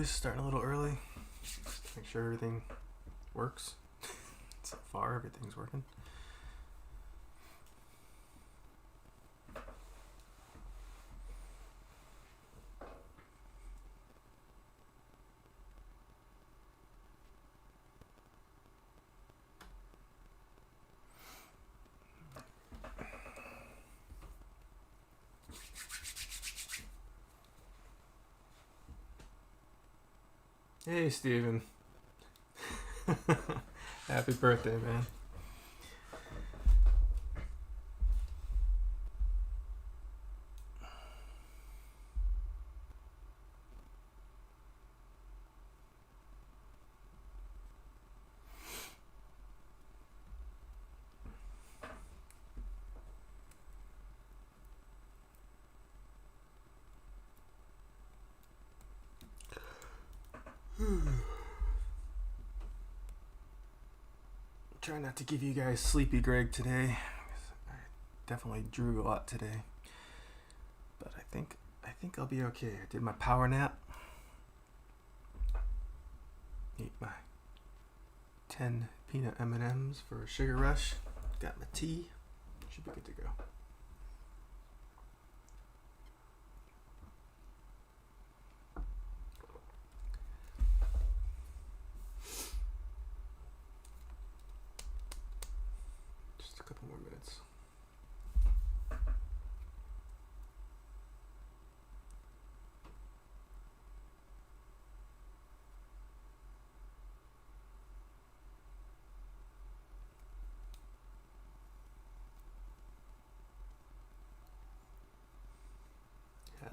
always, starting a little early. Just to make sure everything works. So far, everything's working. Hey, Steven. Happy birthday, man. Try not to give you guys sleepy Greg today. I definitely drew a lot today, but I think I'll be okay. I did my power nap. Ate my 10 peanut M&Ms for a sugar rush. Got my tea. Should be good to go. A couple more minutes.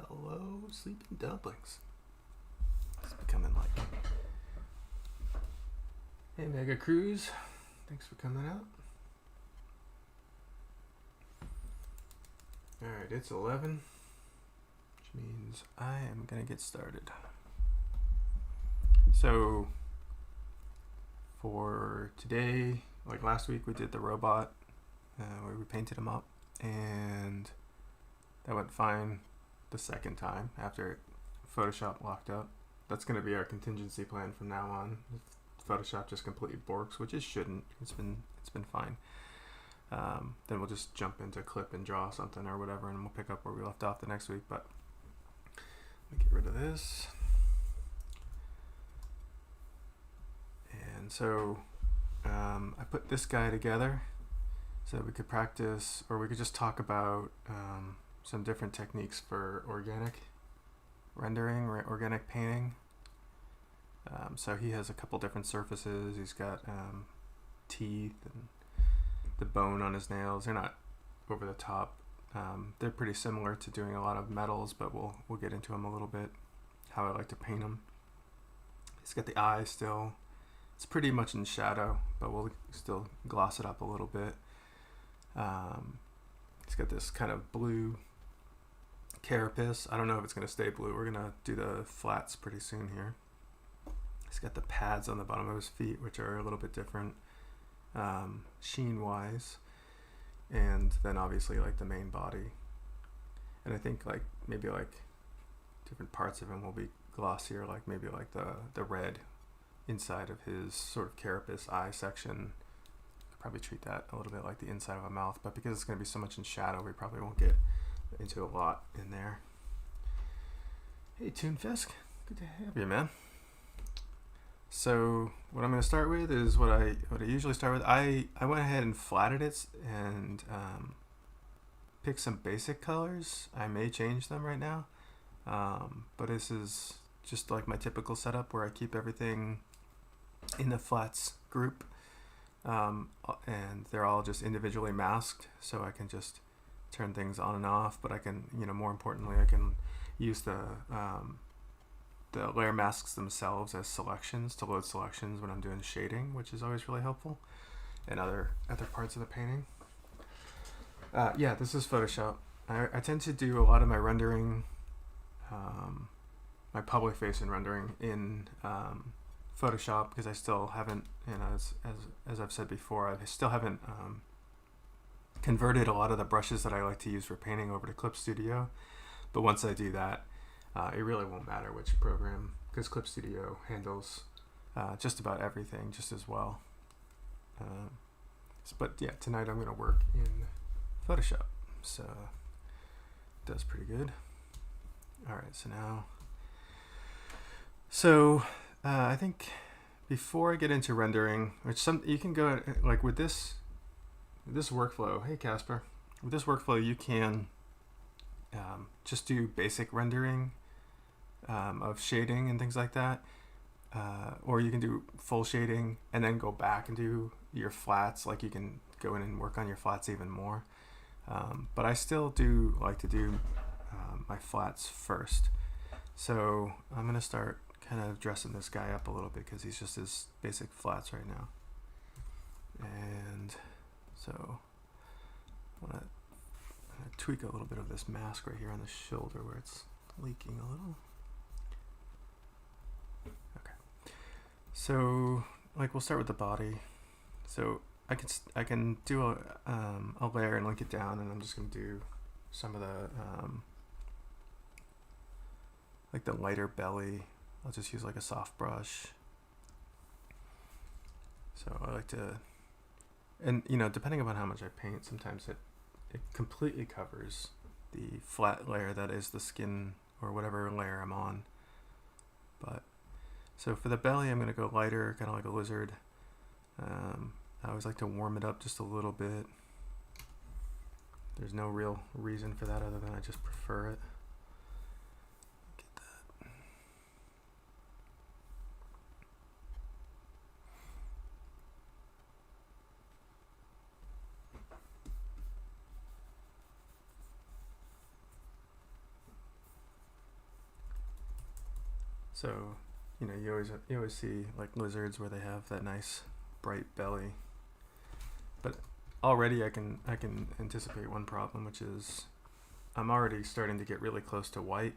Hello, sleeping dumplings. It's becoming like, hey, Mega Cruise. Thanks for coming out. Alright, it's 11, which means I am going to get started. So, for today, like last week, we did the robot where we painted him up, and that went fine the second time after Photoshop locked up. That's going to be our contingency plan from now on. If Photoshop just completely borks, which it shouldn't. It's been fine. Then we'll just jump into clip and draw something or whatever, and we'll pick up where we left off the next week. But let me get rid of this. And so I put this guy together so we could practice, or we could just talk about some different techniques for organic rendering or organic painting. So he has a couple different surfaces. He's got teeth and the bone on his nails. They're not over the top. They're pretty similar to doing a lot of metals, but we'll get into them a little bit, how I like to paint them. He's got the eye still. It's pretty much in shadow, but we'll still gloss it up a little bit. He's got this kind of blue carapace. I don't know if it's going to stay blue. We're going to do the flats pretty soon here. He's got the pads on the bottom of his feet, which are a little bit different sheen wise, and then obviously like the main body, and I think like maybe like different parts of him will be glossier, like maybe like the red inside of his sort of carapace eye section. Could probably treat that a little bit like the inside of a mouth, but because it's going to be so much in shadow, we probably won't get into a lot in there. Hey Toonfisk, good to have you, man. So what I'm going to start with is what I usually start with. I went ahead and flatted it and picked some basic colors. I may change them right now, but this is just like my typical setup where I keep everything in the flats group, and they're all just individually masked, so I can just turn things on and off. But I can, more importantly, I can use the layer masks themselves as selections to load selections when I'm doing shading, which is always really helpful, and other parts of the painting. Yeah, this is Photoshop. I tend to do a lot of my rendering, my public facing rendering in Photoshop, because I still haven't, as I've said before, I still haven't converted a lot of the brushes that I like to use for painting over to Clip Studio. But once I do that, it really won't matter which program because Clip Studio handles just about everything just as well. But yeah, tonight I'm going to work in Photoshop, so it does pretty good. All right, so I think before I get into rendering, which you can go like with this workflow. Hey Casper, with this workflow you can just do basic rendering of shading and things like that, or you can do full shading and then go back and do your flats. Like you can go in and work on your flats even more, but I still do like to do my flats first. So I'm gonna start kind of dressing this guy up a little bit because he's just his basic flats right now. And so I'm gonna tweak a little bit of this mask right here on the shoulder where it's leaking a little. Okay, so like we'll start with the body. So I can do a layer and link it down, and I'm just gonna do some of the like the lighter belly. I'll just use like a soft brush. So I like to, and you know, depending upon how much I paint, sometimes it completely covers the flat layer that is the skin or whatever layer I'm on. But so for the belly, I'm going to go lighter, kind of like a lizard. I always like to warm it up just a little bit. There's no real reason for that other than I just prefer it. Get that. So, you know, you always see like lizards where they have that nice bright belly. But already I can anticipate one problem, which is I'm already starting to get really close to white.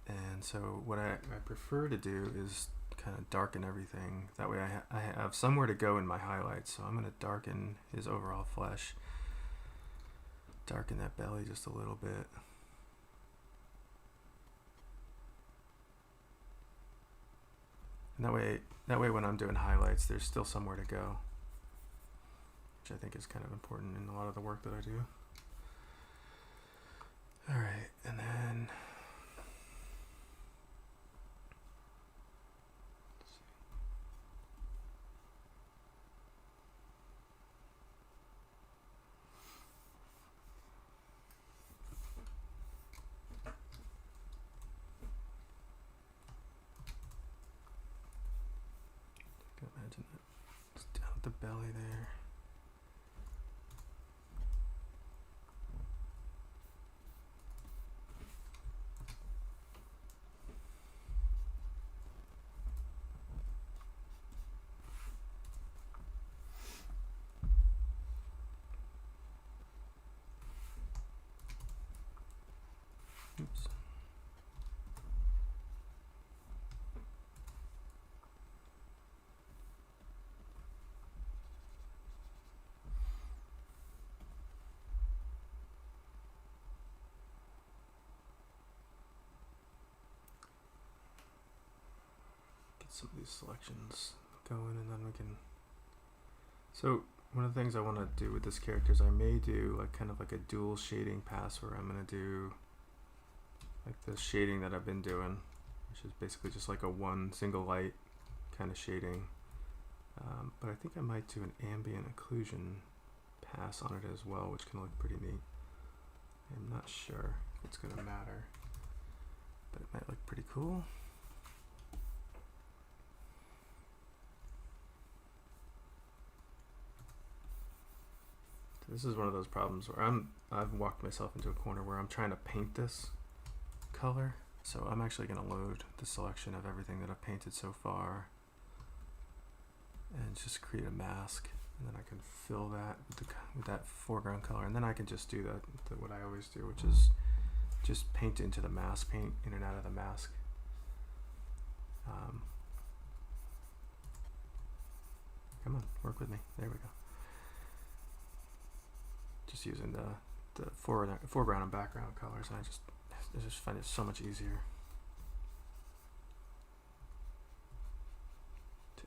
And so what I prefer to do is kind of darken everything. That way I have somewhere to go in my highlights. So I'm going to darken his overall flesh. Darken that belly just a little bit. And that way when I'm doing highlights, there's still somewhere to go, which I think is kind of important in a lot of the work that I do. All right, and then imagine it. It's down at the belly there. Oops. Some of these selections going, and then we can. So one of the things I want to do with this character is I may do like kind of like a dual shading pass where I'm going to do like the shading that I've been doing, which is basically just like a one single light kind of shading. But I think I might do an ambient occlusion pass on it as well, which can look pretty neat. I'm not sure if it's going to matter, but it might look pretty cool. This is one of those problems where I've walked myself into a corner where I'm trying to paint this color. So I'm actually going to load the selection of everything that I've painted so far and just create a mask, and then I can fill that with that foreground color, and then I can just do what I always do, which is just paint into the mask, paint in and out of the mask. Come on, work with me. There we go. Just using the foreground and background colors, and I just find it so much easier.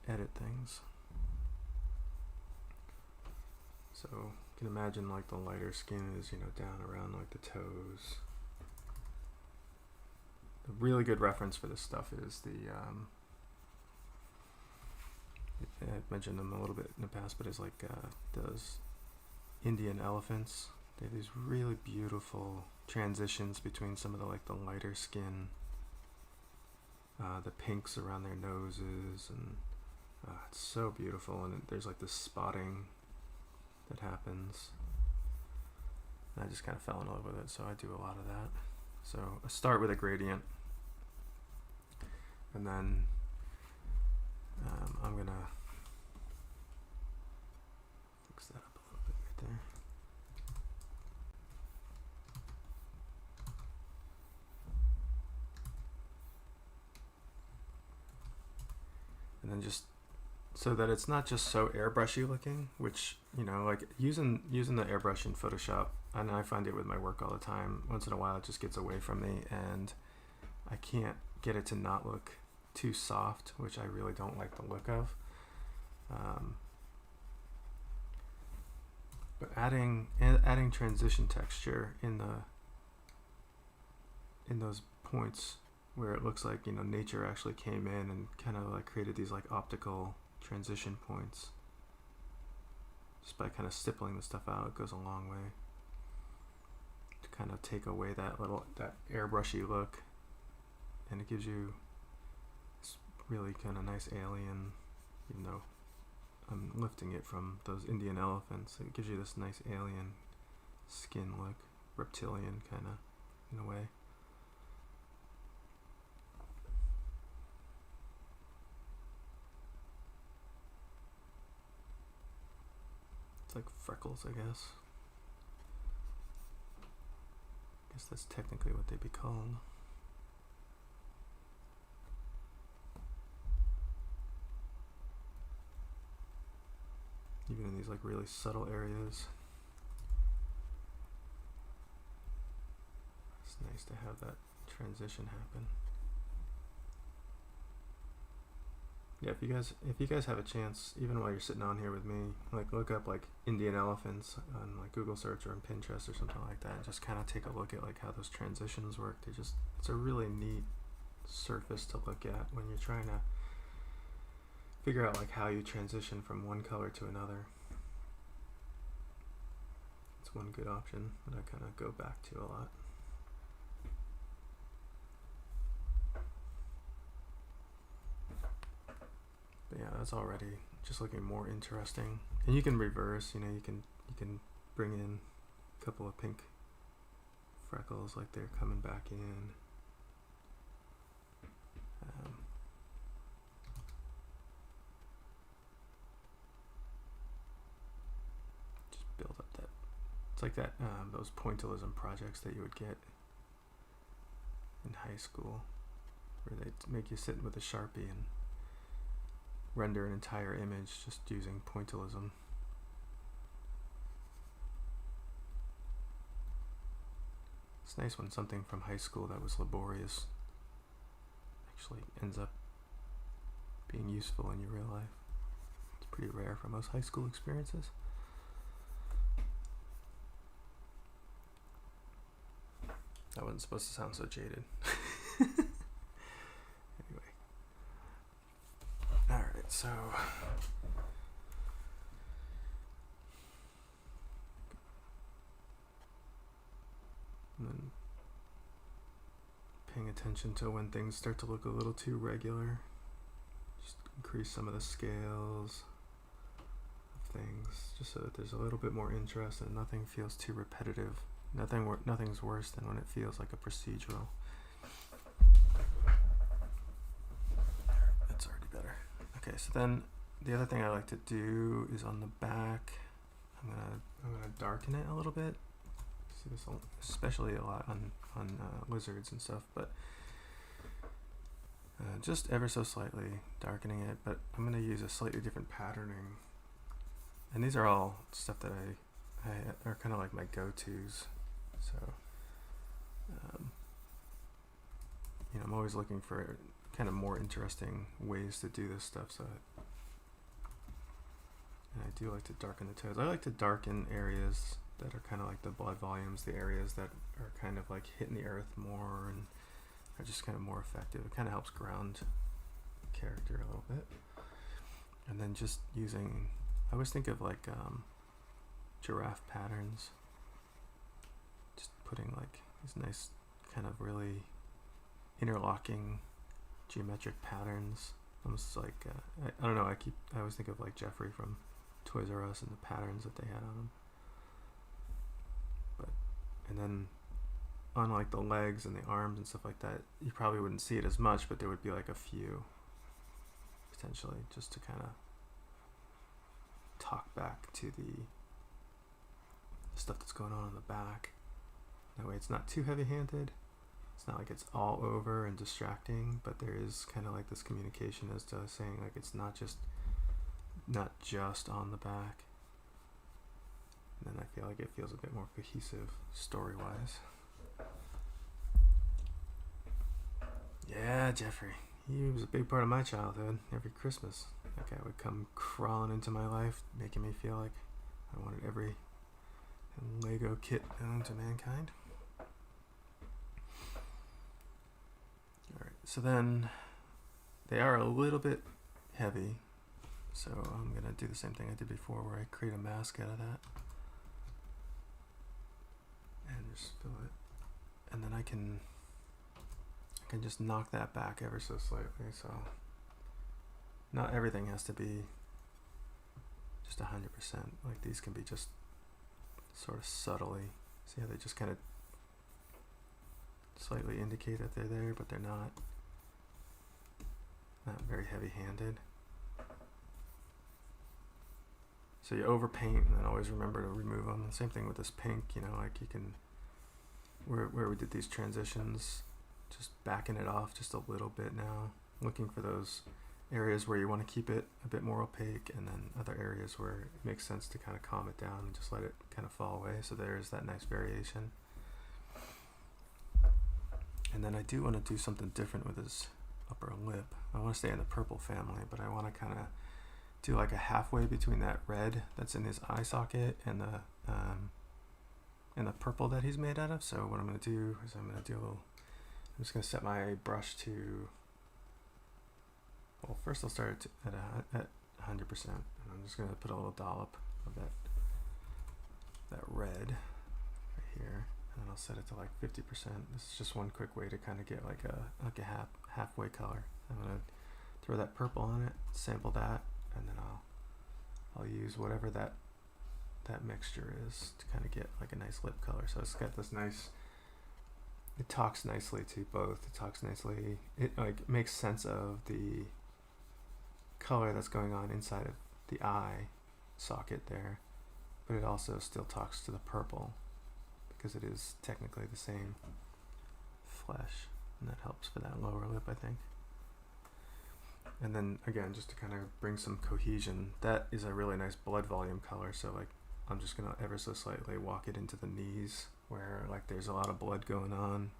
edit things. So you can imagine like the lighter skin is, you know, down around like the toes. A really good reference for this stuff is the I've mentioned them a little bit in the past, but it's like those Indian elephants. They have these really beautiful transitions between some of the like the lighter skin, the pinks around their noses, and it's so beautiful. And there's like this spotting that happens. And I just kind of fell in love with it, so I do a lot of that. So I start with a gradient, and then I'm gonna fix that up a little bit right there. And then just so that it's not just so airbrushy looking, which, you know, like using the airbrush in Photoshop, and I find it with my work all the time, once in a while it just gets away from me and I can't get it to not look too soft, which I really don't like the look of. But adding transition texture in those points where it looks like, you know, nature actually came in and kind of like created these like optical transition points, just by kind of stippling the stuff out, it goes a long way to kind of take away that airbrushy look, and it gives you this really kind of nice alien, even though I'm lifting it from those Indian elephants, it gives you this nice alien skin look, reptilian kind of in a way. It's like freckles, I guess. I guess that's technically what they'd be called. Even in these like really subtle areas. It's nice to have that transition happen. Yeah, if you guys have a chance, even while you're sitting on here with me, like look up like Indian elephants on like Google search or on Pinterest or something like that, and just kind of take a look at like how those transitions work. It's a really neat surface to look at when you're trying to figure out like how you transition from one color to another. It's one good option that I kind of go back to a lot. But yeah, that's already just looking more interesting. And you can reverse, you know, you can bring in a couple of pink freckles like they're coming back in. Just build up that. It's like that those pointillism projects that you would get in high school, where they make you sit with a Sharpie and render an entire image just using pointillism. It's nice when something from high school that was laborious actually ends up being useful in your real life. It's pretty rare for most high school experiences. That wasn't supposed to sound so jaded. So and then paying attention to when things start to look a little too regular, just increase some of the scales of things, just so that there's a little bit more interest and nothing feels too repetitive. Nothing's worse than when it feels like a procedural. That's already better. Okay, so then the other thing I like to do is on the back, I'm gonna darken it a little bit. See this, especially a lot on lizards and stuff, but just ever so slightly darkening it. But I'm gonna use a slightly different patterning, and these are all stuff that I are kind of like my go-tos. So you know, I'm always looking for kind of more interesting ways to do this stuff. So And I do like to darken the toes. I like to darken areas that are kind of like the blood volumes, the areas that are kind of like hitting the earth more and are just kind of more effective. It kind of helps ground character a little bit. And then just using, I always think of like giraffe patterns. Just putting like these nice kind of really interlocking geometric patterns. Almost like, I don't know, I always think of like Jeffrey from Toys R Us and the patterns that they had on him. And then on like the legs and the arms and stuff like that, you probably wouldn't see it as much, but there would be like a few potentially, just to kind of talk back to the stuff that's going on in the back. That way it's not too heavy-handed. It's not like it's all over and distracting, but there is kind of like this communication as to saying like it's not just on the back. And then I feel like it feels a bit more cohesive story-wise. Yeah, Jeffrey. He was a big part of my childhood. Every Christmas, that guy would come crawling into my life, making me feel like I wanted every Lego kit known to mankind. Alright, so then they are a little bit heavy. So I'm going to do the same thing I did before where I create a mask out of that. And just fill it. And then I can just knock that back ever so slightly. So not everything has to be just 100%. Like these can be just sort of subtly. See how they just kind of slightly indicate that they're there, but they're not very heavy-handed. So you overpaint and then always remember to remove them. Same thing with this pink, you know, like you can, where we did these transitions, just backing it off just a little bit now, looking for those areas where you want to keep it a bit more opaque, and then other areas where it makes sense to kind of calm it down and just let it kind of fall away. So there's that nice variation. And then I do want to do something different with his upper lip. I want to stay in the purple family, but I want to kind of do like a halfway between that red that's in his eye socket and the purple that he's made out of. So what I'm going to do is I'm just going to set my brush to, well, first I'll start at 100%, and I'm just going to put a little dollop of that red right here, and then I'll set it to like 50%. This is just one quick way to kind of get like a halfway color. I'm going to throw that purple on it, sample that, and then I'll use whatever that mixture is to kind of get like a nice lip color. So it's got this nice, it talks nicely to both. It talks nicely, it like makes sense of the color that's going on inside of the eye socket there, but it also still talks to the purple because it is technically the same flesh, and that helps for that lower lip, I think. And then again, just to kind of bring some cohesion, that is a really nice blood volume color. So like I'm just gonna ever so slightly walk it into the knees where like there's a lot of blood going on,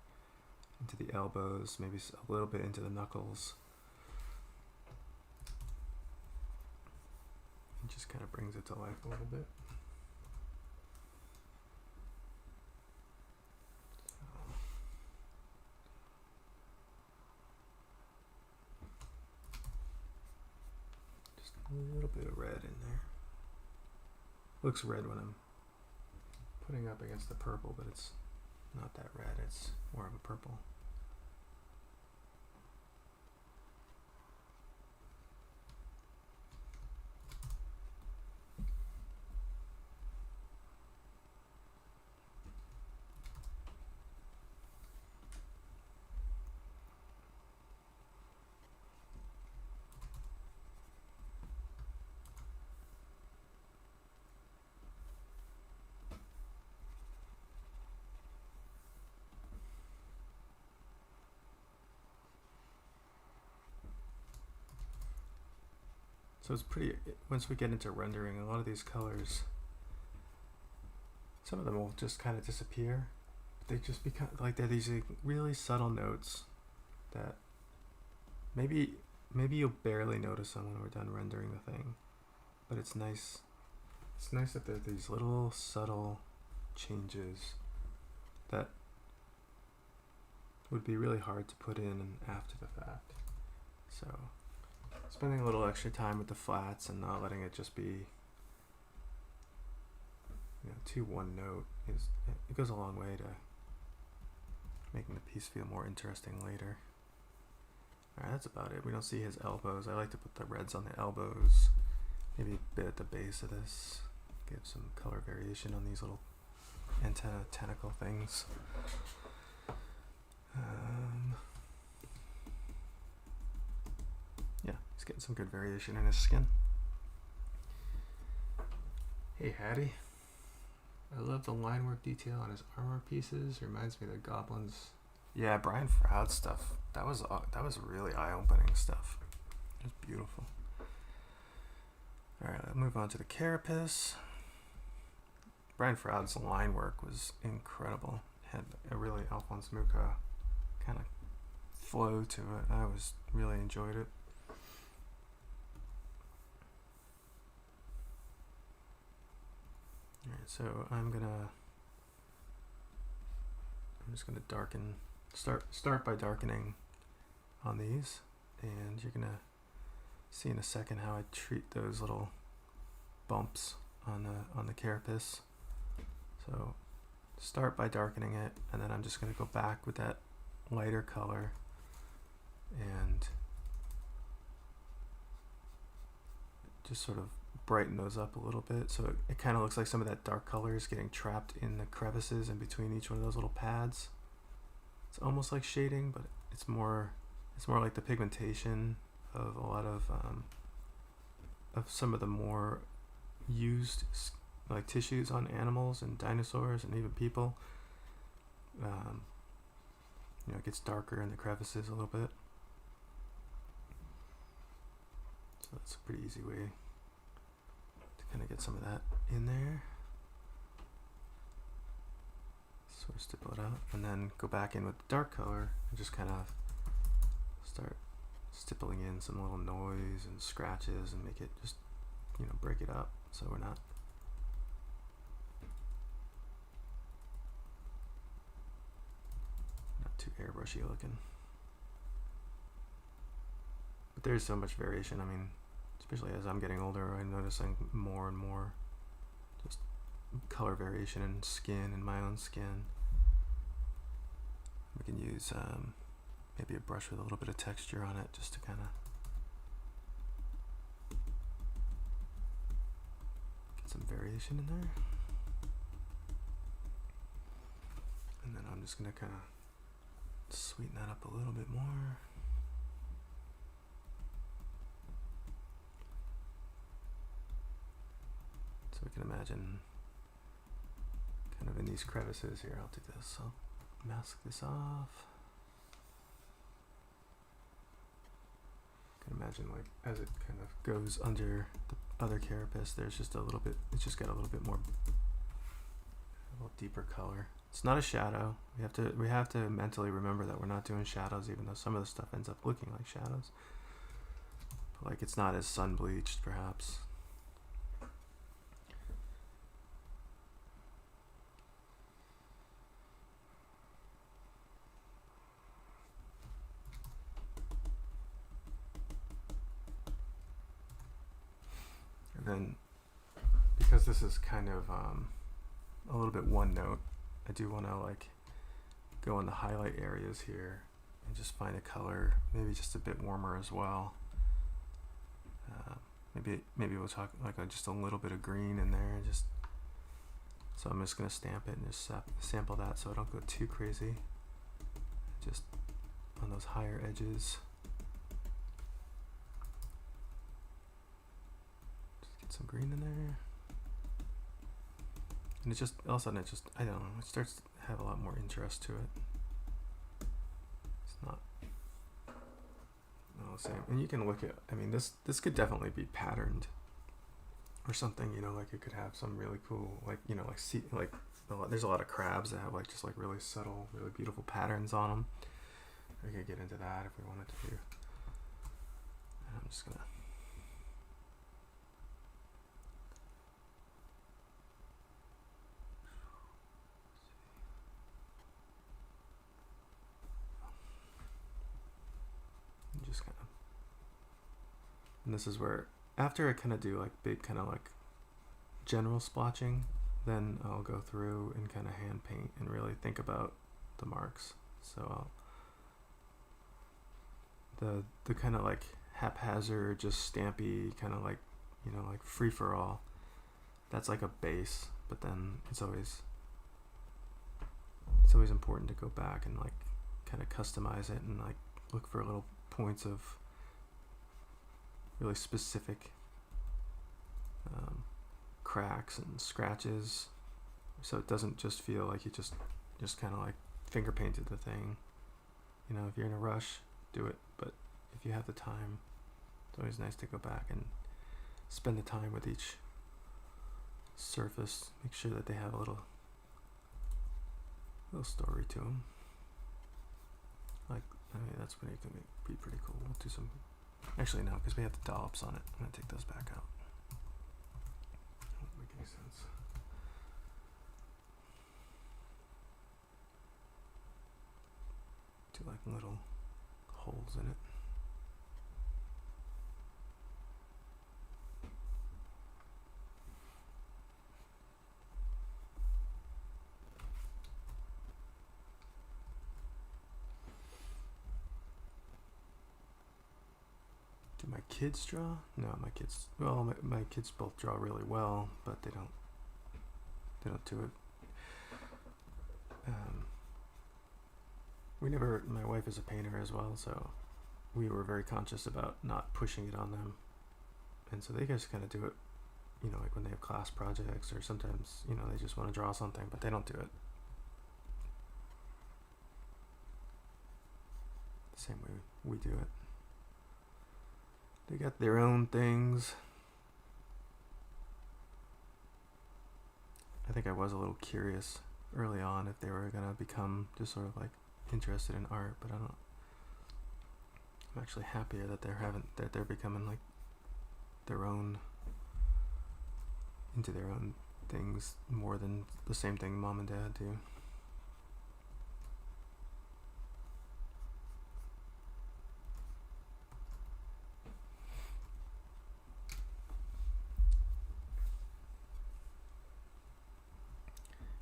into the elbows, maybe a little bit into the knuckles. It just kind of brings it to life a little bit. A little bit of red in there. Looks red when I'm putting up against the purple, but it's not that red, it's more of a purple. So it's pretty, once we get into rendering, a lot of these colors, some of them will just kind of disappear. They just become, like they're these really subtle notes that maybe you'll barely notice them when we're done rendering the thing. but it's nice. It's nice that there are these little subtle changes that would be really hard to put in after the fact. So spending a little extra time with the flats and not letting it just be, too one note it goes a long way to making the piece feel more interesting later. Alright, that's about it. We don't see his elbows. I like to put the reds on the elbows, maybe a bit at the base of this, give some color variation on these little antenna tentacle things. Yeah, he's getting some good variation in his skin. Hey Hattie, I love the line work detail on his armor pieces. Reminds me of the goblins. Yeah, Brian Froud stuff. That was really eye-opening stuff. It was beautiful. All right, let's move on to the carapace. Brian Froud's line work was incredible. Had a really Alphonse Mucha kind of flow to it. I really enjoyed it. Alright, so I'm just gonna darken, start by darkening on these, and you're gonna see in a second how I treat those little bumps on the carapace. So start by darkening it, and then I'm just gonna go back with that lighter color and just sort of brighten those up a little bit, so it kind of looks like some of that dark color is getting trapped in the crevices in between each one of those little pads. It's almost like shading, but it's more like the pigmentation of a lot of some of the more used like tissues on animals and dinosaurs and even people. It gets darker in the crevices a little bit. So that's a pretty easy way to kind of get some of that in there. Sort of stipple it out, and then go back in with the dark color and just kind of start stippling in some little noise and scratches and make it just, break it up so we're not too airbrushy looking. But there's so much variation. I mean, especially as I'm getting older, I'm noticing more and more just color variation in skin, in my own skin. We can use maybe a brush with a little bit of texture on it just to kind of get some variation in there. And then I'm just going to kind of sweeten that up a little bit more. So we can imagine kind of in these crevices here. I'll do this. I'll mask this off. You can imagine, like, as it kind of goes under the other carapace, there's just a little bit, it's just got a little bit more, a little deeper color. It's not a shadow. We have to mentally remember that we're not doing shadows, even though some of the stuff ends up looking like shadows. But, like, it's not as sun bleached, perhaps. And then, because this is kind of a little bit one note, I do want to like go in the highlight areas here and just find a color, maybe just a bit warmer as well. Maybe we'll talk like just a little bit of green in there. So I'm just going to stamp it and just sample that so I don't go too crazy. Just on those higher edges. Just get some green in there. And it just, all of a sudden it just, I don't know, it starts to have a lot more interest to it. It's not all the same. And you can look at, I mean, this could definitely be patterned or something, like it could have some really cool, like, there's a lot of crabs that have like just like really subtle, really beautiful patterns on them. We could get into that if we wanted to. And I'm just gonna And this is where, after I kind of do like big kind of like general splotching, then I'll go through and kind of hand paint and really think about the marks. So the kind of like haphazard, just stampy, kind of like, you know, like free for all, that's like a base, but then it's always important to go back and like kind of customize it and like look for little points of really specific cracks and scratches, so it doesn't just feel like you just kind of like finger painted the thing. You know, if you're in a rush, do it, but if you have the time, it's always nice to go back and spend the time with each surface, make sure that they have a little story to them. Like, I mean, that's going to be pretty cool. We'll do some, actually no, because we have the dollops on it. I'm going to take those back out. Won't make any sense. Do like little holes in it. Do my kids draw? No, my kids, well, my kids both draw really well, but they don't do it. My wife is a painter as well, so we were very conscious about not pushing it on them. And so they just kind of do it, you know, like when they have class projects, or sometimes, you know, they just want to draw something, but they don't do it the same way we do it. They got their own things. I think I was a little curious early on if they were going to become just sort of like interested in art, but I'm actually happier that they're becoming like their own, into their own things more than the same thing mom and dad do.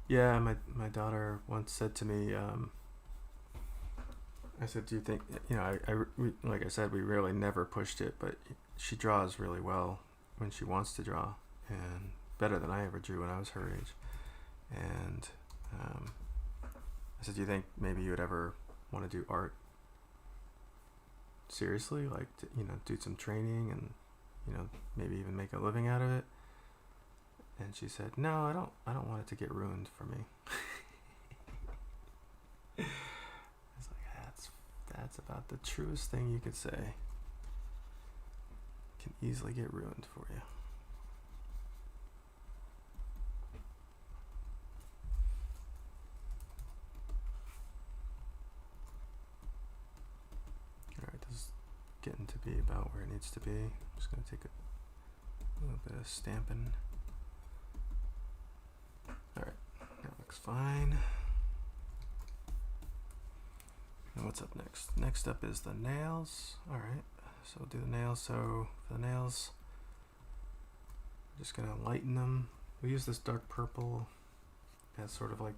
Yeah, my daughter once said to me, I said, do you think, you know, like I said, we really never pushed it, but she draws really well when she wants to draw, and better than I ever drew when I was her age. And I said, do you think maybe you would ever want to do art seriously, like to, you know, do some training and, you know, maybe even make a living out of it? And she said, no, I don't want it to get ruined for me. I was like, that's about the truest thing you could say. It can easily get ruined for you. Alright, this is getting to be about where it needs to be. I'm just going to take a little bit of stamping. Alright, that looks fine. And what's up next? Next up is the nails. Alright, so we'll do the nails. So for the nails, I'm just gonna lighten them. We use this dark purple as sort of like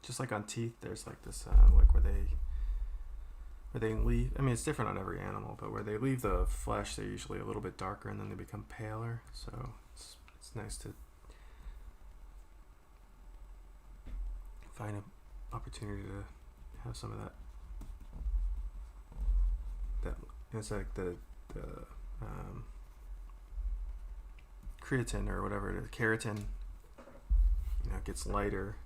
just like on teeth, there's like this, like where they leave, I mean it's different on every animal, but where they leave the flesh, they're usually a little bit darker and then they become paler. So it's nice to find an opportunity to have some of that it's like the creatine or whatever it is, keratin, you know, it gets lighter.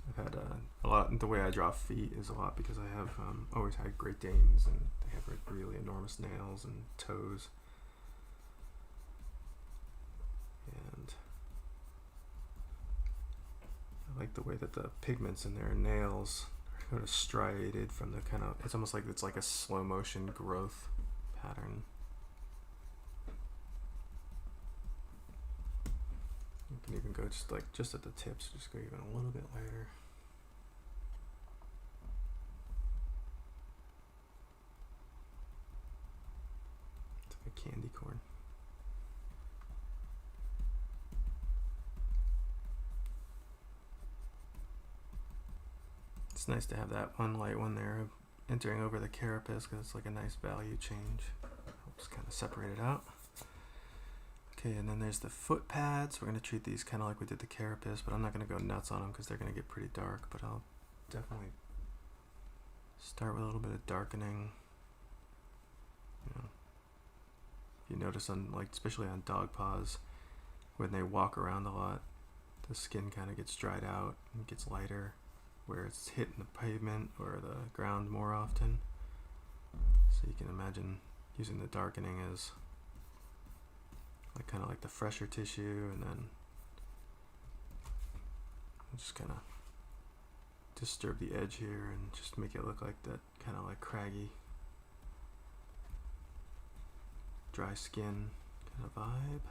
I've had a lot, the way I draw feet is a lot because I have always had Great Danes and they have really enormous nails and toes, and I like the way that the pigments in their nails are kind of striated from the kind of, it's almost like it's like a slow motion growth pattern. You can even go just at the tips, just go even a little bit lighter. To It's nice to have that one light one there entering over the carapace because it's like a nice value change. Helps kind of separate it out. Okay, and then there's the foot pads. We're going to treat these kind of like we did the carapace, but I'm not going to go nuts on them because they're going to get pretty dark, but I'll definitely start with a little bit of darkening. If you notice on, like, especially on dog paws, when they walk around a lot, the skin kind of gets dried out and gets lighter where it's hitting the pavement or the ground more often. So you can imagine using the darkening as like kind of like the fresher tissue, and then just kind of disturb the edge here and just make it look like that kind of like craggy, dry skin kind of vibe.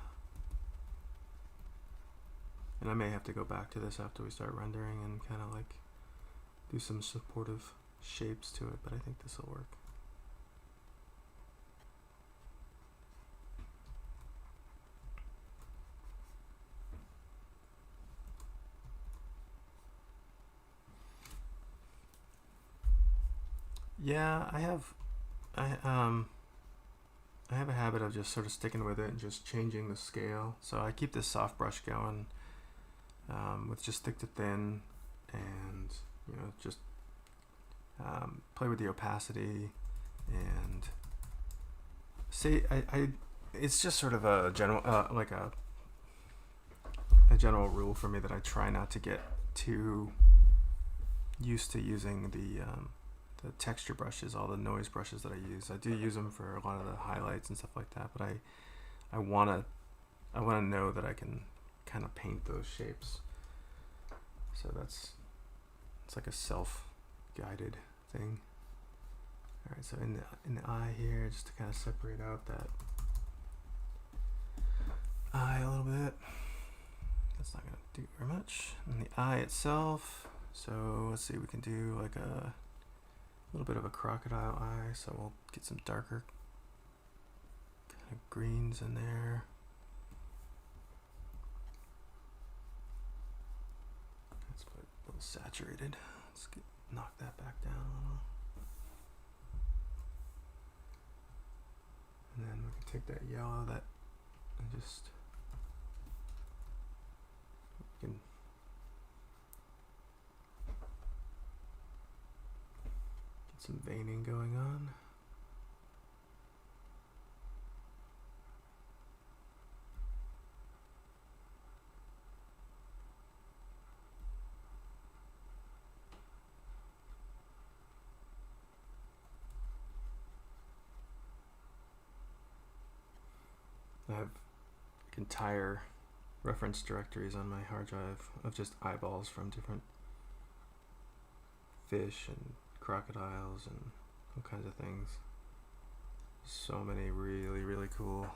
And I may have to go back to this after we start rendering and kind of like do some supportive shapes to it, but I think this will work. Yeah, I have a habit of just sort of sticking with it and just changing the scale. So I keep this soft brush going with just thick to thin, and just play with the opacity, and say it's just sort of a general like a general rule for me that I try not to get too used to using the texture brushes, all the noise brushes that I use. I do use them for a lot of the highlights and stuff like that, but I wanna know that I can kind of paint those shapes. So it's like a self-guided thing. All right, so in the eye here, just to kind of separate out that eye a little bit. That's not gonna do very much. And the eye itself. So let's see, we can do like a little bit of a crocodile eye, so we'll get some darker kind of greens in there. Let's put a little saturated. Let's knock that back down a little. And then we can take that yellow and just we can some veining going on. I have entire reference directories on my hard drive of just eyeballs from different fish and crocodiles and all kinds of things. So many really, really cool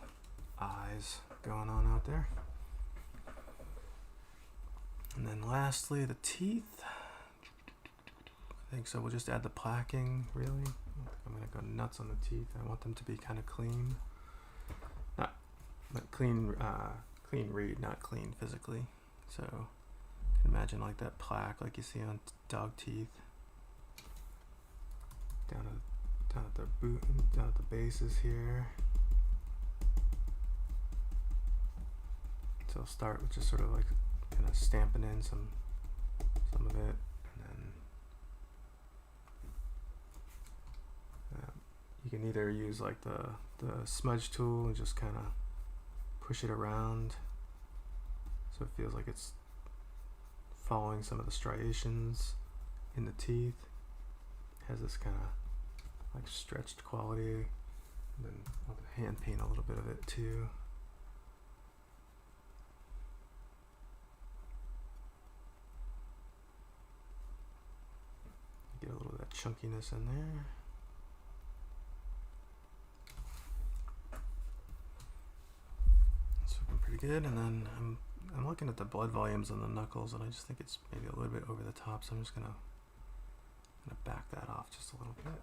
eyes going on out there. And then lastly, the teeth. I think so we'll just add the plaquing, really. I don't think I'm gonna go nuts on the teeth. I want them to be kind of clean. Not clean, clean read, not clean physically. So you can imagine like that plaque like you see on dog teeth. Down at the boot, down at the bases here. So I'll start with just sort of like kind of stamping in some of it, and then you can either use like the smudge tool and just kind of push it around so it feels like it's following some of the striations in the teeth. It has this kind of like stretched quality, and then I'll hand paint a little bit of it too. Get a little of that chunkiness in there. It's looking pretty good, and then I'm looking at the blood volumes on the knuckles, and I just think it's maybe a little bit over the top, so I'm just gonna back that off just a little bit.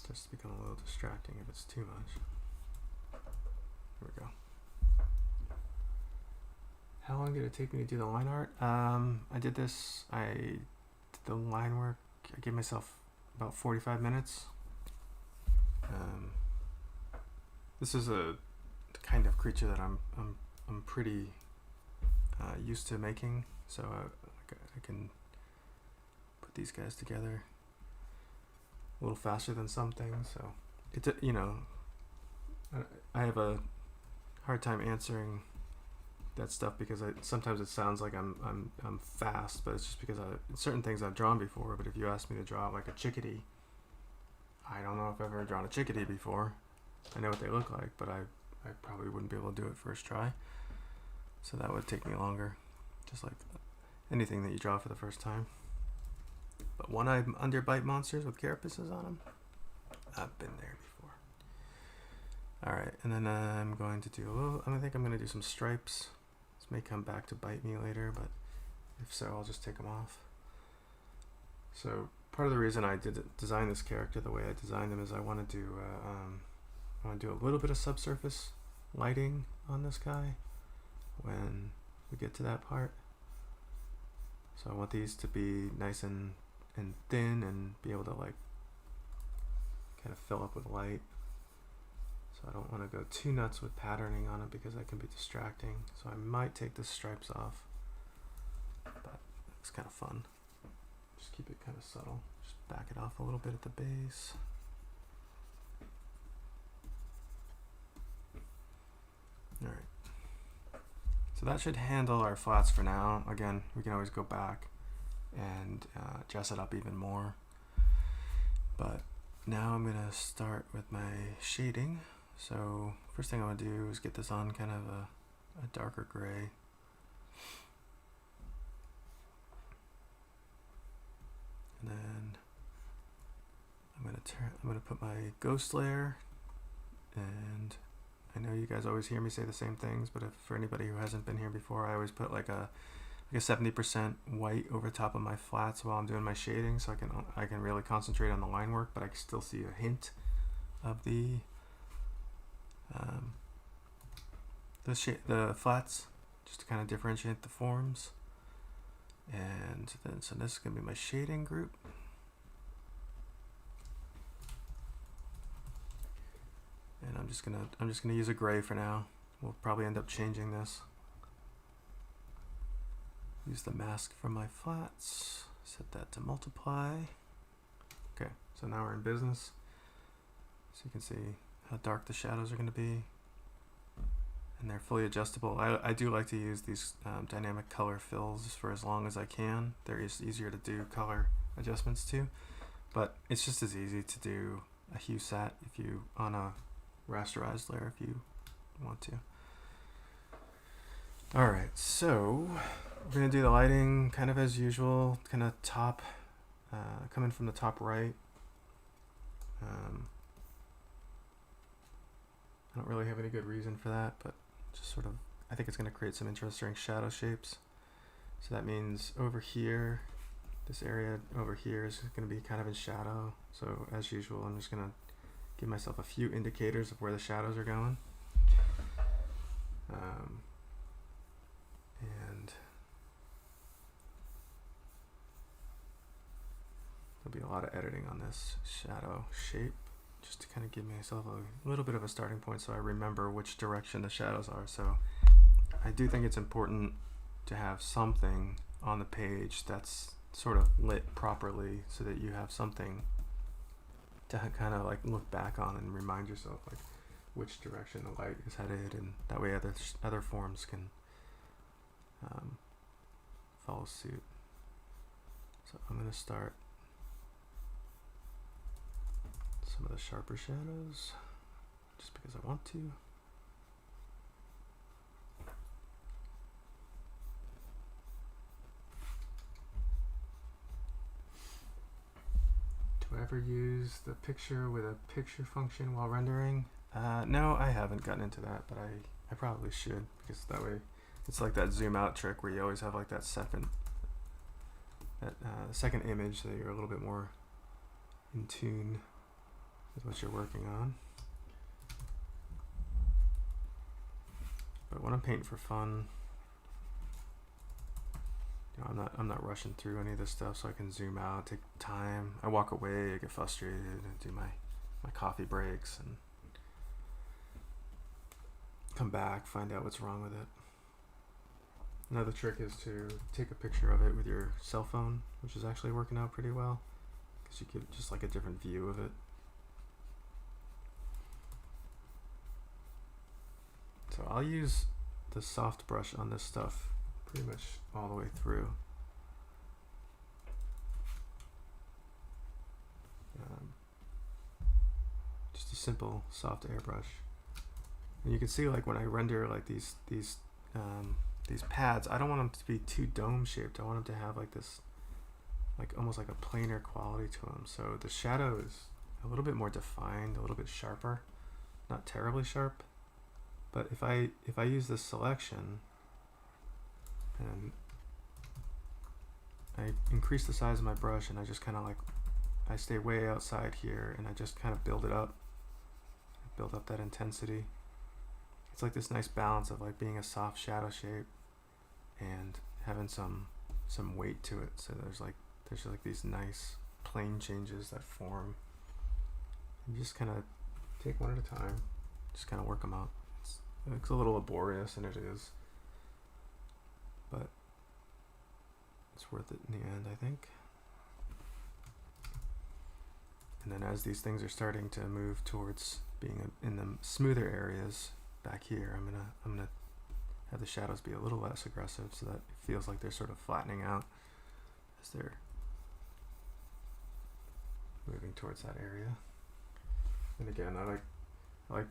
starts to become a little distracting if it's too much. Here we go. How long did it take me to do the line art? I did the line work. I gave myself about 45 minutes. This is a kind of creature that I'm pretty used to making, so I can put these guys together a little faster than some things. So I have a hard time answering that stuff because sometimes it sounds like I'm fast, but it's just because certain things I've drawn before. But if you ask me to draw like a chickadee, I don't know if I've ever drawn a chickadee before. I know what they look like, but I probably wouldn't be able to do it first try. So that would take me longer, just like anything that you draw for the first time. But one-eyed underbite monsters with carapaces on them, I've been there before. All right, and then I'm going to do I think I'm going to do some stripes. This may come back to bite me later, but if so, I'll just take them off. So part of the reason I design this character the way I designed him is I want to do a little bit of subsurface lighting on this guy when we get to that part. So I want these to be nice and thin and be able to like kind of fill up with light. So I don't want to go too nuts with patterning on it because that can be distracting. So I might take the stripes off, but it's kind of fun. Just keep it kind of subtle. Just back it off a little bit at the base. All right. So that should handle our flats for now. Again, we can always go back and dress it up even more. But now I'm gonna start with my shading. So first thing I'm gonna do is get this on kind of a darker gray. And then I'm gonna put my ghost layer, and I know you guys always hear me say the same things, but for anybody who hasn't been here before, I always put like a 70% white over top of my flats while I'm doing my shading, so I can really concentrate on the line work, but I can still see a hint of the flats, just to kind of differentiate the forms. And then so this is gonna be my shading group. And I'm just gonna use a gray for now. We'll probably end up changing this. Use the mask from my flats. Set that to multiply. Okay, so now we're in business. So you can see how dark the shadows are going to be, and they're fully adjustable. I do like to use these dynamic color fills for as long as I can. They're easier to do color adjustments to, but it's just as easy to do a hue set if you on a rasterized layer if you want to. All right, so we're gonna do the lighting kind of as usual, kind of top, coming from the top right. I don't really have any good reason for that, but just sort of, I think it's gonna create some interesting shadow shapes. So that means over here, this area over here is gonna be kind of in shadow. So as usual, I'm just gonna give myself a few indicators of where the shadows are going. And there'll be a lot of editing on this shadow shape, just to kind of give myself a little bit of a starting point so I remember which direction the shadows are. So I do think it's important to have something on the page that's sort of lit properly so that you have something to kind of like look back on and remind yourself like which direction the light is headed, and that way other forms can follow suit. So I'm going to start some of the sharper shadows just because I want to. Do I ever use the picture with a picture function while rendering? No, I haven't gotten into that, but I probably should, because that way it's like that zoom out trick where you always have like that second image so that you're a little bit more in tune. with what you're working on. But when I'm painting for fun, you know, I'm not rushing through any of this stuff, so I can zoom out, take time. I walk away, I get frustrated, and do my coffee breaks, and come back, find out what's wrong with it. Another trick is to take a picture of it with your cell phone, which is actually working out pretty well, because you get just like a different view of it. So I'll use the soft brush on this stuff pretty much all the way through. Just a simple soft airbrush. And you can see, like, when I render like these pads, I don't want them to be too dome shaped. I want them to have like this, like almost like a planar quality to them. So the shadow is a little bit more defined, a little bit sharper, not terribly sharp. But if I use this selection and I increase the size of my brush, and I just kind of like, I stay way outside here, and I just kind of build up that intensity. It's like this nice balance of like being a soft shadow shape and having some weight to it. So there's like these nice plane changes that form. And just kind of take one at a time, just kind of work them out. It's a little laborious, and it is, but it's worth it in the end, I think. And then as these things are starting to move towards being in the smoother areas back here, I'm gonna have the shadows be a little less aggressive, so that it feels like they're sort of flattening out as they're moving towards that area. And again, I like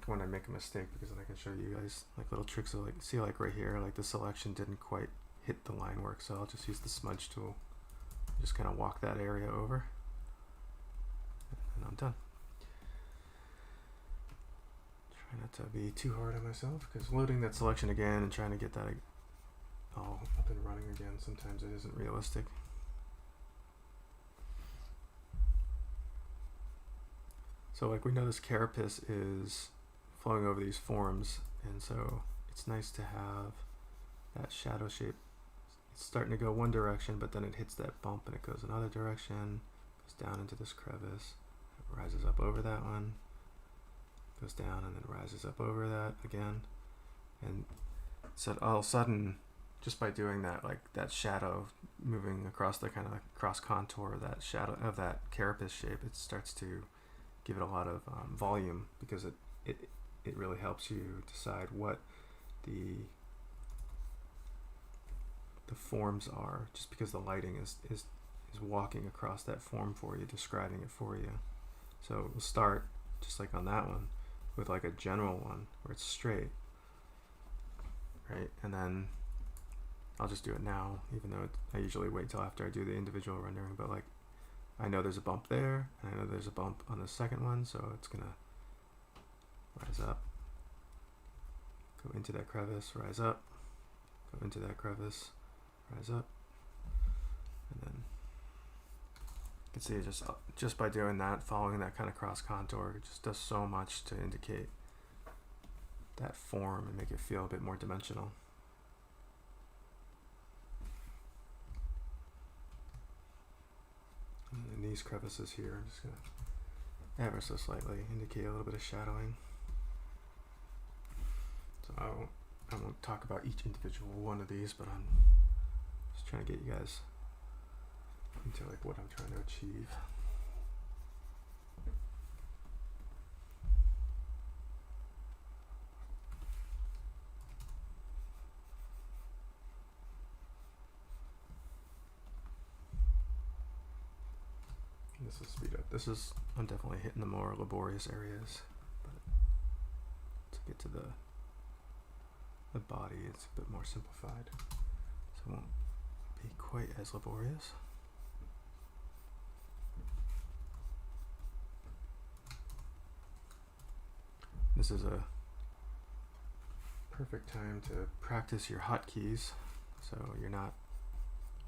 when I make a mistake, because then I can show you guys like little tricks of, like, see, like right here, like the selection didn't quite hit the line work, so I'll just use the smudge tool, just kind of walk that area over, and I'm done. Try not to be too hard on myself, because loading that selection again and trying to get that all up and running again, sometimes it isn't realistic. So like, we know this carapace is flowing over these forms, and so it's nice to have that shadow shape. It's starting to go one direction, but then it hits that bump and it goes another direction, goes down into this crevice, it rises up over that one, goes down, and then rises up over that again. And so all of a sudden, just by doing that, like that shadow moving across the kind of cross contour of that shadow of that carapace shape, it starts to give it a lot of volume, because it really helps you decide what the forms are, just because the lighting is walking across that form for you, describing it for you. So we'll start just like on that one with like a general one where it's straight, right? And then I'll just do it now, even though I usually wait till after I do the individual rendering, but like, I know there's a bump there, and I know there's a bump on the second one, so it's gonna rise up, go into that crevice, rise up, go into that crevice, rise up, and then you can see just by doing that, following that kind of cross contour, it just does so much to indicate that form and make it feel a bit more dimensional. And in these crevices here, I'm just going to ever so slightly indicate a little bit of shadowing. So I won't talk about each individual one of these, but I'm just trying to get you guys into like what I'm trying to achieve. This will speed up. I'm definitely hitting the more laborious areas, but to get to the body, it's a bit more simplified, so it won't be quite as laborious. This is a perfect time to practice your hotkeys, so you're not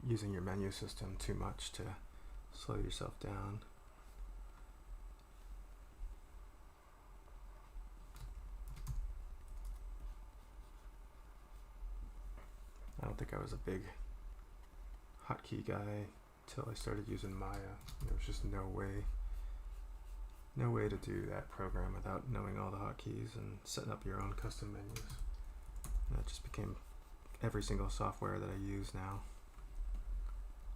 using your menu system too much to slow yourself down. don't think I was a big hotkey guy until I started using Maya. There was just no way to do that program without knowing all the hotkeys and setting up your own custom menus. And that just became every single software that I use now.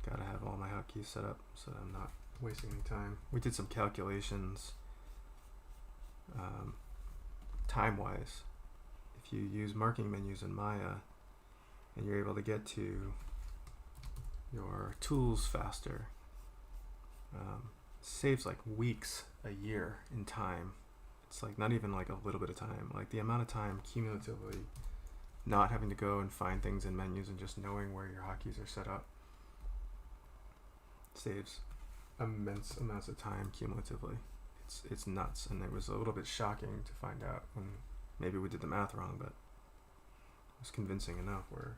Gotta have all my hotkeys set up so that I'm not wasting any time. We did some calculations time-wise. If you use marking menus in Maya and you're able to get to your tools faster, saves like weeks a year in time. It's like not even like a little bit of time, like the amount of time cumulatively not having to go and find things in menus and just knowing where your hotkeys are set up saves immense amounts of time cumulatively. It's nuts, and it was a little bit shocking to find out when maybe we did the math wrong, but it was convincing enough where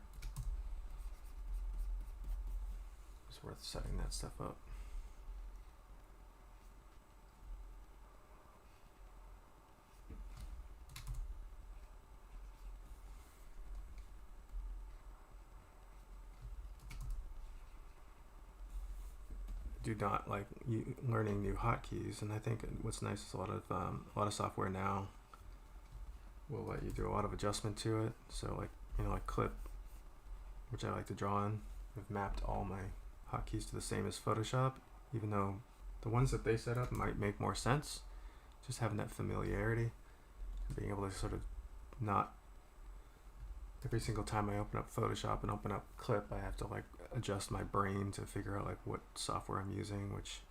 it's worth setting that stuff up. Do not like learning new hotkeys, and I think what's nice is a lot of software now will let you do a lot of adjustment to it. So like like Clip, which I like to draw in, I've mapped all my hotkeys to the same as Photoshop, even though the ones that they set up might make more sense. Just having that familiarity and being able to sort of not every single time I open up Photoshop and open up Clip, I have to like adjust my brain to figure out like what software I'm using, which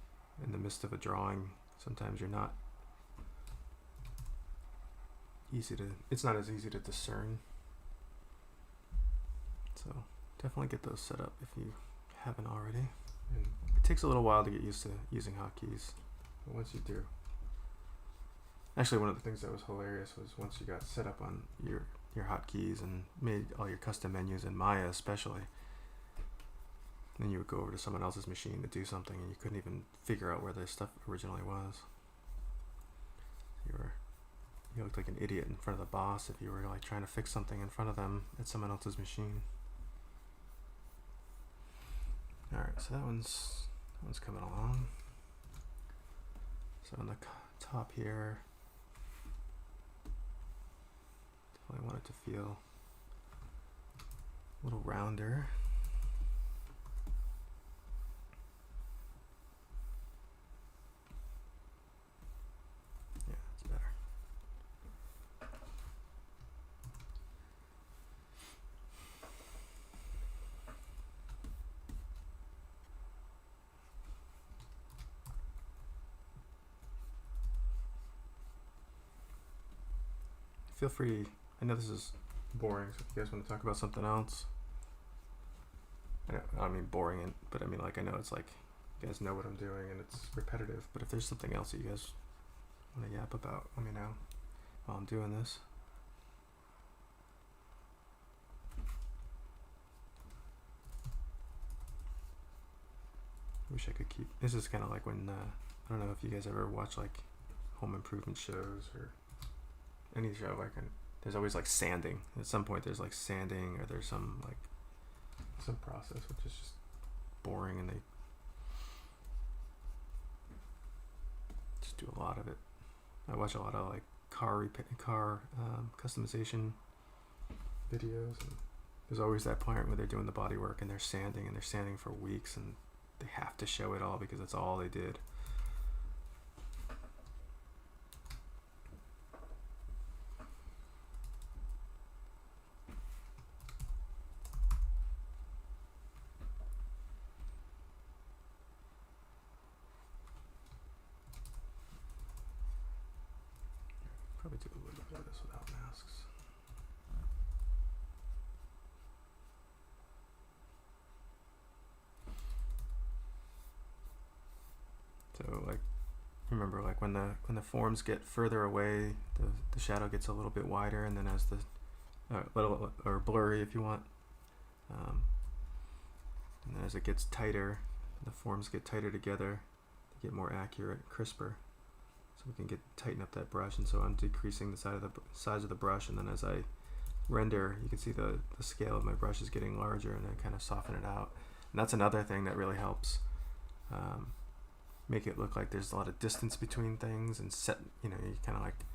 in the midst of a drawing, sometimes it's not as easy to discern. So definitely get those set up if you haven't already. And it takes a little while to get used to using hotkeys, but once you do. Actually, one of the things that was hilarious was once you got set up on your hotkeys and made all your custom menus in Maya especially, then you would go over to someone else's machine to do something and you couldn't even figure out where the stuff originally was. You looked like an idiot in front of the boss if you were like trying to fix something in front of them at someone else's machine. Alright, so that one's coming along. So on the top here, definitely want it to feel a little rounder. Yeah, that's better. Feel free, I know this is boring, so if you guys want to talk about something else, I don't mean boring, but I mean like I know it's like you guys know what I'm doing and it's repetitive, but if there's something else that you guys want to yap about, let me know while I'm doing this. Wish I could keep, this is kind of like when, I don't know if you guys ever watch like home improvement shows or any show, like there's always like sanding. At some point there's like sanding or there's some process which is just boring and they just do a lot of it. I watch a lot of like car customization videos, and there's always that point where they're doing the body work and they're sanding for weeks and they have to show it all because that's all they did. Probably do a little bit of this without masks. So like, remember like when the forms get further away, the shadow gets a little bit wider, and then as the little or blurry if you want, and then as it gets tighter, the forms get tighter together, they get more accurate, crisper. So we can tighten up that brush, and so I'm decreasing the size of the brush, and then as I render, you can see the scale of my brush is getting larger, and I kind of soften it out. And that's another thing that really helps make it look like there's a lot of distance between things, and you kind of like,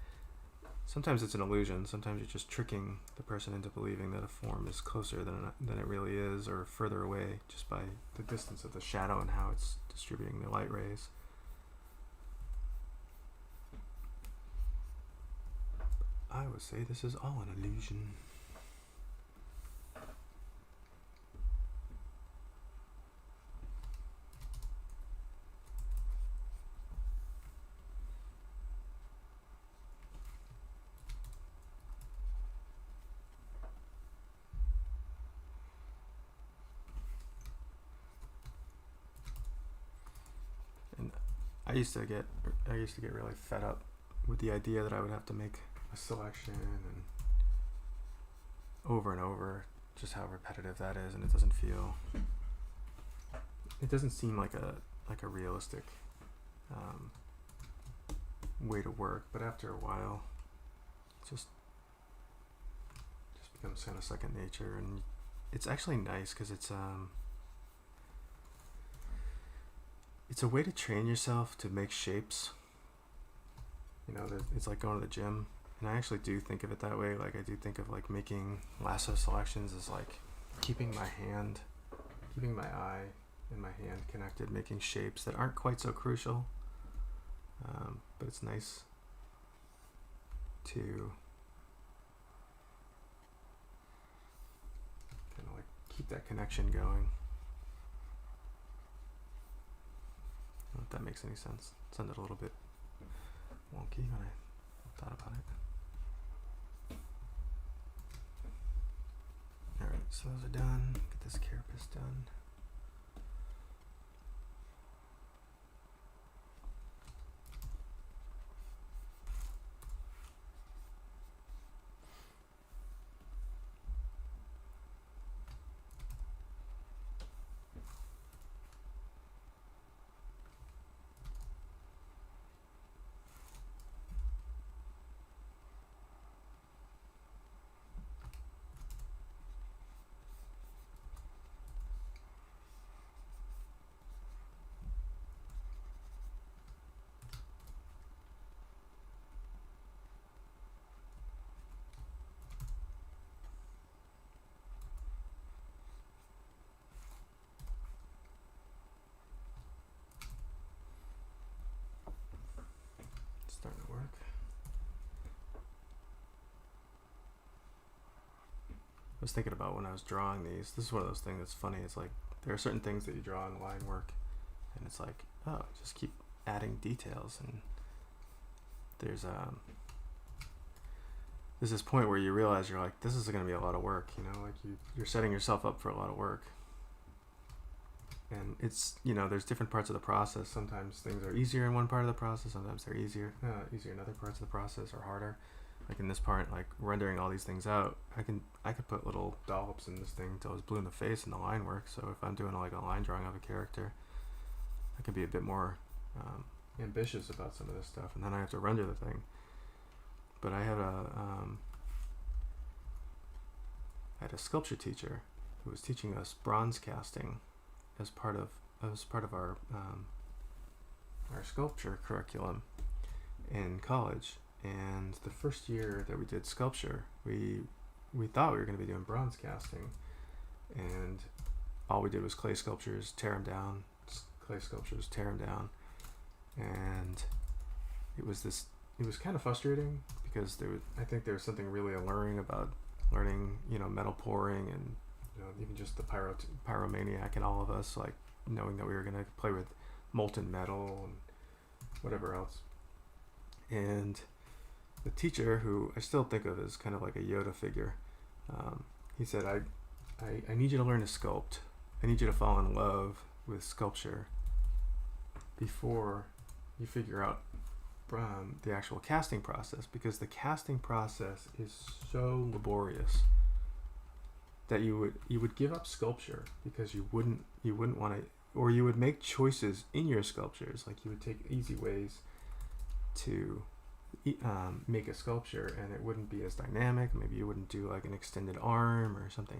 sometimes it's an illusion, sometimes you're just tricking the person into believing that a form is closer than it really is, or further away, just by the distance of the shadow and how it's distributing the light rays. I would say this is all an illusion. And I used to get really fed up with the idea that I would have to make a selection and over, just how repetitive that is, and it doesn't seem like a realistic way to work. But after a while, it just becomes kind of second nature, and it's actually nice because it's a way to train yourself to make shapes. It's like going to the gym. And I actually do think of it that way. Like, I do think of like making lasso selections as like keeping my eye and my hand connected, making shapes that aren't quite so crucial. But it's nice to kind of like keep that connection going. I don't know if that makes any sense. It sounded a little bit wonky when I thought about it. Alright, so those are done. Get this carapace done. Starting to work. I was thinking about when I was drawing these. This is one of those things that's funny. It's like there are certain things that you draw in line work, and it's like, oh, just keep adding details. And there's this point where you realize you're like, this is going to be a lot of work. Like you're setting yourself up for a lot of work. And it's, there's different parts of the process. Sometimes things are easier in one part of the process. Sometimes they're easier in other parts of the process, or harder. Like in this part, like rendering all these things out, I could put little dollops in this thing till it's blue in the face in the line work. So if I'm doing like a line drawing of a character, I can be a bit more ambitious about some of this stuff, and then I have to render the thing. But I had a sculpture teacher who was teaching us bronze casting as part of our sculpture curriculum in college. And the first year that we did sculpture, we thought we were going to be doing bronze casting, and all we did was clay sculptures, tear them down, and it was kind of frustrating because I think there was something really alluring about learning, metal pouring, and even just the pyromaniac in all of us, like knowing that we were going to play with molten metal and whatever else. And the teacher, who I still think of as kind of like a Yoda figure, he said, I need you to learn to sculpt. I need you to fall in love with sculpture before you figure out the actual casting process, because the casting process is so laborious that you would give up sculpture because you wouldn't want to, or you would make choices in your sculptures, like you would take easy ways to make a sculpture and it wouldn't be as dynamic. Maybe you wouldn't do like an extended arm or something,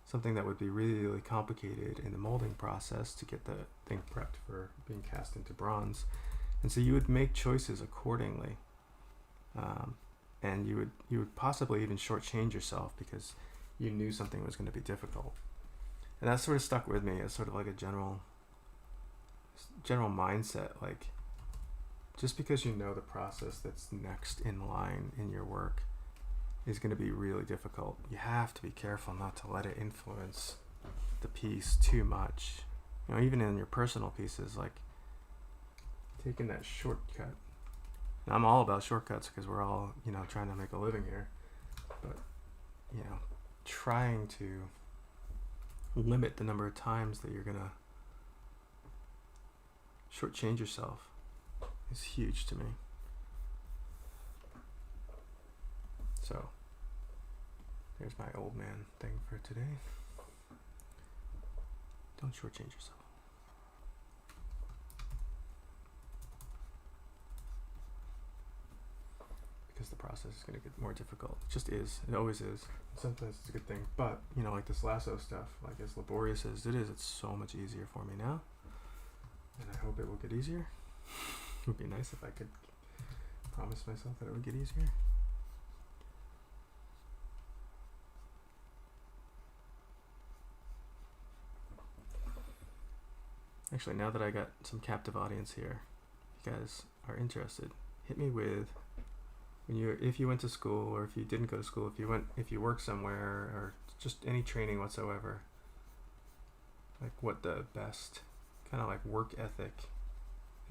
something that would be really, really complicated in the molding process to get the thing prepped for being cast into bronze. And so you would make choices accordingly. And you would possibly even shortchange yourself because you knew something was going to be difficult. And that sort of stuck with me as sort of like a general mindset. Like, just because you know the process that's next in line in your work is going to be really difficult, you have to be careful not to let it influence the piece too much. Even in your personal pieces, like taking that shortcut. And I'm all about shortcuts because we're all, trying to make a living here. But, trying to limit the number of times that you're going to shortchange yourself is huge to me. So, there's my old man thing for today. Don't shortchange yourself. Because the process is going to get more difficult. It just is. It always is. Sometimes it's a good thing. But, like this lasso stuff, like as laborious as it is, it's so much easier for me now. And I hope it will get easier. It would be nice if I could promise myself that it would get easier. Actually, now that I got some captive audience here, if you guys are interested, hit me with if you went to school or if you didn't go to school, if you work somewhere or just any training whatsoever, like what the best kind of like work ethic.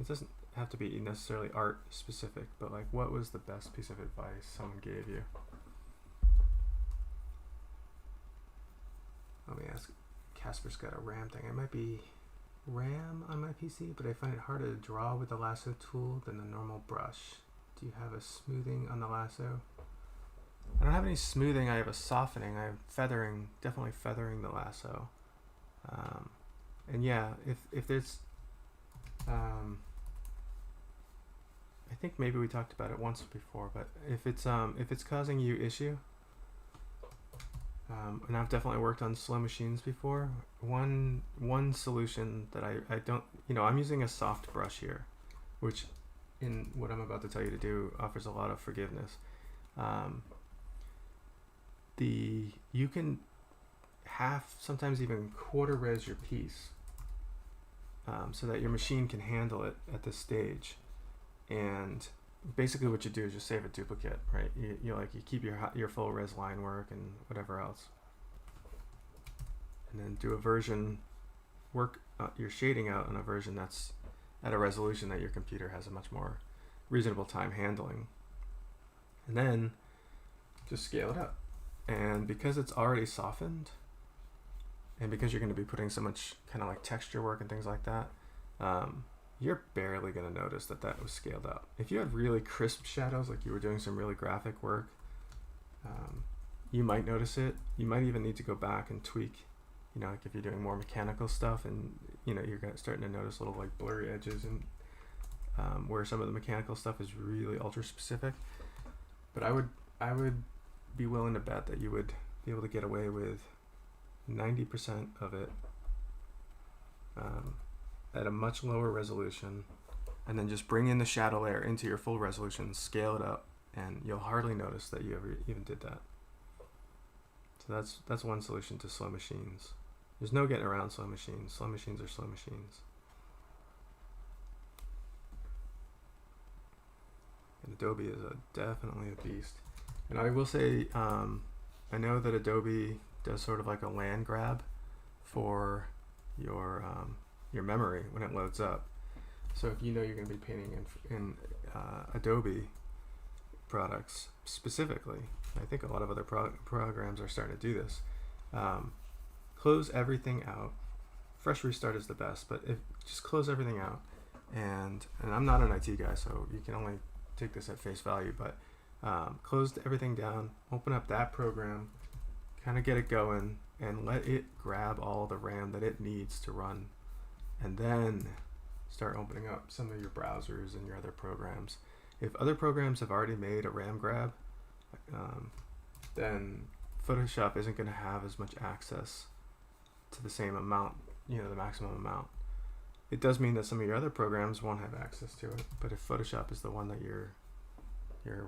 It doesn't have to be necessarily art specific, but like what was the best piece of advice someone gave you? Let me ask. Casper's got a RAM thing. It might be RAM on my PC, but I find it harder to draw with the lasso tool than the normal brush. Do you have a smoothing on the lasso? I don't have any smoothing. I have a softening. I have feathering, definitely feathering the lasso. And yeah, if there's, I think maybe we talked about it once before, but if it's causing you issue, and I've definitely worked on slow machines before. One solution that I don't, I'm using a soft brush here, which in what I'm about to tell you to do offers a lot of forgiveness. You can half, sometimes even quarter res your piece, so that your machine can handle it at this stage. And basically what you do is just save a duplicate, right? You keep your full res line work and whatever else, and then do a version, work your shading out on a version that's at a resolution that your computer has a much more reasonable time handling, and then just scale it up. And because it's already softened, and because you're going to be putting so much kind of like texture work and things like that, you're barely going to notice that was scaled up. If you had really crisp shadows, like you were doing some really graphic work, you might notice it. You might even need to go back and tweak, like if you're doing more mechanical stuff and, you're starting to notice little like blurry edges and where some of the mechanical stuff is really ultra specific. But I would be willing to bet that you would be able to get away with 90% of it at a much lower resolution, and then just bring in the shadow layer into your full resolution, scale it up, and you'll hardly notice that you ever even did that. So that's one solution to slow machines. There's no getting around slow machines. Slow machines are slow machines. And Adobe is definitely a beast. And I will say, I know that Adobe does sort of like a land grab for your memory when it loads up. So if you're going to be painting in Adobe products specifically, I think a lot of other programs are starting to do this. Close everything out. Fresh restart is the best, but just close everything out. And I'm not an IT guy, so you can only take this at face value, but close everything down, open up that program, kind of get it going, and let it grab all the RAM that it needs to run. And then start opening up some of your browsers and your other programs If other programs have already made a RAM grab, then Photoshop isn't going to have as much access to the same amount, the maximum amount. It does mean that some of your other programs won't have access to it, but if Photoshop is the one that you're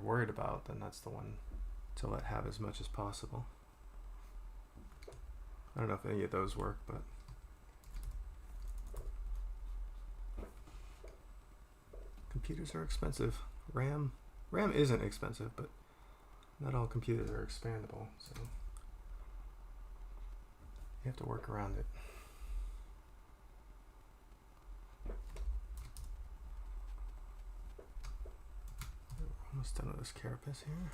worried about, then that's the one to let have as much as possible. I don't know if any of those work, but computers are expensive. RAM isn't expensive, but not all computers are expandable, so you have to work around it. We're almost done with this carapace here.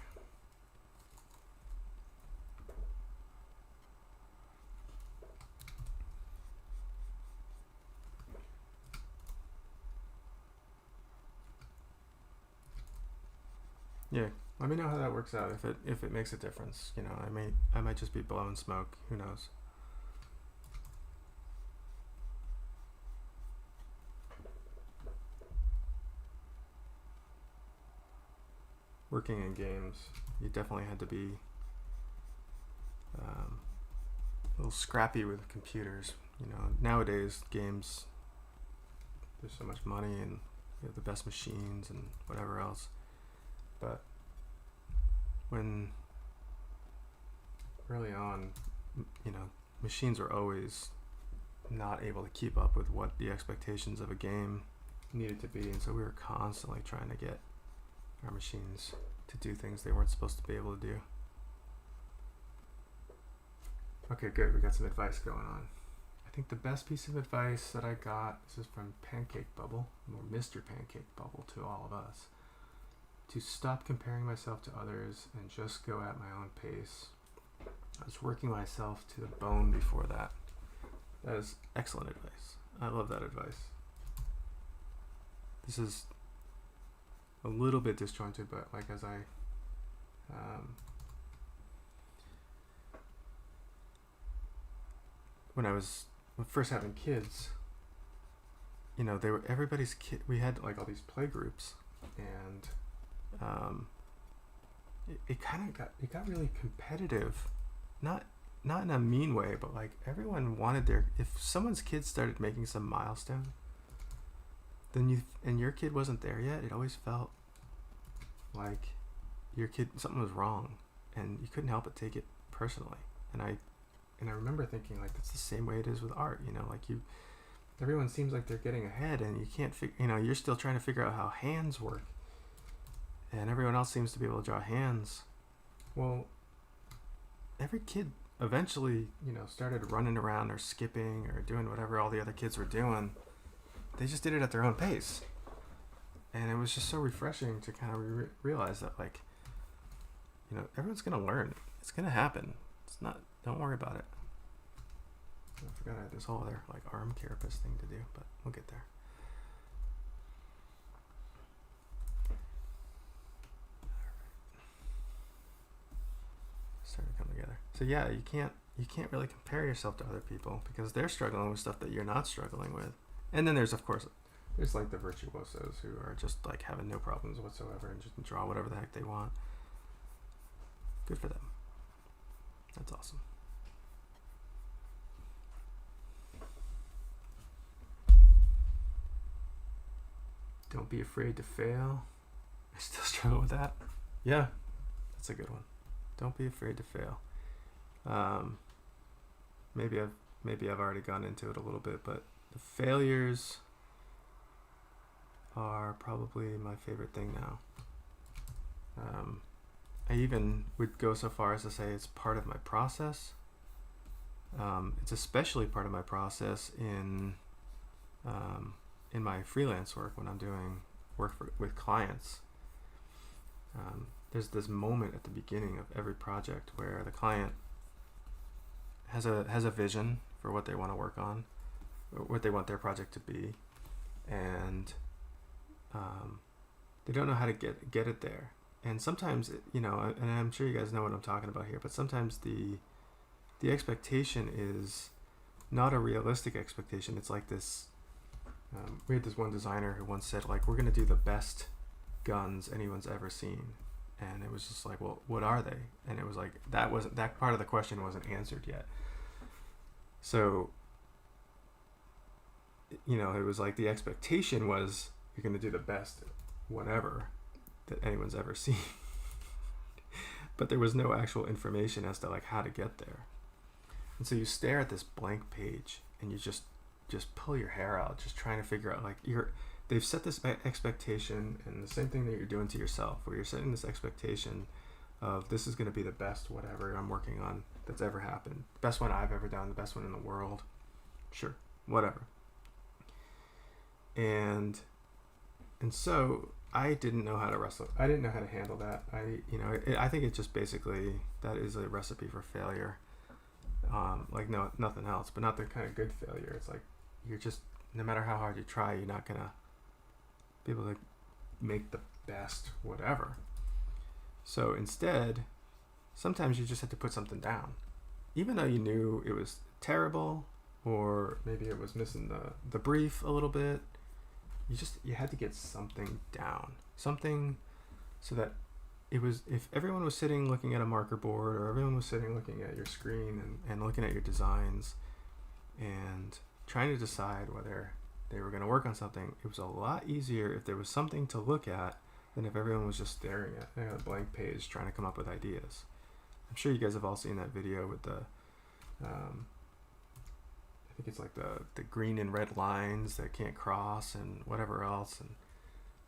Yeah, let me know how that works out. If it makes a difference, I might just be blowing smoke. Who knows? Working in games, you definitely had to be a little scrappy with computers. Nowadays games, there's so much money and you have the best machines and whatever else. But when early on, machines were always not able to keep up with what the expectations of a game needed to be, and so we were constantly trying to get our machines to do things they weren't supposed to be able to do. Okay, good. We got some advice going on. I think the best piece of advice that I got, this is from Pancake Bubble, or Mr. Pancake Bubble, to all of us, to stop comparing myself to others and just go at my own pace. I was working myself to the bone before that. That is excellent advice. I love that advice. This is a little bit disjointed, but like as I when I was first having kids, they were everybody's kid. We had like all these play groups, and it got really competitive, not in a mean way, but like everyone wanted if someone's kid started making some milestone, then your kid wasn't there yet, it always felt like your kid, something was wrong, and you couldn't help but take it personally. And I remember thinking, like, that's the same way it is with art, like everyone seems like they're getting ahead, and you can't you're still trying to figure out how hands work, and everyone else seems to be able to draw hands. Well, every kid eventually, started running around or skipping or doing whatever all the other kids were doing. They just did it at their own pace. And it was just so refreshing to kind of realize that, like, everyone's going to learn. It's going to happen. Don't worry about it. I forgot I had this whole other, like, arm carapace thing to do, but we'll get there. Starting to come together. So yeah, you can't really compare yourself to other people because they're struggling with stuff that you're not struggling with. And then there's like the virtuosos who are just like having no problems whatsoever and just draw whatever the heck they want. Good for them. That's awesome. Don't be afraid to fail. I still struggle with that. Yeah, that's a good one. Don't be afraid to fail. Maybe I've already gone into it a little bit, but the failures are probably my favorite thing now. I even would go so far as to say it's part of my process. It's especially part of my process in my freelance work when I'm doing work with clients. There's this moment at the beginning of every project where the client has a vision for what they want to work on, what they want their project to be, and they don't know how to get it there. And sometimes, and I'm sure you guys know what I'm talking about here, but sometimes the expectation is not a realistic expectation. It's like this. We had this one designer who once said, like, we're going to do the best guns anyone's ever seen. And it was just like, well, what are they? And it was like, that part of the question wasn't answered yet. So, you know, it was like the expectation was you're going to do the best whatever that anyone's ever seen. But there was no actual information as to like how to get there. And so you stare at this blank page and you just pull your hair out, just trying to figure out like they've set this expectation, and the same thing that you're doing to yourself, where you're setting this expectation of this is going to be the best whatever I'm working on that's ever happened, best one I've ever done, the best one in the world, sure, whatever. And so I didn't know how to wrestle. I didn't know how to handle that. I think it just basically, that is a recipe for failure. Like nothing else, but not the kind of good failure. It's like you're just, no matter how hard you try, you're not gonna be able to make the best whatever. So instead, sometimes you just have to put something down, even though you knew it was terrible, or maybe it was missing the brief a little bit. You had to get something down, something so that it was, if everyone was sitting looking at a marker board, or everyone was sitting looking at your screen and looking at your designs and trying to decide whether they were going to work on something, it was a lot easier if there was something to look at than if everyone was just staring at a blank page trying to come up with ideas. I'm sure you guys have all seen that video with the I think it's like the green and red lines that can't cross and whatever else, and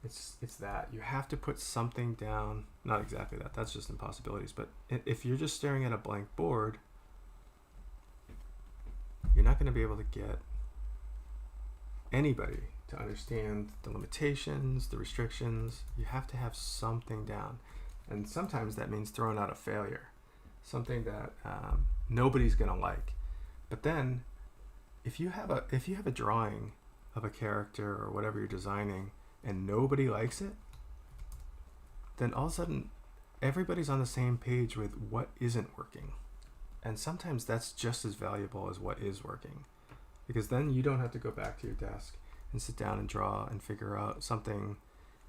it's that you have to put something down. Not exactly that, that's just impossibilities, but if you're just staring at a blank board, you're not going to be able to get anybody to understand the limitations, the restrictions. You have to have something down, and sometimes that means throwing out a failure, something that nobody's going to like. But then if you have a drawing of a character or whatever you're designing and nobody likes it, then all of a sudden everybody's on the same page with what isn't working. And sometimes that's just as valuable as what is working, because then you don't have to go back to your desk and sit down and draw and figure out something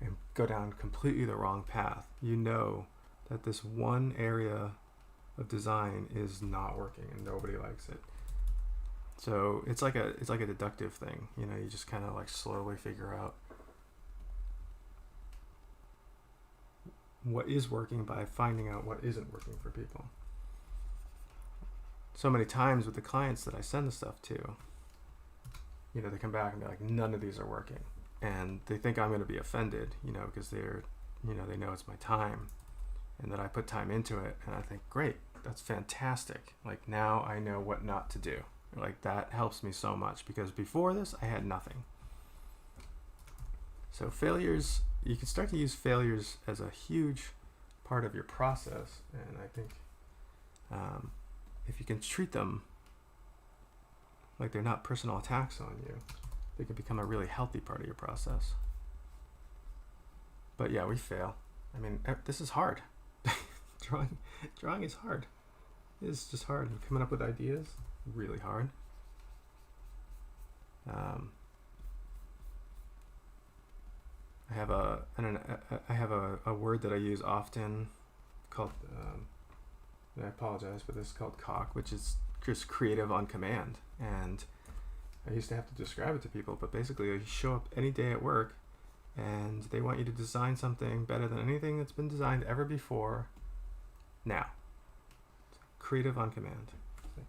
and go down completely the wrong path. You know that this one area of design is not working and nobody likes it. So it's like a deductive thing, you know. You just kind of like slowly figure out what is working by finding out what isn't working for people. So many times with the clients that I send the stuff to, you know, they come back and they're like, none of these are working, and they think I'm going to be offended, you know, because they're, you know, they know it's my time and that I put time into it, and I think, great, that's fantastic. Like, now I know what not to do. Like, that helps me so much, because before this I had nothing. So failures, you can start to use failures as a huge part of your process, and I think if you can treat them like they're not personal attacks on you, they can become a really healthy part of your process. But yeah, we fail. I mean, this is hard. Drawing is hard. It's just hard. And coming up with ideas, really hard. I have a word that I use often called, and I apologize for this, called COC, which is just creative on command. And I used to have to describe it to people, but basically you show up any day at work and they want you to design something better than anything that's been designed ever before now. Creative on command. Like,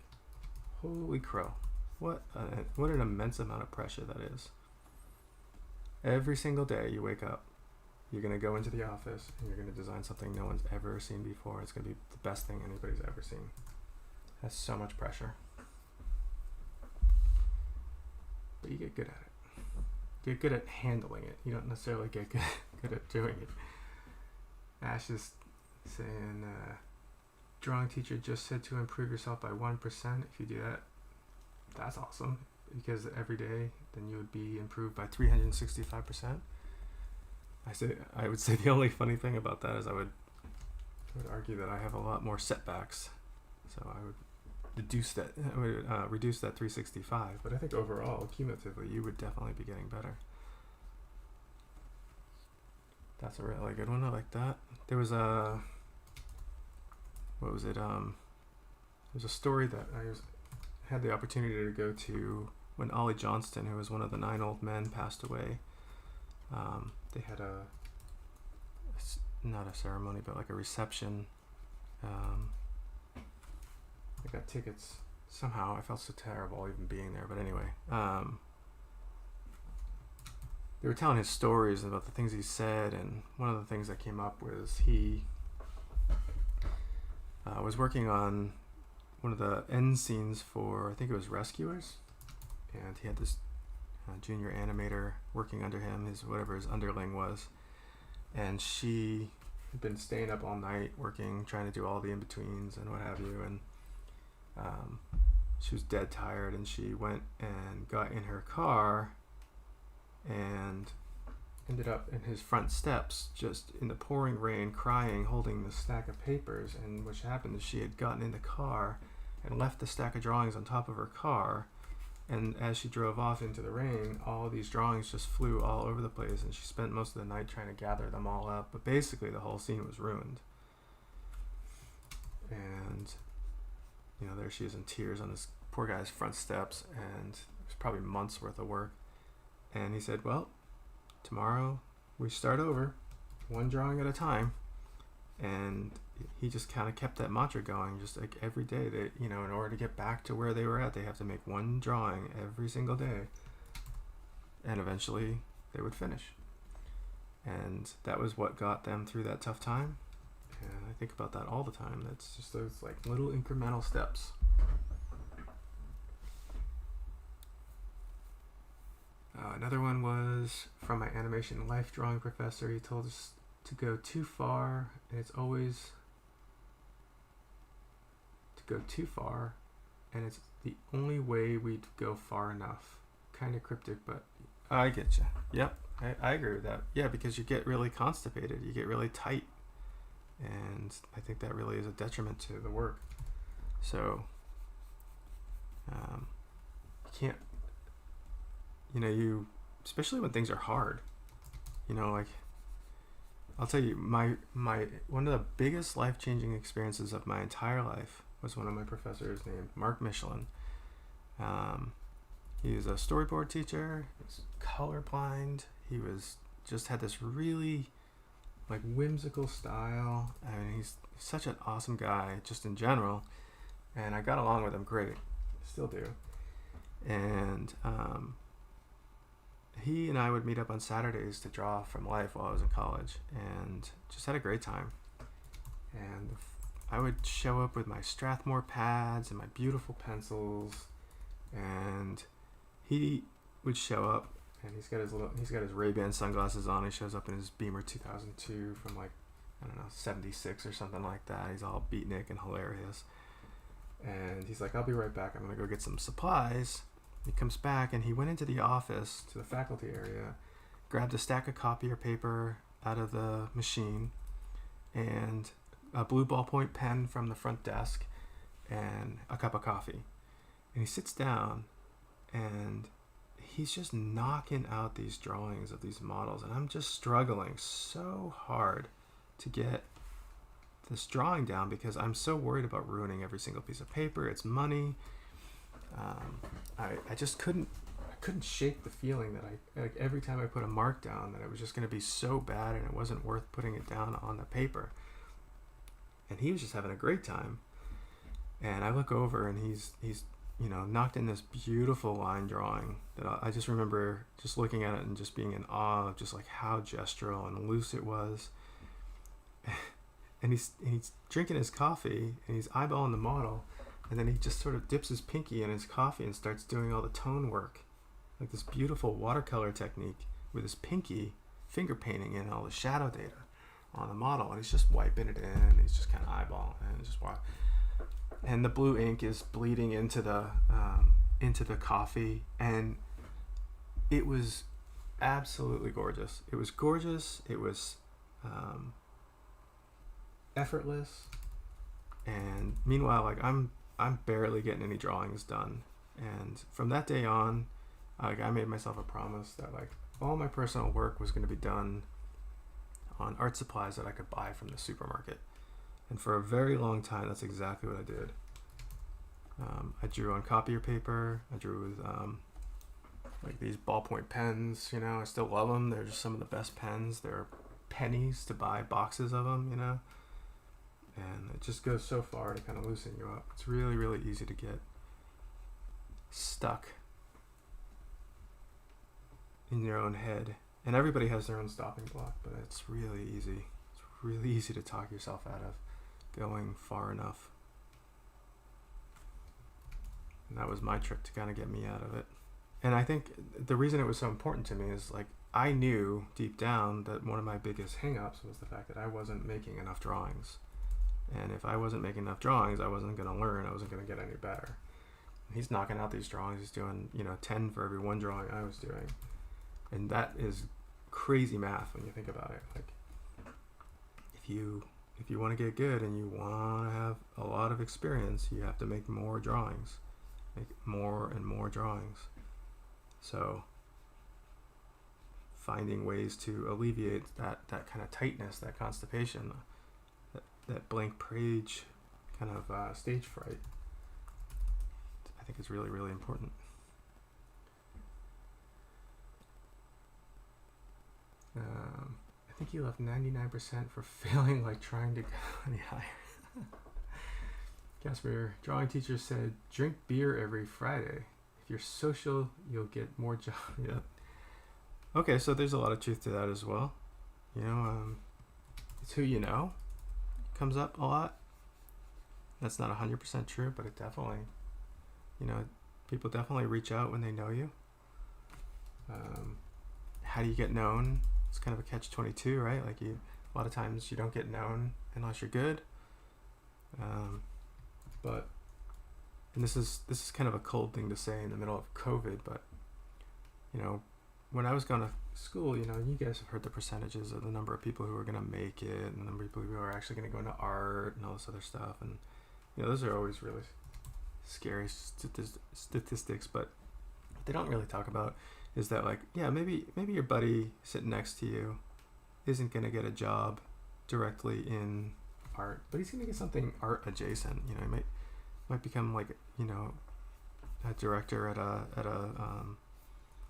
holy crow, what an immense amount of pressure that is. Every single day you wake up, you're going to go into the office and you're going to design something no one's ever seen before. It's going to be the best thing anybody's ever seen. That's so much pressure. But you get good at it. You get good at handling it. You don't necessarily get good at doing it. Ash is saying, drawing teacher just said to improve yourself by 1%. If you do that, that's awesome, because every day then you would be improved by 365%. I would say the only funny thing about that is I would argue that I have a lot more setbacks, so I would reduce that 365. But I think overall, cumulatively, you would definitely be getting better. That's a really good one. I like that. There was a, what was it? There's a story that had the opportunity to go to when Ollie Johnston, who was one of the 9 old men, passed away. They had not a ceremony, but like a reception. I got tickets. Somehow I felt so terrible even being there, but anyway, they were telling his stories about the things he said, and one of the things that came up was he was working on one of the end scenes for, I think it was Rescuers, and he had this junior animator working under him, whatever his underling was, and she had been staying up all night working, trying to do all the in-betweens and what have you, and she was dead tired, and she went and got in her car and ended up in his front steps just in the pouring rain, crying, holding the stack of papers. And what happened is she had gotten in the car and left the stack of drawings on top of her car, and as she drove off into the rain, all of these drawings just flew all over the place, and she spent most of the night trying to gather them all up. But basically the whole scene was ruined, and there she is in tears on this poor guy's front steps, and it was probably months worth of work. And he said, well, tomorrow we start over, one drawing at a time. And he just kind of kept that mantra going, just like every day. They, in order to get back to where they were at, they have to make one drawing every single day. And eventually they would finish. And that was what got them through that tough time. And I think about that all the time. That's just those like little incremental steps. Another one was from my animation life drawing professor. He told us to go too far, and it's always to go too far, and it's the only way we'd go far enough. Kind of cryptic, but I get you. Yep, I agree with that. Yeah, because you get really constipated, you get really tight, and I think that really is a detriment to the work. So you can't, especially when things are hard, like I'll tell you, my one of the biggest life-changing experiences of my entire life was one of my professors named Mark Michelin. He was a storyboard teacher. He was colorblind. He just had this really like whimsical style. I mean, he's such an awesome guy just in general, and I got along with him great. Still do. And he and I would meet up on Saturdays to draw from life while I was in college, and just had a great time. And I would show up with my Strathmore pads and my beautiful pencils, and he would show up, and he's got his Ray-Ban sunglasses on. He shows up in his Beamer 2002 from like, I don't know, 76 or something like that. He's all beatnik and hilarious. And he's like, I'll be right back. I'm going to go get some supplies. He comes back, and he went into the office, to the faculty area, grabbed a stack of copier paper out of the machine, and a blue ballpoint pen from the front desk, and a cup of coffee. And he sits down, and he's just knocking out these drawings of these models, and I'm just struggling so hard to get this drawing down because I'm so worried about ruining every single piece of paper. It's money. I just couldn't shake the feeling that like every time I put a mark down that it was just going to be so bad and it wasn't worth putting it down on the paper. And he was just having a great time. And I look over, and he's knocked in this beautiful line drawing that I just remember just looking at it and just being in awe of just like how gestural and loose it was. And he's drinking his coffee, and he's eyeballing the model. And then he just sort of dips his pinky in his coffee and starts doing all the tone work. Like this beautiful watercolor technique with his pinky, finger painting in all the shadow data on the model. And he's just wiping it in, and he's just kind of eyeballing it, and just watch. And the blue ink is bleeding into the coffee. And it was absolutely gorgeous. It was gorgeous. It was effortless. And meanwhile, like I'm barely getting any drawings done. And from that day on, I made myself a promise that like all my personal work was going to be done on art supplies that I could buy from the supermarket. And for a very long time, that's exactly what I did. I drew on copier paper. I drew with like these ballpoint pens, you know. I still love them. They're just some of the best pens. They're pennies to buy boxes of them, you know. And it just goes so far to kind of loosen you up. It's really, really easy to get stuck in your own head. And everybody has their own stopping block, but it's really easy. It's really easy to talk yourself out of going far enough. And that was my trick to kind of get me out of it. And I think the reason it was so important to me is, like, I knew deep down that one of my biggest hang-ups was the fact that I wasn't making enough drawings. And if I wasn't making enough drawings, I wasn't going to learn. I wasn't going to get any better. And he's knocking out these drawings. He's doing, 10 for every one drawing I was doing. And that is crazy math when you think about it. Like, if you want to get good and you want to have a lot of experience, you have to make more drawings. Make more and more drawings. So finding ways to alleviate that kind of tightness, that constipation, that blank page kind of stage fright, I think is really, really important. I think you left 99% for failing, like trying to go any higher. Casper, drawing teacher said, drink beer every Friday. If you're social, you'll get more jobs. Yeah. Okay, so there's a lot of truth to that as well. It's who you know. Comes up a lot. That's not 100% true, but it definitely, people definitely reach out when they know you. How do you get known? It's kind of a catch-22, right? Like, a lot of times you don't get known unless you're good. And this is kind of a cold thing to say in the middle of COVID, but when I was going to school, you guys have heard the percentages of the number of people who are going to make it and the number of people who are actually going to go into art and all this other stuff. And those are always really scary statistics, but what they don't really talk about is that, like, maybe your buddy sitting next to you isn't going to get a job directly in art, but he's going to get something art adjacent. He might become, like, a director at a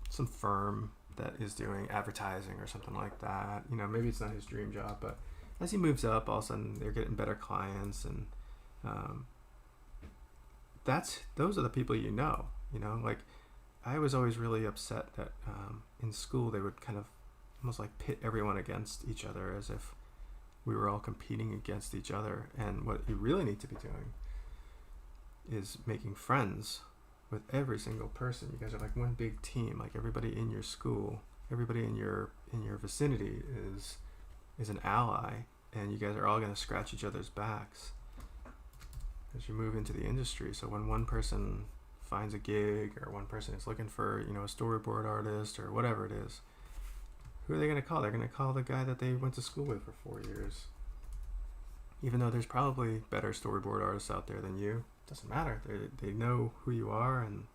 some firm that is doing advertising or something like that. Maybe it's not his dream job, but as he moves up, all of a sudden they're getting better clients, and those are the people like, I was always really upset that in school they would kind of almost like pit everyone against each other as if we were all competing against each other. And what you really need to be doing is making friends with every single person. You guys are like one big team. Like, everybody in your school, everybody in your vicinity is an ally, and you guys are all going to scratch each other's backs as you move into the industry. So when one person finds a gig, or one person is looking for, a storyboard artist or whatever it is, who are they going to call? They're going to call the guy that they went to school with for 4 years. Even though there's probably better storyboard artists out there than you. Doesn't matter. They know who you are, and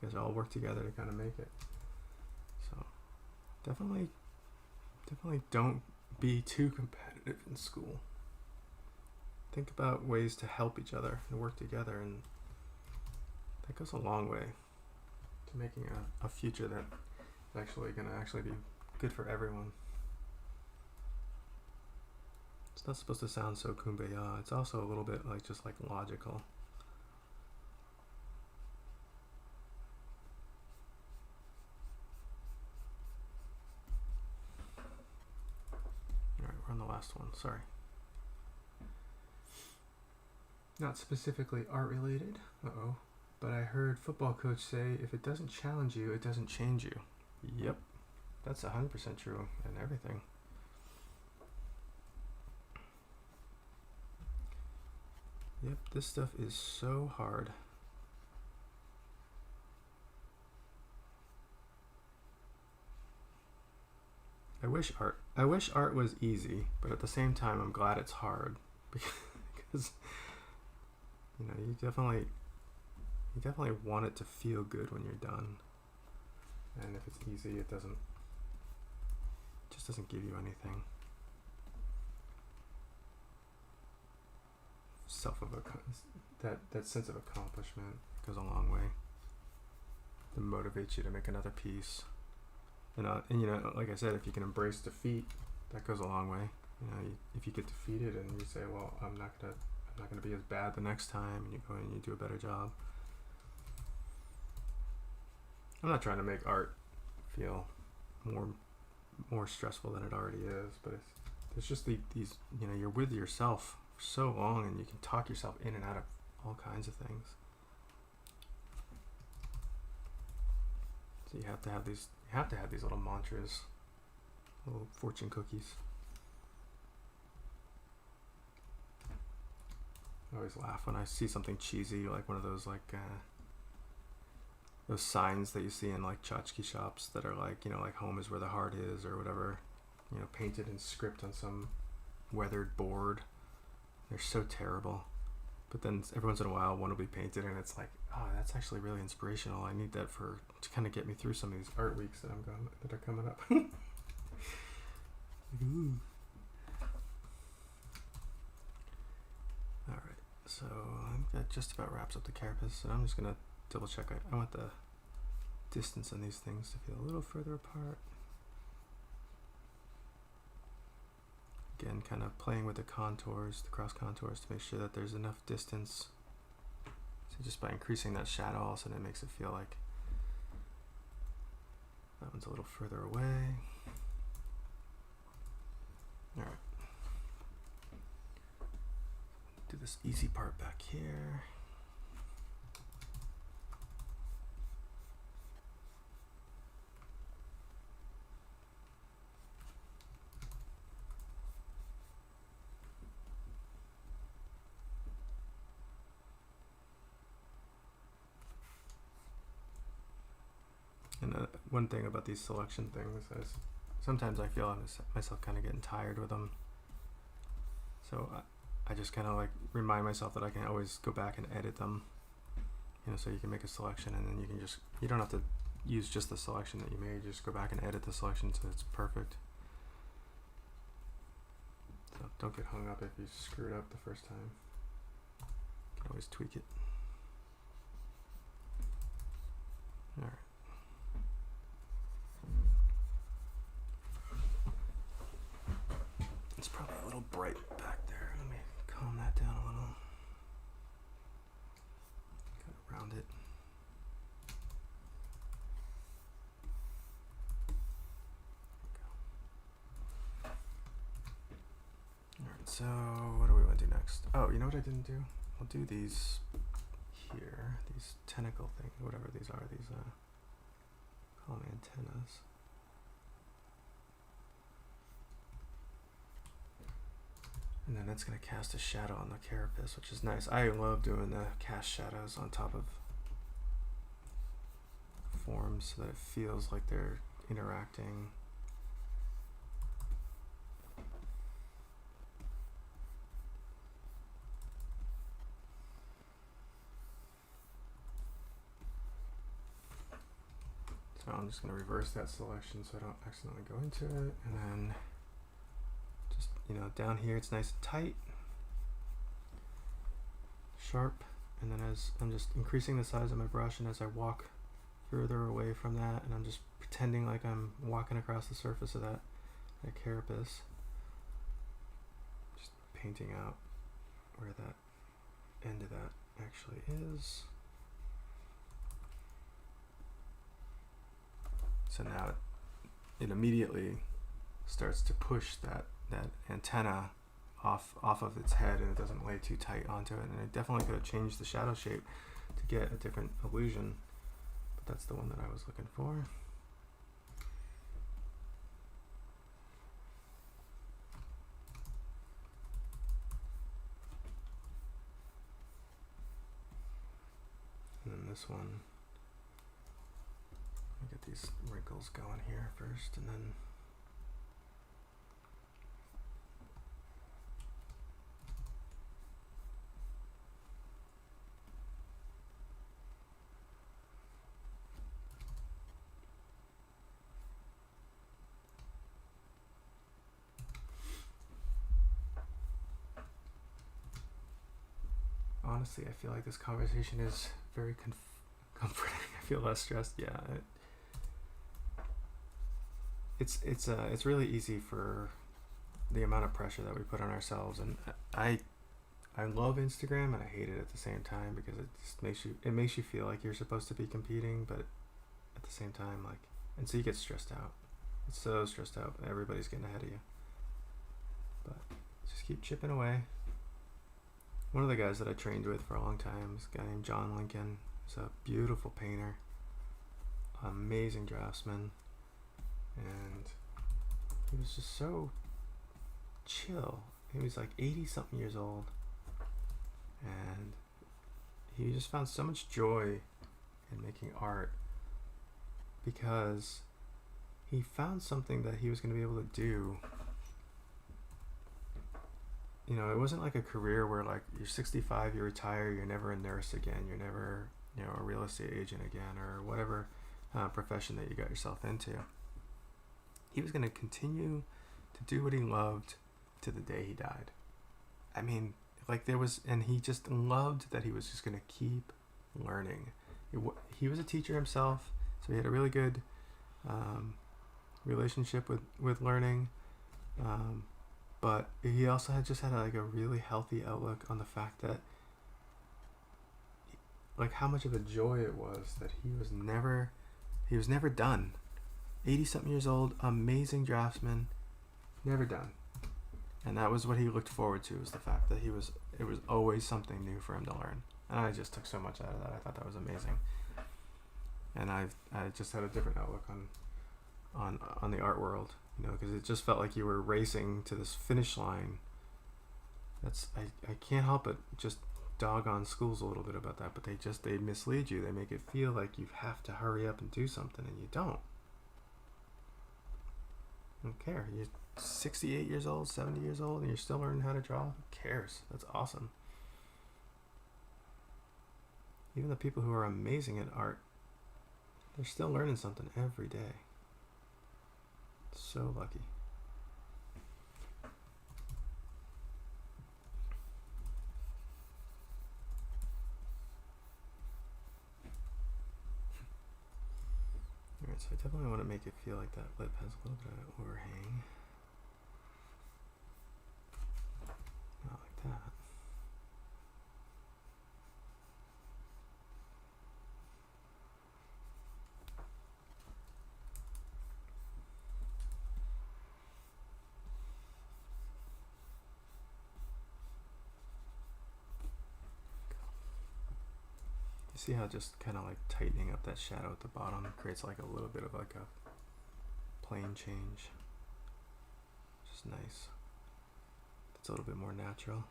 you guys all work together to kind of make it. So definitely don't be too competitive in school. Think about ways to help each other and work together, and that goes a long way to making a future that is actually going to be good for everyone. It's not supposed to sound so kumbaya. It's also a little bit just logical. Alright, we're on the last one. Sorry. Not specifically art related. But I heard football coach say, if it doesn't challenge you, it doesn't change you. Yep. That's 100% true in everything. Yep, this stuff is so hard. I wish art was easy, but at the same time, I'm glad it's hard because you definitely want it to feel good when you're done. And if it's easy, it just doesn't give you anything. that sense of accomplishment goes a long way. It motivates you to make another piece. And you know, like I said, if you can embrace defeat, that goes a long way. You know, if you get defeated and you say, well, I'm not gonna be as bad the next time, and you go and you do a better job. I'm not trying to make art feel more stressful than it already is, but it's just these, you know, you're with yourself for so long, and you can talk yourself in and out of all kinds of things. So you have to have these little mantras, little fortune cookies. I always laugh when I see something cheesy, like one of those those signs that you see in like tchotchke shops that are like, you know, like home is where the heart is or whatever, you know, painted in script on some weathered board. They're so terrible. But then every once in a while one will be painted and it's like, oh, that's actually really inspirational. I need that to kind of get me through some of these art weeks that are coming up. Ooh. All right, so I think that just about wraps up the carapace. And I'm just gonna double check. I want the distance on these things to feel a little further apart. Again, kind of playing with the contours, the cross contours, to make sure that there's enough distance. So just by increasing that shadow, all of a sudden it makes it feel like that one's a little further away. All right. Do this easy part back here. And one thing about these selection things is sometimes I feel myself kind of getting tired with them. So I just kind of like remind myself that I can always go back and edit them. You know, so you can make a selection and then you don't have to use just the selection that you made. Just go back and edit the selection so it's perfect. So don't get hung up if you screw it up the first time. You can always tweak it. All right. It's probably a little bright back there. Let me calm that down a little. Kind of round it. Alright, so what do we want to do next? Oh, you know what I didn't do? I'll do these here. These tentacle things, whatever these are. These, call them antennas. And then that's going to cast a shadow on the carapace, which is nice. I love doing the cast shadows on top of forms so that it feels like they're interacting. So I'm just going to reverse that selection so I don't accidentally go into it. And then just, you know, down here it's nice and tight, sharp, and then as I'm just increasing the size of my brush, and as I walk further away from that, and I'm just pretending like I'm walking across the surface of that carapace, just painting out where that end of that actually is. So now it immediately starts to push that antenna off of its head, and it doesn't lay too tight onto it. And I definitely could have changed the shadow shape to get a different illusion, but that's the one that I was looking for. And then this one, I get these wrinkles going here first, and then honestly, I feel like this conversation is very comforting. I feel less stressed. Yeah, it's really easy for the amount of pressure that we put on ourselves, and I love Instagram and I hate it at the same time, because it just makes you feel like you're supposed to be competing, but at the same time, like, and so you get stressed out. It's so stressed out. Everybody's getting ahead of you, but just keep chipping away. One of the guys that I trained with for a long time is a guy named John Lincoln. He's a beautiful painter, amazing draftsman, and he was just so chill. He was like 80 something years old, and he just found so much joy in making art because he found something that he was going to be able to do. You know, it wasn't like a career where, like, you're 65, you retire, you're never a nurse again, you're never, you know, a real estate agent again, or whatever profession that you got yourself into. He was going to continue to do what he loved to the day he died. I mean, like, and he just loved that he was just going to keep learning. He was a teacher himself, so he had a really good relationship with learning, but he also had a really healthy outlook on the fact that, like, how much of a joy it was that he was never done. 80 something years old, amazing draftsman, never done. And that was what he looked forward to, was the fact that it was always something new for him to learn. And I just took so much out of that. I thought that was amazing. And I just had a different outlook on the art world, you know, because it just felt like you were racing to this finish line. I can't help but just dog on schools a little bit about that, but they mislead you. They make it feel like you have to hurry up and do something, and you don't. I don't care. You're 68 years old, 70 years old, and you're still learning how to draw. Who cares? That's awesome. Even the people who are amazing at art, they're still learning something every day. So lucky. Alright, so I definitely want to make it feel like that lip has a little bit of overhang. Not like that. See how just kind of like tightening up that shadow at the bottom creates like a little bit of like a plane change. Just nice. It's a little bit more natural.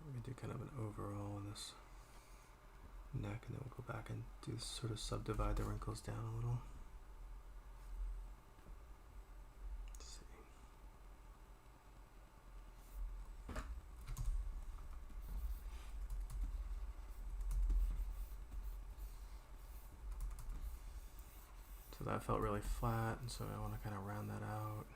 We're going to do kind of an overall on this neck, and then we'll go back and do sort of subdivide the wrinkles down a little. Let's see. So that felt really flat, and so I want to kind of round that out.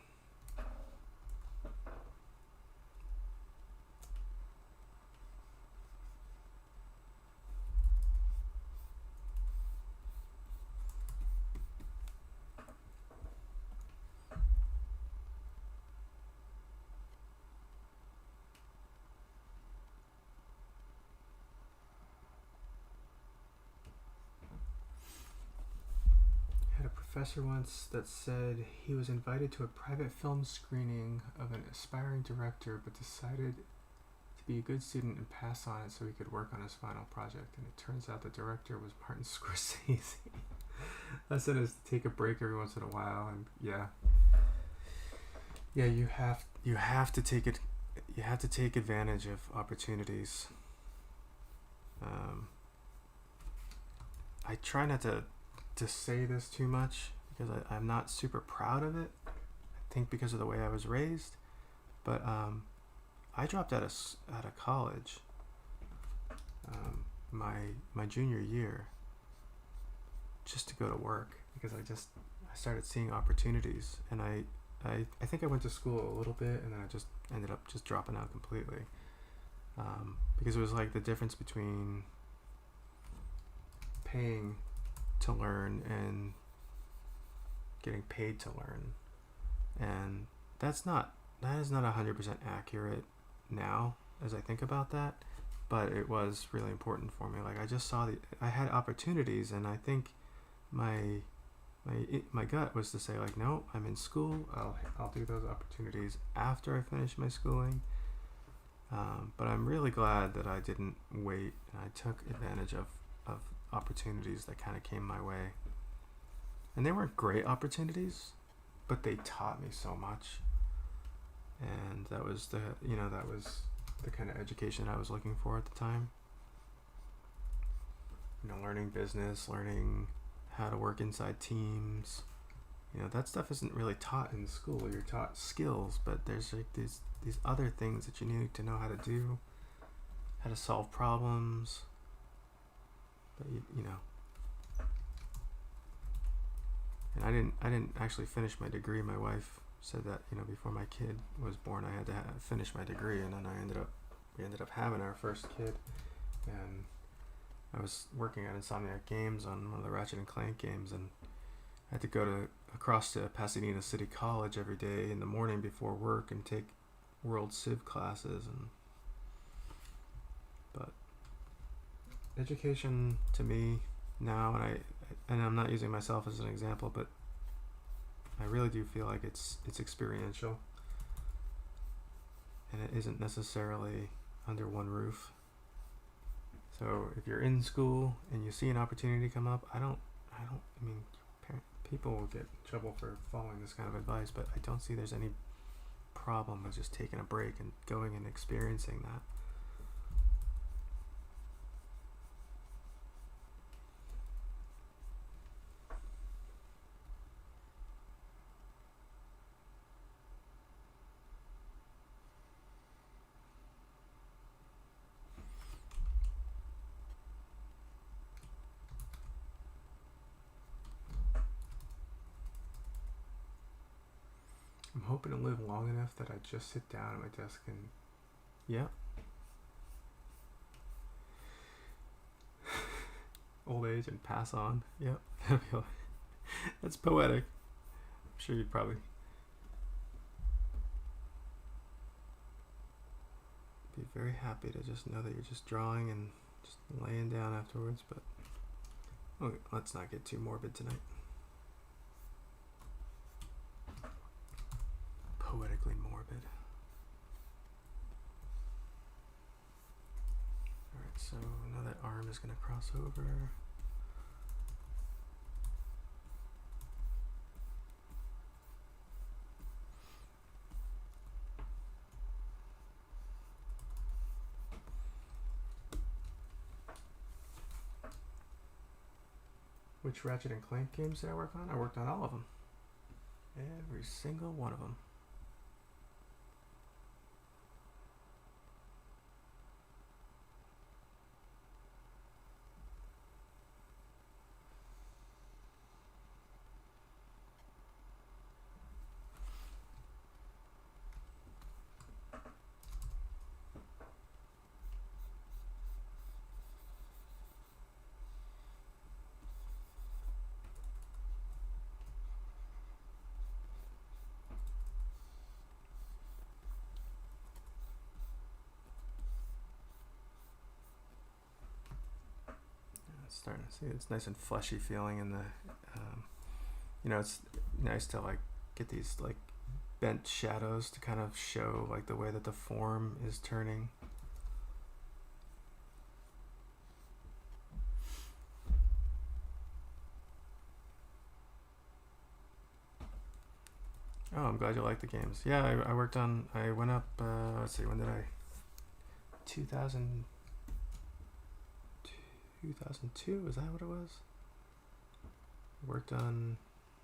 professor once that said he was invited to a private film screening of an aspiring director, but decided to be a good student and pass on it so he could work on his final project. And it turns out the director was Martin Scorsese. Lesson is to take a break every once in a while, and you have to take it. You have to take advantage of opportunities. I try not to say this too much because I'm not super proud of it. I think because of the way I was raised, but I dropped out of college my junior year just to go to work because I started seeing opportunities, and I think I went to school a little bit, and then I just ended up just dropping out completely because it was like the difference between paying to learn and getting paid to learn, and that is not 100% accurate now as I think about that, but it was really important for me. Like I just saw I had opportunities, and I think my gut was to say like, no, I'm in school, I'll do those opportunities after I finish my schooling, but I'm really glad that I didn't wait, and I took advantage of opportunities that kind of came my way. And they weren't great opportunities, but they taught me so much. And that was the kind of education I was looking for at the time. Learning business, learning how to work inside teams. That stuff isn't really taught in school. You're taught skills, but there's like these other things that you need to know how to do, how to solve problems. But and I didn't actually finish my degree. My wife said that before my kid was born, I had to finish my degree, and then we ended up having our first kid, and I was working at Insomniac Games on one of the Ratchet and Clank games, and I had to go across to Pasadena City College every day in the morning before work and take World Civ classes, but education to me now, and I'm not using myself as an example, but I really do feel like it's experiential, and it isn't necessarily under one roof. So if you're in school and you see an opportunity come up, I mean, people will get in trouble for following this kind of advice, but I don't see there's any problem with just taking a break and going and experiencing that. I'm hoping to live long enough that I just sit down at my desk and, old age and pass on. Yep. That's poetic. I'm sure you'd probably be very happy to just know that you're just drawing and just laying down afterwards, but okay, let's not get too morbid tonight. Poetically morbid. Alright, so now that arm is going to cross over. Which Ratchet and Clank games did I work on? I worked on all of them. Every single one of them. Starting to see it's nice and fleshy feeling in the You know, it's nice to like get these like bent shadows to kind of show like the way that the form is turning. Oh, I'm glad you like the games. Yeah, I worked on, I went up, let's see, when did I? 2002, is that what it was? Worked on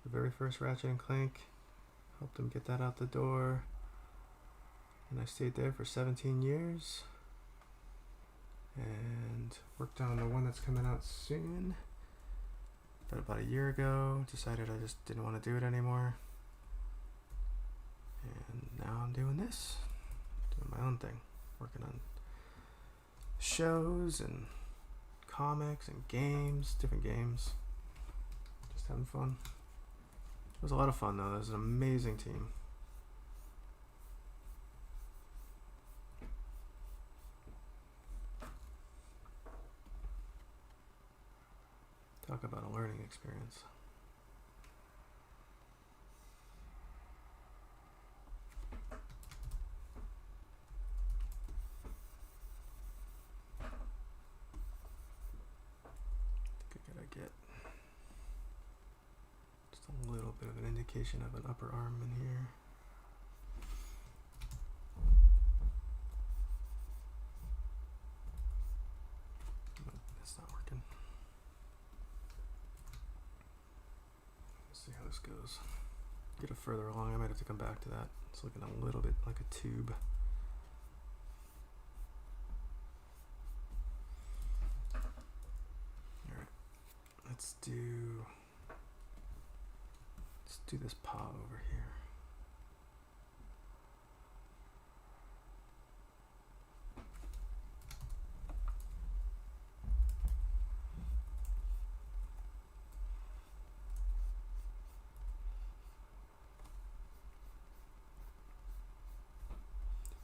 the very first Ratchet and Clank, helped them get that out the door, and I stayed there for 17 years, and worked on the one that's coming out soon, but about a year ago, decided I just didn't want to do it anymore. And now I'm doing this, doing my own thing, working on shows and comics and games, different games, just having fun. It was a lot of fun though. There's an amazing team. Talk about a learning experience. Get just a little bit of an indication of an upper arm in here. No, that's not working. Let's see how this goes. Get it further along. I might have to come back to that. It's looking a little bit like a tube. Let's do this paw over here.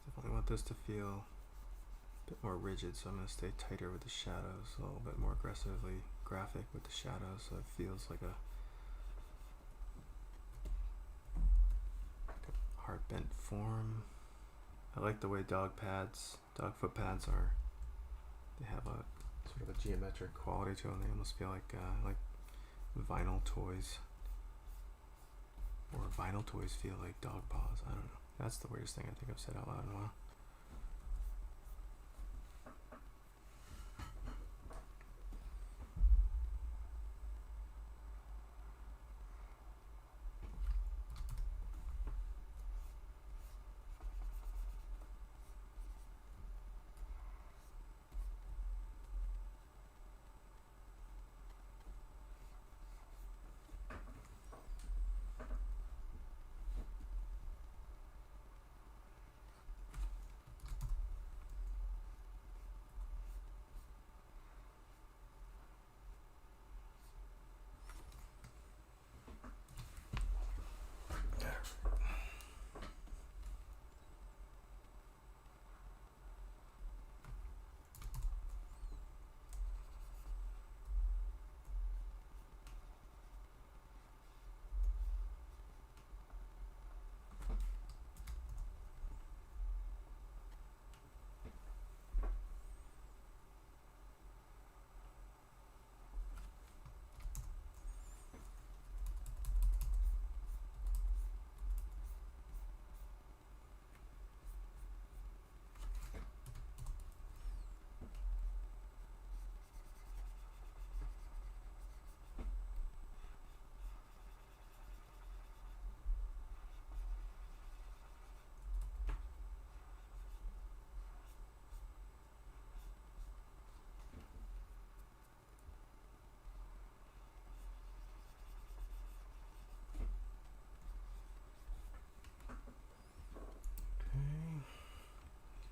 Definitely want this to feel a bit more rigid, so I'm going to stay tighter with the shadows, a little bit more aggressively graphic with the shadows, so it feels like a hard bent form. I like the way dog foot pads are. They have a sort of a geometric quality to them. They almost feel like vinyl toys. Or vinyl toys feel like dog paws. I don't know. That's the weirdest thing I think I've said out loud in a while.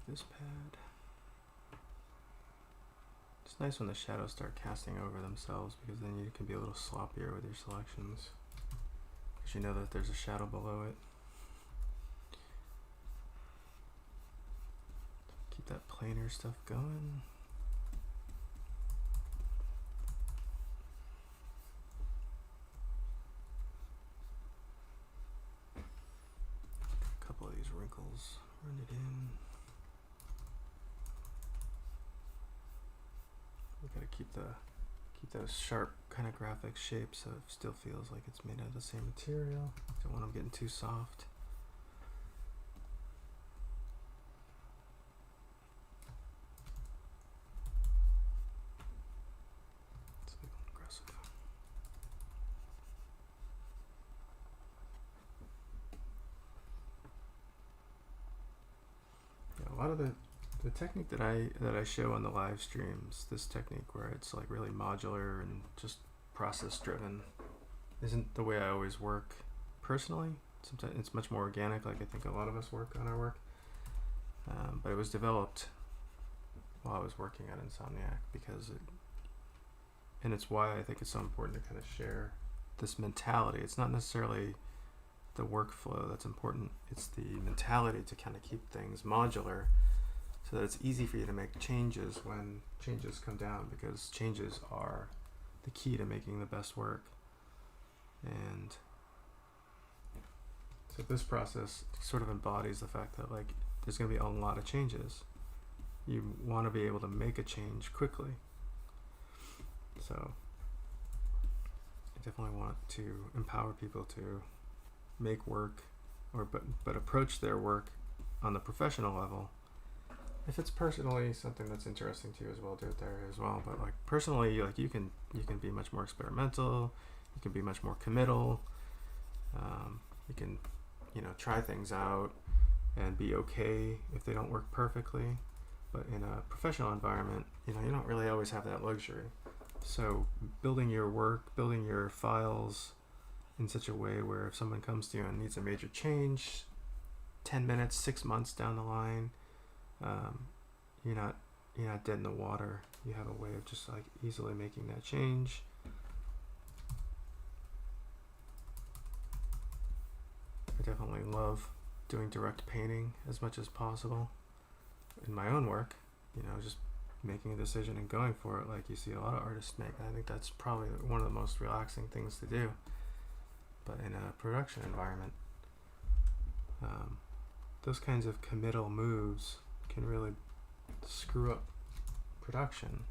This pad. It's nice when the shadows start casting over themselves, because then you can be a little sloppier with your selections, because you know that there's a shadow below it. Keep that planar stuff going. gotta keep those sharp kind of graphic shapes so it still feels like it's made out of the same material. Don't want them getting too soft. It's a little aggressive. Yeah, a lot of the technique that I show on the live streams, this technique where it's like really modular and just process driven, isn't the way I always work personally. Sometimes it's much more organic, like I think a lot of us work on our work. But it was developed while I was working at Insomniac and it's why I think it's so important to kind of share this mentality. It's not necessarily the workflow that's important, it's the mentality to kind of keep things modular, so that it's easy for you to make changes when changes come down, because changes are the key to making the best work. And so this process sort of embodies the fact that like there's going to be a lot of changes. You want to be able to make a change quickly. So I definitely want to empower people to make work, but approach their work on the professional level. If it's personally something that's interesting to you as well, do it there as well. But like personally, like you can be much more experimental. You can be much more committal. You can, try things out and be okay if they don't work perfectly. But in a professional environment, you don't really always have that luxury. So building your work, building your files in such a way where if someone comes to you and needs a major change, 10 minutes, 6 months down the line, you're not dead in the water. You have a way of just like easily making that change. I definitely love doing direct painting as much as possible in my own work, just making a decision and going for it like you see a lot of artists make. I think that's probably one of the most relaxing things to do. But in a production environment, those kinds of committal moves can really screw up production,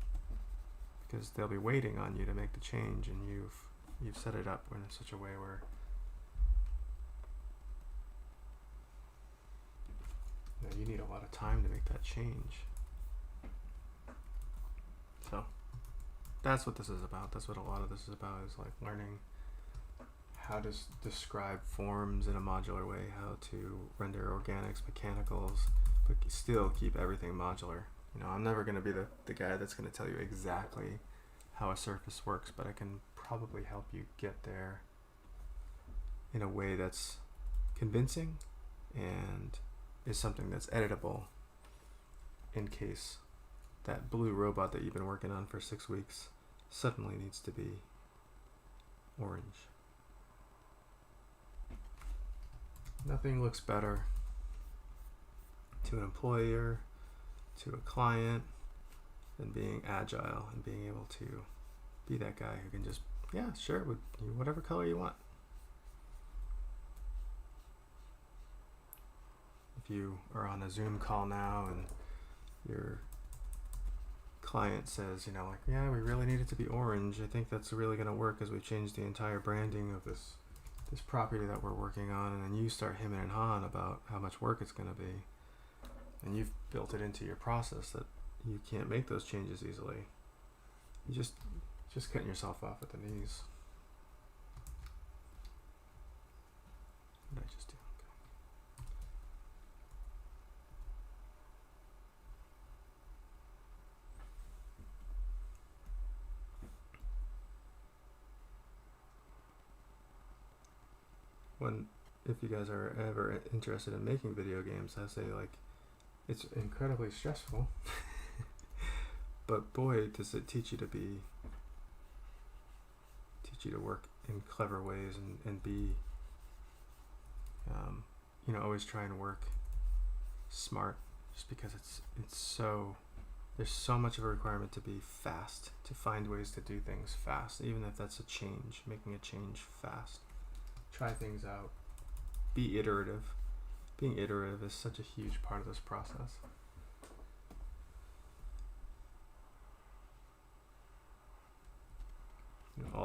because they'll be waiting on you to make the change, and you've set it up in such a way where you need a lot of time to make that change. So that's what this is about. That's what a lot of this is about, is like learning how to describe forms in a modular way, how to render organics, mechanicals, but still keep everything modular. I'm never going to be the guy that's going to tell you exactly how a surface works, but I can probably help you get there in a way that's convincing and is something that's editable, in case that blue robot that you've been working on for 6 weeks suddenly needs to be orange. Nothing looks better to an employer, to a client, than being agile and being able to be that guy who can just, sure, with whatever color you want. If you are on a Zoom call now and your client says, we really need it to be orange, I think that's really going to work because we've changed the entire branding of this property that we're working on, and then you start hemming and hawing about how much work it's going to be, and you've built it into your process that you can't make those changes easily. You just cutting yourself off at the knees. What did I just do? If you guys are ever interested in making video games, I say like it's incredibly stressful, but boy, does it teach you to work in clever ways and be always try and work smart, just because it's so, there's so much of a requirement to be fast, to find ways to do things fast, even if that's a change, making a change fast. Try things out. Be iterative. Being iterative is such a huge part of this process.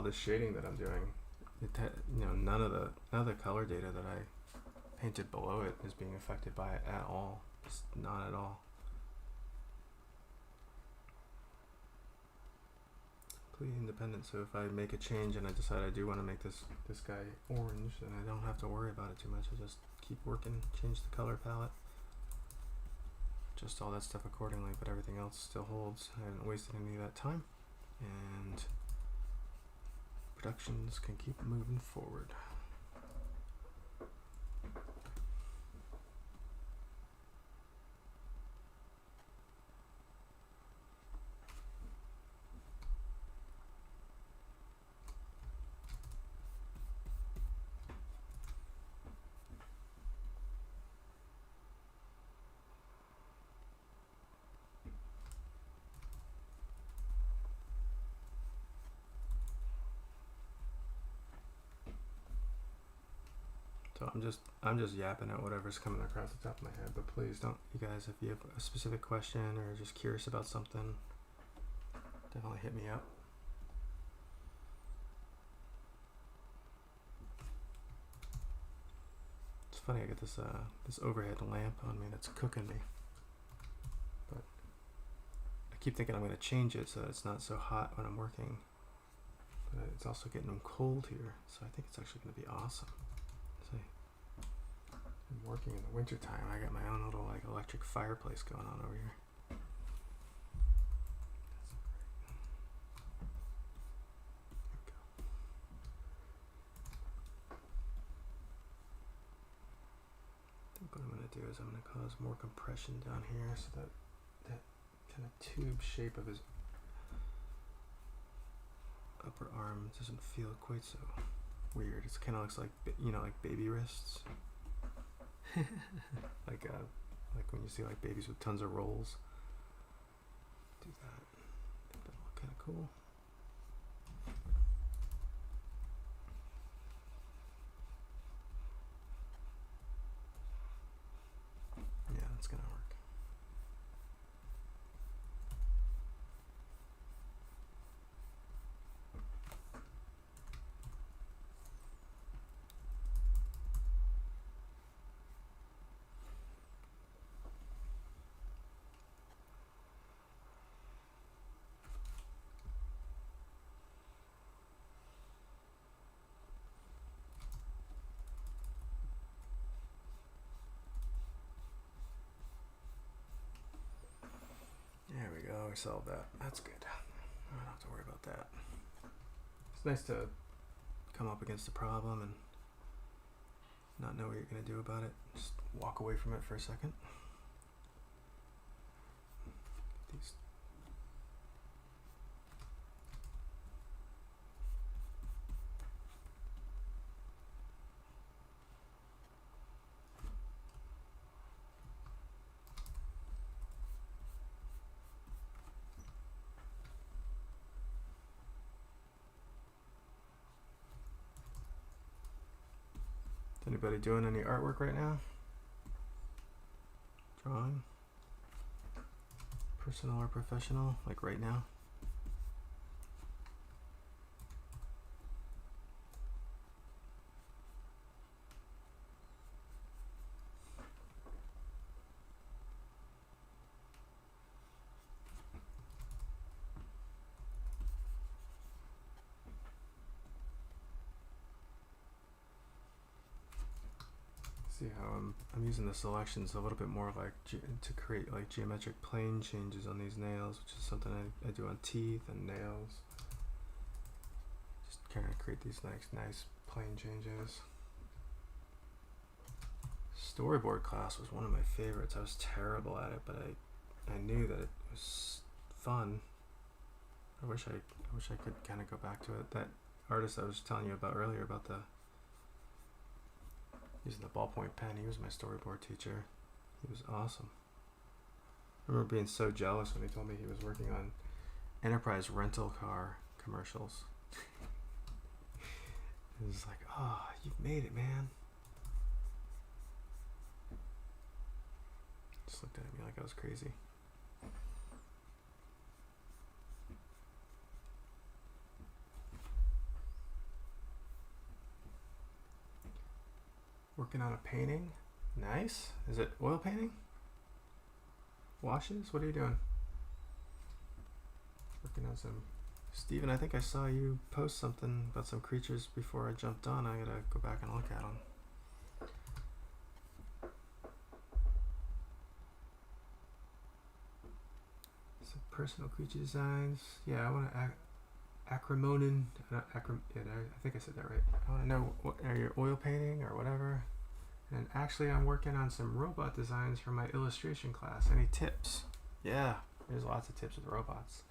this shading that I'm doing, none of the color data that I painted below it is being affected by it at all. Just not at all. Completely independent. So if I make a change and I decide I do want to make this guy orange, then I don't have to worry about it too much. I just keep working, change the color palette, adjust all that stuff accordingly, but everything else still holds. I haven't wasted any of that time, and productions can keep moving forward. So I'm just yapping at whatever's coming across the top of my head, but please don't, you guys, if you have a specific question or just curious about something, definitely hit me up. It's funny, I get this this overhead lamp on me that's cooking me, but I keep thinking I'm going to change it so that it's not so hot when I'm working, but it's also getting cold here, so I think it's actually going to be awesome. See, I'm working in the winter time. I got my own little like electric fireplace going on over here. I think what I'm going to do is I'm going to cause more compression down here so that that kind of tube shape of his upper arm doesn't feel quite so weird. It kind of looks like, like baby wrists. like when you see like babies with tons of rolls. Do that. I think that'll look kind of cool. Yeah, that's gonna work. There we go, we solved that. That's good. I don't have to worry about that. It's nice to come up against a problem and not know what you're going to do about it. Just walk away from it for a second. These Anybody doing any artwork right now? Drawing? Personal or professional? Like right now? See how I'm using the selections a little bit more like to create like geometric plane changes on these nails, which is something I do on teeth and nails. Just kind of create these nice plane changes. Storyboard class was one of my favorites. I was terrible at it, but I knew that it was fun. I wish I could kind of go back to it. That artist I was telling you about earlier about the using the ballpoint pen, he was my storyboard teacher. He was awesome. I remember being so jealous when he told me he was working on enterprise rental car commercials. It was like, oh, you've made it, man. Just looked at me like I was crazy. Working on a painting. Nice. Is it oil painting? Washes? What are you doing? Working on some... Steven, I think I saw you post something about some creatures before I jumped on. I gotta go back and look at them. Some personal creature designs. Yeah, I want to... Acromonin. I think I said that right. I want to know, what are you oil painting or whatever? And actually, I'm working on some robot designs for my illustration class. Any tips? Yeah, there's lots of tips with robots.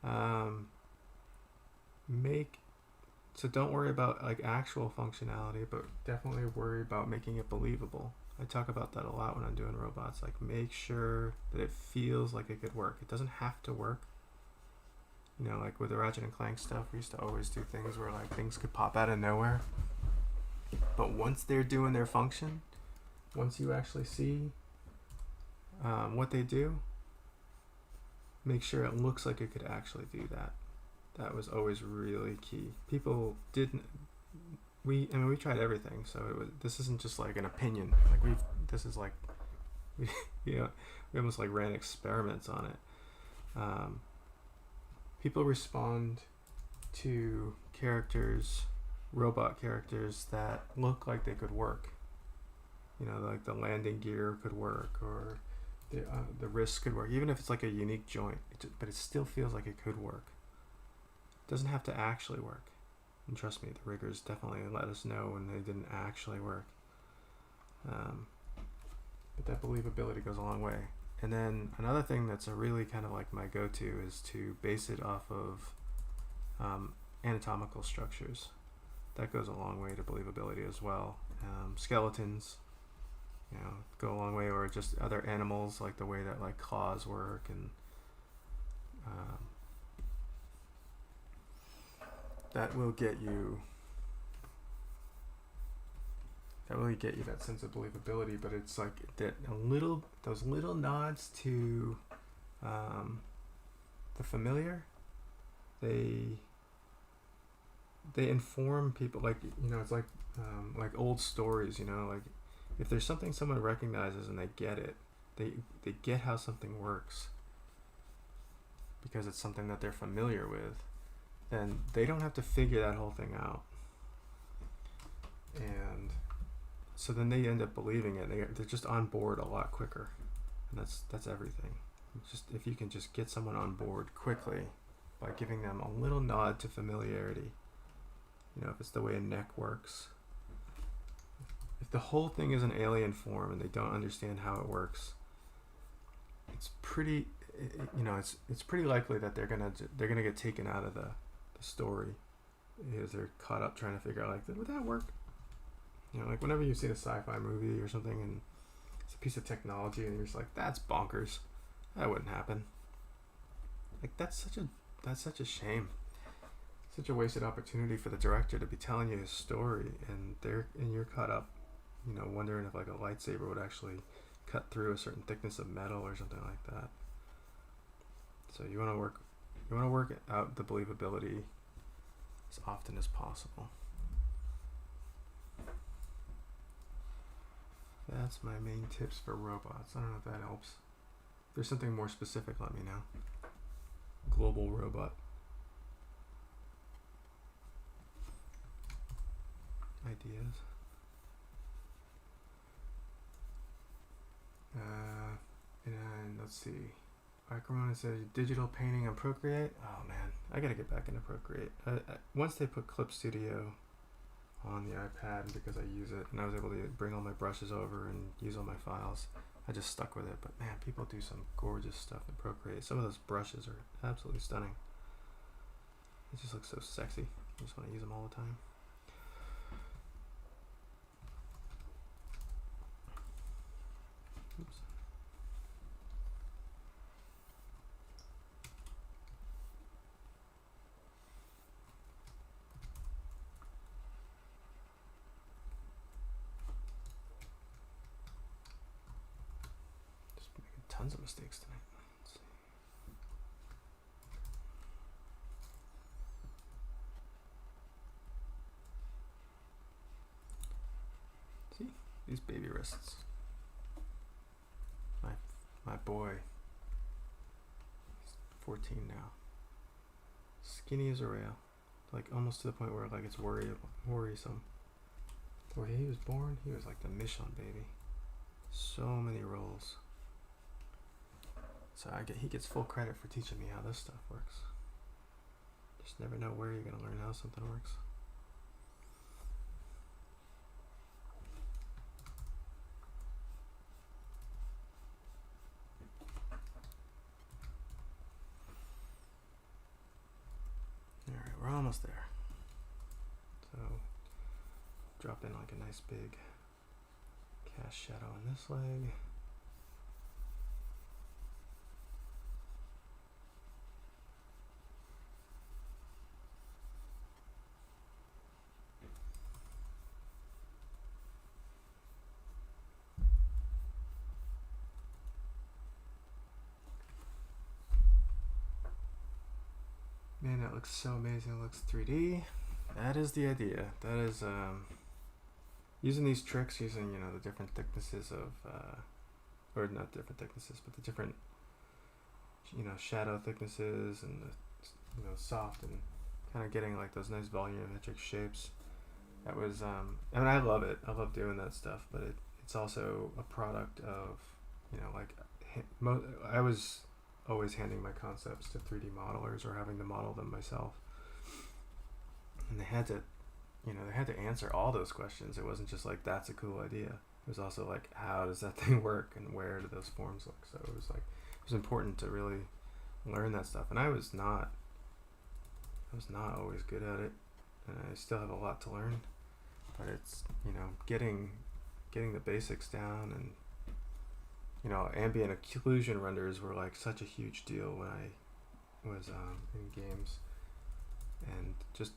So don't worry about like actual functionality, but definitely worry about making it believable. I talk about that a lot when I'm doing robots. Like, make sure that it feels like it could work. It doesn't have to work. You know, like with the Ratchet and Clank stuff, we used to always do things where like things could pop out of nowhere. But once they're doing their function, once you actually see what they do, make sure it looks like it could actually do that. That was always really key. People didn't. We tried everything. So this isn't just like an opinion. Like we almost like ran experiments on it. People respond to characters, robot characters that look like they could work. You know, like the landing gear could work, or the wrist could work, even if it's like a unique joint. But it still feels like it could work. It doesn't have to actually work. And trust me, the riggers definitely let us know when they didn't actually work. But that believability goes a long way. And then another thing that's a really kind of like my go-to is to base it off of anatomical structures. That goes a long way to believability as well. Skeletons, you know, go a long way, or just other animals, like the way that like claws work, and that will get you that sense of believability. But it's like that those little nods to the familiar, they inform people. Like, you know, it's like old stories, you know, like if there's something someone recognizes and they get it, they get how something works because it's something that they're familiar with, then they don't have to figure that whole thing out. And so then they end up believing it. They're just on board a lot quicker. And that's everything. Just if you can just get someone on board quickly by giving them a little nod to familiarity. You know, if it's the way a neck works. If the whole thing is an alien form and they don't understand how it works, it's pretty likely that they're gonna get taken out of the story because they're caught up trying to figure out, like, would that work? You know, like whenever you've seen a sci-fi movie or something and it's a piece of technology and you're just like, that's bonkers, that wouldn't happen. Like, that's such a shame. Such a wasted opportunity for the director to be telling you his story and you're caught up, you know, wondering if like a lightsaber would actually cut through a certain thickness of metal or something like that. So you want to work out the believability as often as possible. That's my main tips for robots. I don't know if that helps. If there's something more specific, let me know. Global robot ideas. And let's see. Acromona says digital painting on Procreate. Oh man, I gotta get back into Procreate. Once they put Clip Studio on the iPad, because I use it and I was able to bring all my brushes over and use all my files, I just stuck with it. But man, people do some gorgeous stuff in Procreate. Some of those brushes are absolutely stunning. It just looks so sexy. I just want to use them all the time. Oops. Just making tons of mistakes tonight. Let's see. These baby wrists. My boy. He's 14 now. Skinny as a rail. Like almost to the point where like it's worrisome. Where he was born, he was like the Michelin baby. So many rolls. So he gets full credit for teaching me how this stuff works. Just never know where you're gonna learn how something works. Alright, we're almost there. So drop in like a nice big cast shadow on this leg. Man, that looks so amazing. It looks 3D. That is the idea. That is using these tricks, using the different thicknesses of, or not different thicknesses, but the different shadow thicknesses and the soft and kind of getting like those nice volumetric shapes. That was and I love it. I love doing that stuff, but it's also a product of I was always handing my concepts to 3D modelers or having to model them myself, and they had to answer all those questions. It wasn't just like that's a cool idea. It was also like how does that thing work and where do those forms look. So it was important to really learn that stuff, and I was not always good at it, and I still have a lot to learn, but it's getting the basics down. And ambient occlusion renders were like such a huge deal when I was in games, and just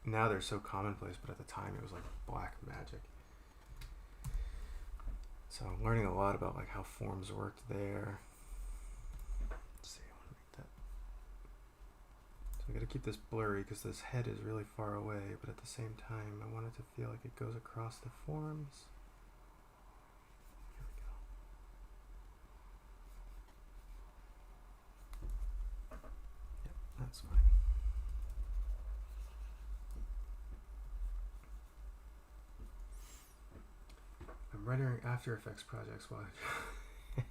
now they're so commonplace, but at the time it was like black magic. So I'm learning a lot about like how forms worked there. Let's see, I want to make that. So I got to keep this blurry because this head is really far away, but at the same time I want it to feel like it goes across the forms. That's fine. I'm rendering After Effects projects while I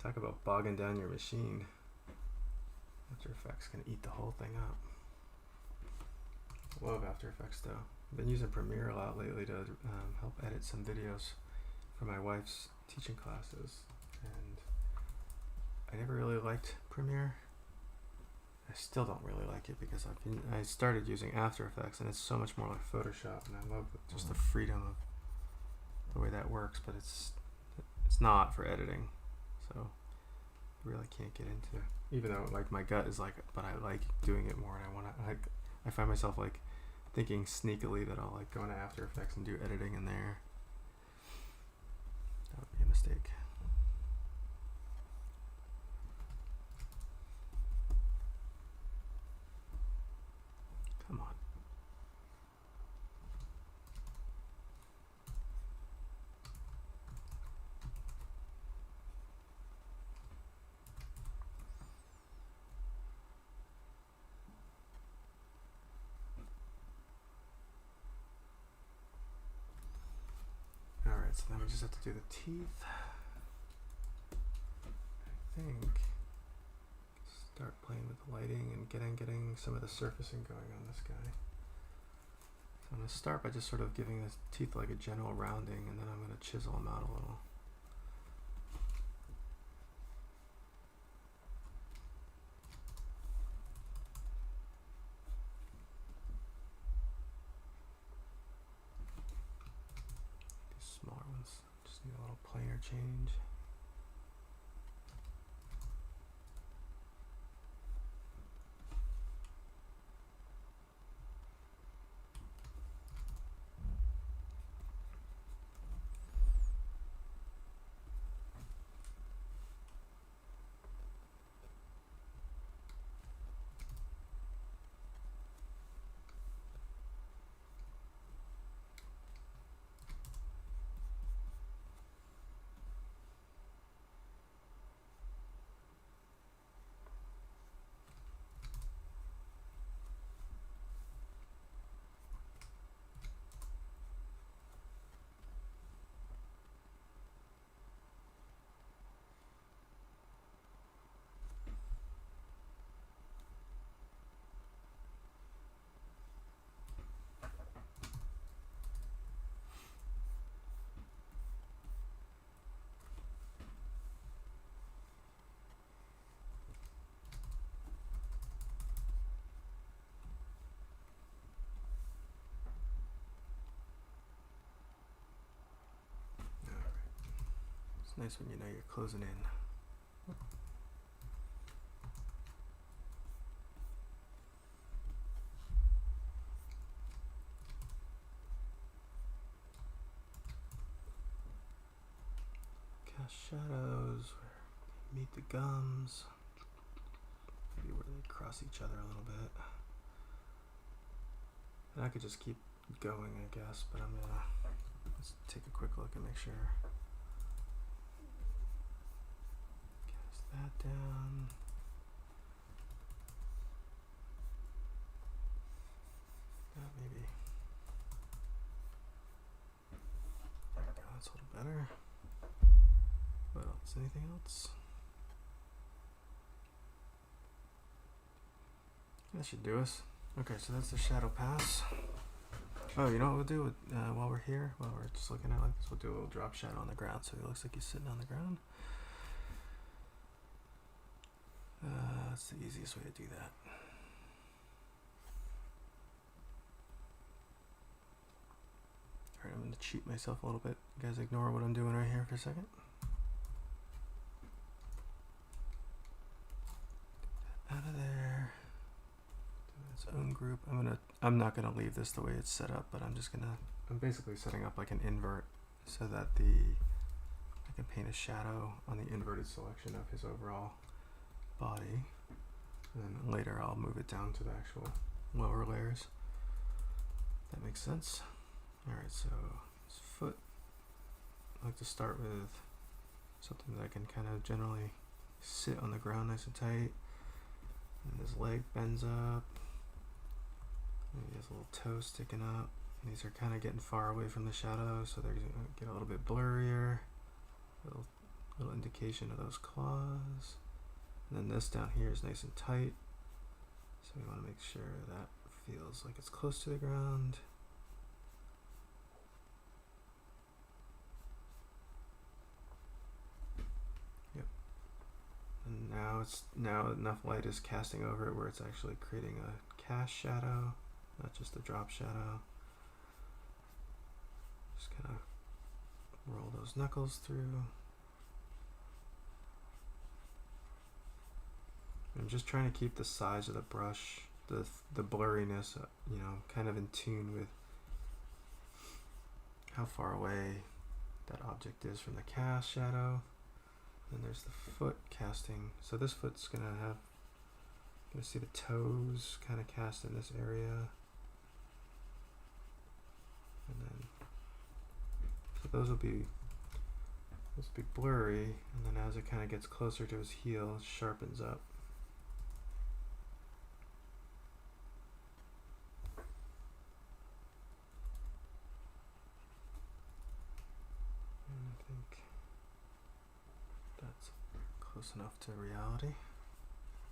talk about bogging down your machine. After Effects can eat the whole thing up. Love After Effects though. I've been using Premiere a lot lately to help edit some videos for my wife's teaching classes, and I never really liked Premiere. I still don't really like it because I started using After Effects, and it's so much more like Photoshop, and I love just the freedom of the way that works, but it's not for editing, so I really can't get into it. Even though like my gut is like, but I like doing it more, and I find myself like thinking sneakily that I'll like go into After Effects and do editing in there. That would be a mistake. Come on. Alright, so then we just have to do the teeth. I think start playing with the lighting and getting some of the surfacing going on this guy. So I'm going to start by just sort of giving his teeth like a general rounding, and then I'm going to chisel them out a little. These smaller ones just need a little planar change. It's nice when you know you're closing in. Cast shadows where they meet the gums. Maybe where they cross each other a little bit. And I could just keep going, I guess, but I'm gonna let's take a quick look and make sure. Cast that down. That maybe. There we go, that's a little better. What else? Anything else? That should do us. Okay, so that's the shadow pass. Oh, you know what we'll do while we're here? While we're just looking at it like this, we'll do a little drop shadow on the ground so he looks like he's sitting on the ground. That's the easiest way to do that. Alright, I'm going to cheat myself a little bit. You guys ignore what I'm doing right here for a second. Out of there. Its own group. I'm not gonna leave this the way it's set up, but I'm basically setting up like an invert so that I can paint a shadow on the inverted selection of his overall body. And then later I'll move it down to the actual lower layers. That makes sense. Alright, so his foot, I like to start with something that I can kind of generally sit on the ground nice and tight. And his leg bends up. Maybe his little toe sticking up. And these are kind of getting far away from the shadow, so they're going to get a little bit blurrier. Little indication of those claws. And then this down here is nice and tight. So we want to make sure that feels like it's close to the ground. And now enough light is casting over it where it's actually creating a cast shadow, not just a drop shadow. Just kind of roll those knuckles through. I'm just trying to keep the size of the brush, the blurriness, kind of in tune with how far away that object is from the cast shadow. Then there's the foot casting. So this foot's gonna see the toes kind of cast in this area. And then, so those will be blurry, and then as it kind of gets closer to his heel, it sharpens up. And I think that's close enough to reality.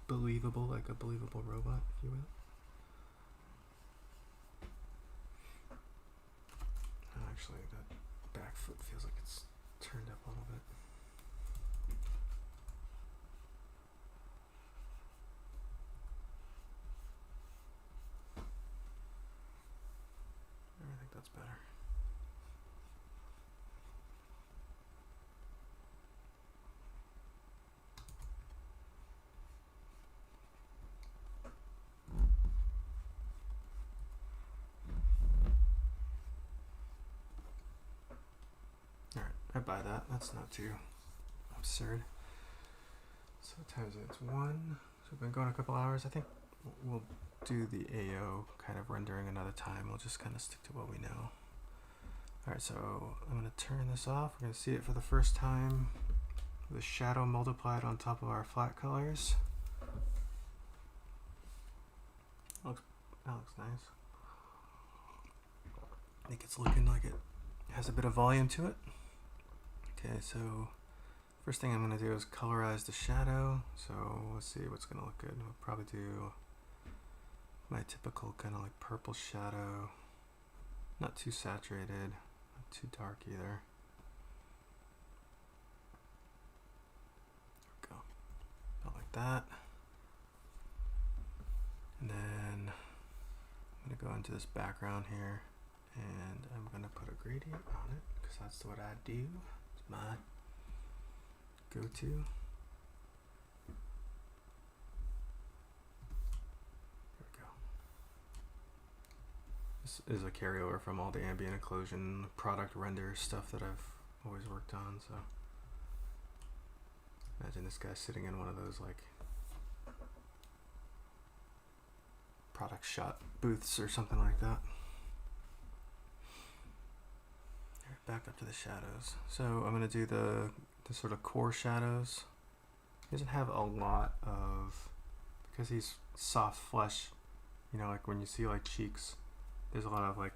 Believable, like a believable robot, if you will. Actually, that back foot feels like it's turned up a little bit. I think that's better. I buy that. That's not too absurd. So times it's 1. So we've been going a couple hours. I think we'll do the AO kind of rendering another time. We'll just kind of stick to what we know. Alright, so I'm going to turn this off. We're going to see it for the first time. The shadow multiplied on top of our flat colors. That looks nice. I think it's looking like it has a bit of volume to it. Okay, so first thing I'm going to do is colorize the shadow. So let's see what's going to look good. We'll probably do my typical kind of like purple shadow. Not too saturated, not too dark either. There we go. About like that. And then I'm going to go into this background here, and I'm going to put a gradient on it because that's what I do. It's my go to. There we go. This is a carryover from all the ambient occlusion product render stuff that I've always worked on. So imagine this guy sitting in one of those like product shot booths or something like that. Back up to the shadows. So I'm going to do the sort of core shadows. He doesn't have a lot of, because he's soft flesh, you know, like when you see like cheeks, there's a lot of like,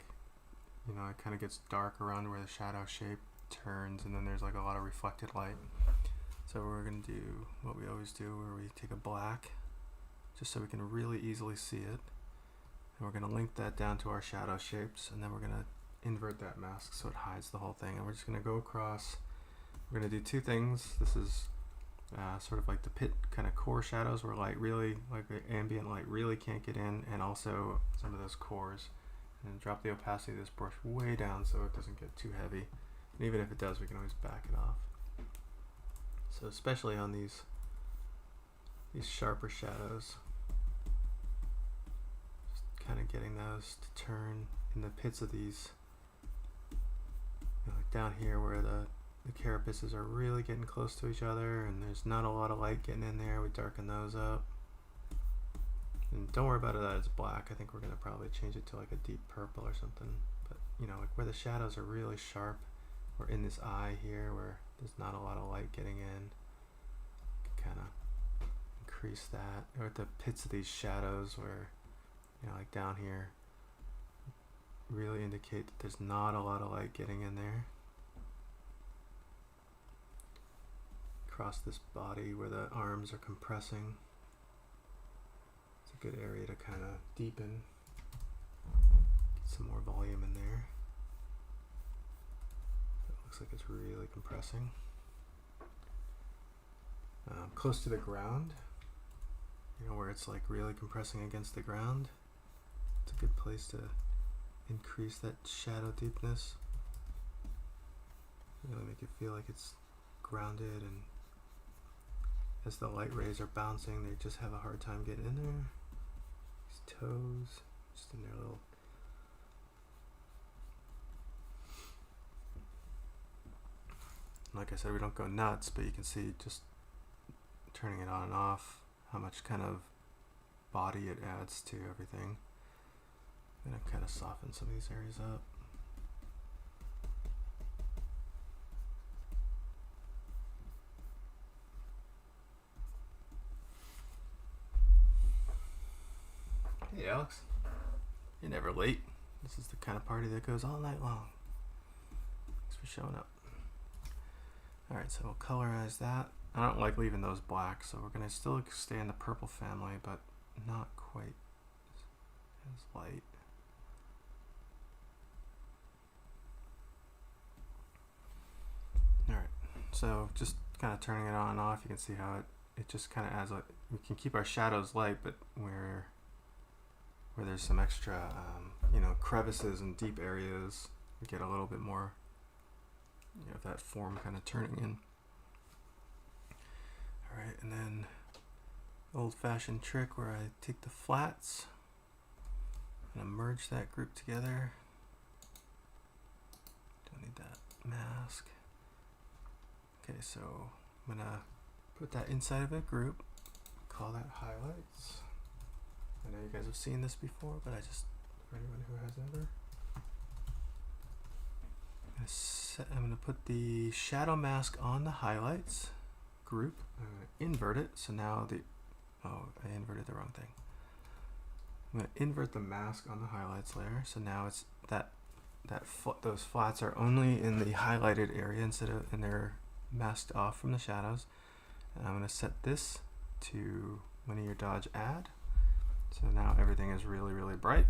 you know, it kind of gets dark around where the shadow shape turns, and then there's like a lot of reflected light. So we're going to do what we always do, where we take a black, just so we can really easily see it. And we're going to link that down to our shadow shapes, and then we're going to invert that mask so it hides the whole thing. And we're just going to go across. We're going to do two things. This is sort of like the pit kind of core shadows where light really, like the ambient light really can't get in, and also some of those cores. And drop the opacity of this brush way down so it doesn't get too heavy. And even if it does, we can always back it off. So especially on these sharper shadows, just kind of getting those to turn in the pits of these, you know, like down here where the carapaces are really getting close to each other and there's not a lot of light getting in there. We darken those up. And don't worry about it that it's black. I think we're going to probably change it to like a deep purple or something. But you know, like where the shadows are really sharp, or in this eye here where there's not a lot of light getting in, kind of increase that. Or at the pits of these shadows where, you know, like down here, really indicate that there's not a lot of light getting in there. Across this body where the arms are compressing, it's a good area to kind of deepen, get some more volume in there. It looks like it's really compressing. Close to the ground, you know, where it's like really compressing against the ground, it's a good place to increase that shadow deepness. Really make it feel like it's grounded, and as the light rays are bouncing, they just have a hard time getting in there. These toes, just in their little... Like I said, we don't go nuts, but you can see just turning it on and off, how much kind of body it adds to everything. I'm going to kind of soften some of these areas up. Hey Alex, you're never late. This is the kind of party that goes all night long. Thanks for showing up. Alright, so we'll colorize that. I don't like leaving those black, so we're going to still stay in the purple family, but not quite as light. Alright, so just kind of turning it on and off, you can see how it just kind of adds like, we can keep our shadows light, but where there's some extra, you know, crevices and deep areas, we get a little bit more, you know, that form kind of turning in. Alright, and then old-fashioned trick where I take the flats and I merge that group together. Don't need that mask. Okay, so I'm gonna put that inside of a group, call that highlights. I know you guys have seen this before, but I just, for anyone who has never, I'm going to put the shadow mask on the highlights group. I'm going to invert it. So now I inverted the wrong thing. I'm going to invert the mask on the highlights layer. So now it's those flats are only in the highlighted area instead of, and they're masked off from the shadows. And I'm going to set this to linear dodge add. So now everything is really, really bright.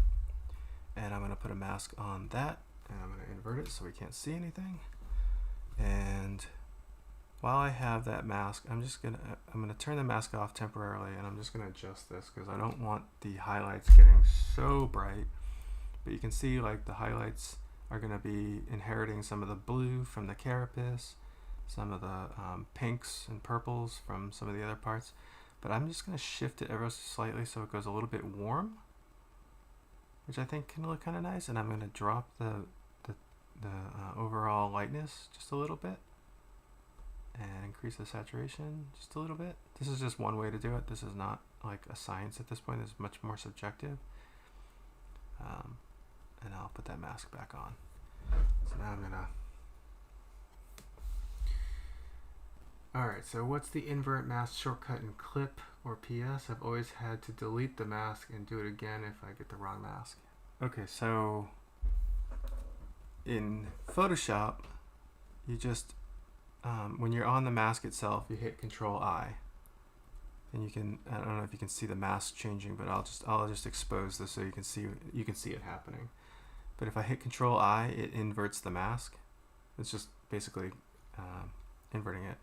And I'm going to put a mask on that. And I'm going to invert it so we can't see anything. And while I have that mask, I'm going to turn the mask off temporarily, and I'm just going to adjust this because I don't want the highlights getting so bright. But you can see like the highlights are going to be inheriting some of the blue from the carapace, some of the pinks and purples from some of the other parts. But I'm just going to shift it ever so slightly so it goes a little bit warm, which I think can look kind of nice. And I'm going to drop the overall lightness just a little bit and increase the saturation just a little bit. This is just one way to do it. This is not like a science at this point. It's much more subjective. And I'll put that mask back on. So now I'm gonna... Alright, so what's the invert mask shortcut in Clip or PS? I've always had to delete the mask and do it again if I get the wrong mask. Okay, so in Photoshop, you just, when you're on the mask itself, you hit Control-I. And you can, I don't know if you can see the mask changing, but I'll just expose this so you can see it happening. But if I hit Control-I, it inverts the mask. It's just basically inverting it.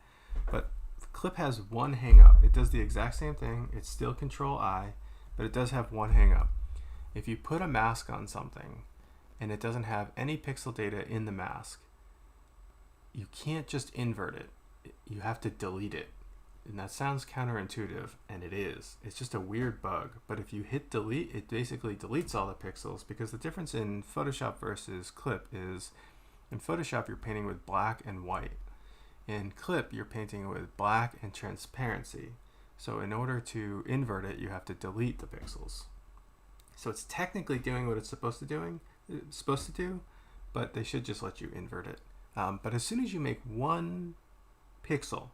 But Clip has one hang-up. It does the exact same thing. It's still Control-I, but it does have one hang-up. If you put a mask on something and it doesn't have any pixel data in the mask, you can't just invert it. You have to delete it. And that sounds counterintuitive, and it is. It's just a weird bug. But if you hit delete, it basically deletes all the pixels, because the difference in Photoshop versus Clip is in Photoshop you're painting with black and white. In Clip you're painting with black and transparency. So in order to invert it, you have to delete the pixels. So it's technically doing what it's supposed to do, but they should just let you invert it. But as soon as you make one pixel,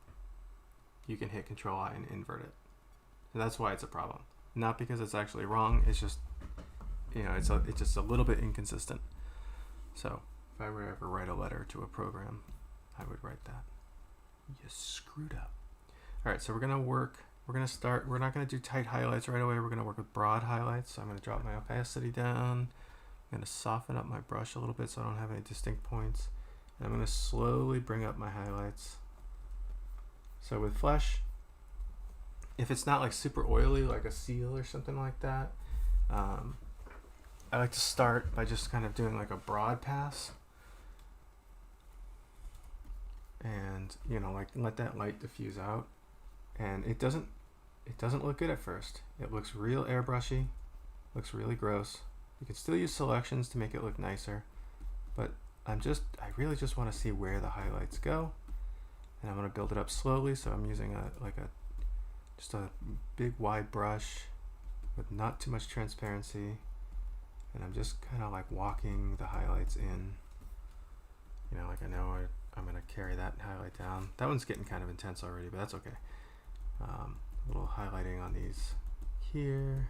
you can hit Control-I and invert it. And that's why it's a problem. Not because it's actually wrong, it's just, it's just a little bit inconsistent. So if I were to ever write a letter to a program, I would write that. You screwed up. All right, so we're gonna start, we're not gonna do tight highlights right away. We're gonna work with broad highlights. So I'm gonna drop my opacity down. I'm gonna soften up my brush a little bit so I don't have any distinct points. And I'm gonna slowly bring up my highlights. So with flesh, if it's not like super oily like a seal or something like that, I like to start by just kind of doing like a broad pass. And like let that light diffuse out. And it doesn't look good at first. It looks real airbrushy, looks really gross. You can still use selections to make it look nicer, but I really just want to see where the highlights go. And I'm going to build it up slowly, so I'm using just a big wide brush with not too much transparency, and I'm just kind of like walking the highlights in. Like I know I'm going to carry that highlight down. That one's getting kind of intense already, but that's okay. A little highlighting on these here,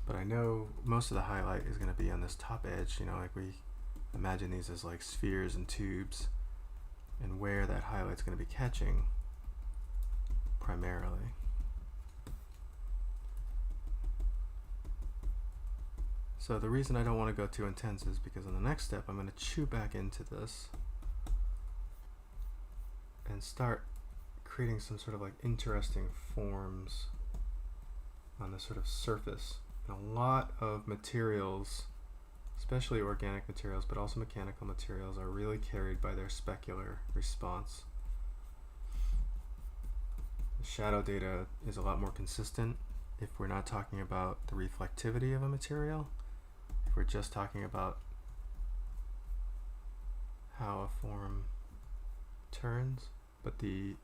but I know most of the highlight is going to be on this top edge. Like we imagine these as like spheres and tubes, and where that highlight's going to be catching primarily. So the reason I don't want to go too intense is because in the next step I'm going to chew back into this and start creating some sort of like interesting forms on this sort of surface. And a lot of materials, especially organic materials, but also mechanical materials, are really carried by their specular response. The shadow data is a lot more consistent if we're not talking about the reflectivity of a material, if we're just talking about how a form turns. But the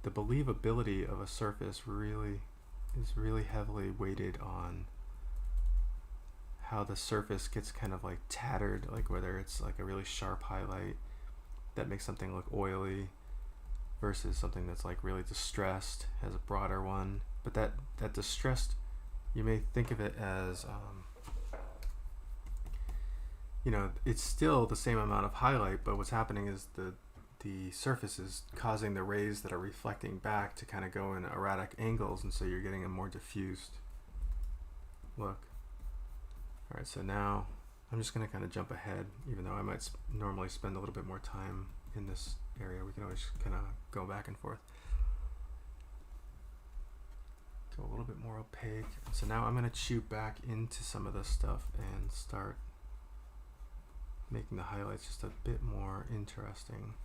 believability of a surface is really heavily weighted on how the surface gets kind of like tattered, like whether it's like a really sharp highlight that makes something look oily versus something that's like really distressed, has a broader one. But that distressed, you may think of it as it's still the same amount of highlight, but what's happening is the surface is causing the rays that are reflecting back to kind of go in erratic angles, and so you're getting a more diffused look. Alright, so now I'm just going to kind of jump ahead, even though I might normally spend a little bit more time in this area. We can always kind of go back and forth. Go a little bit more opaque. So now I'm going to chew back into some of this stuff and start making the highlights just a bit more interesting.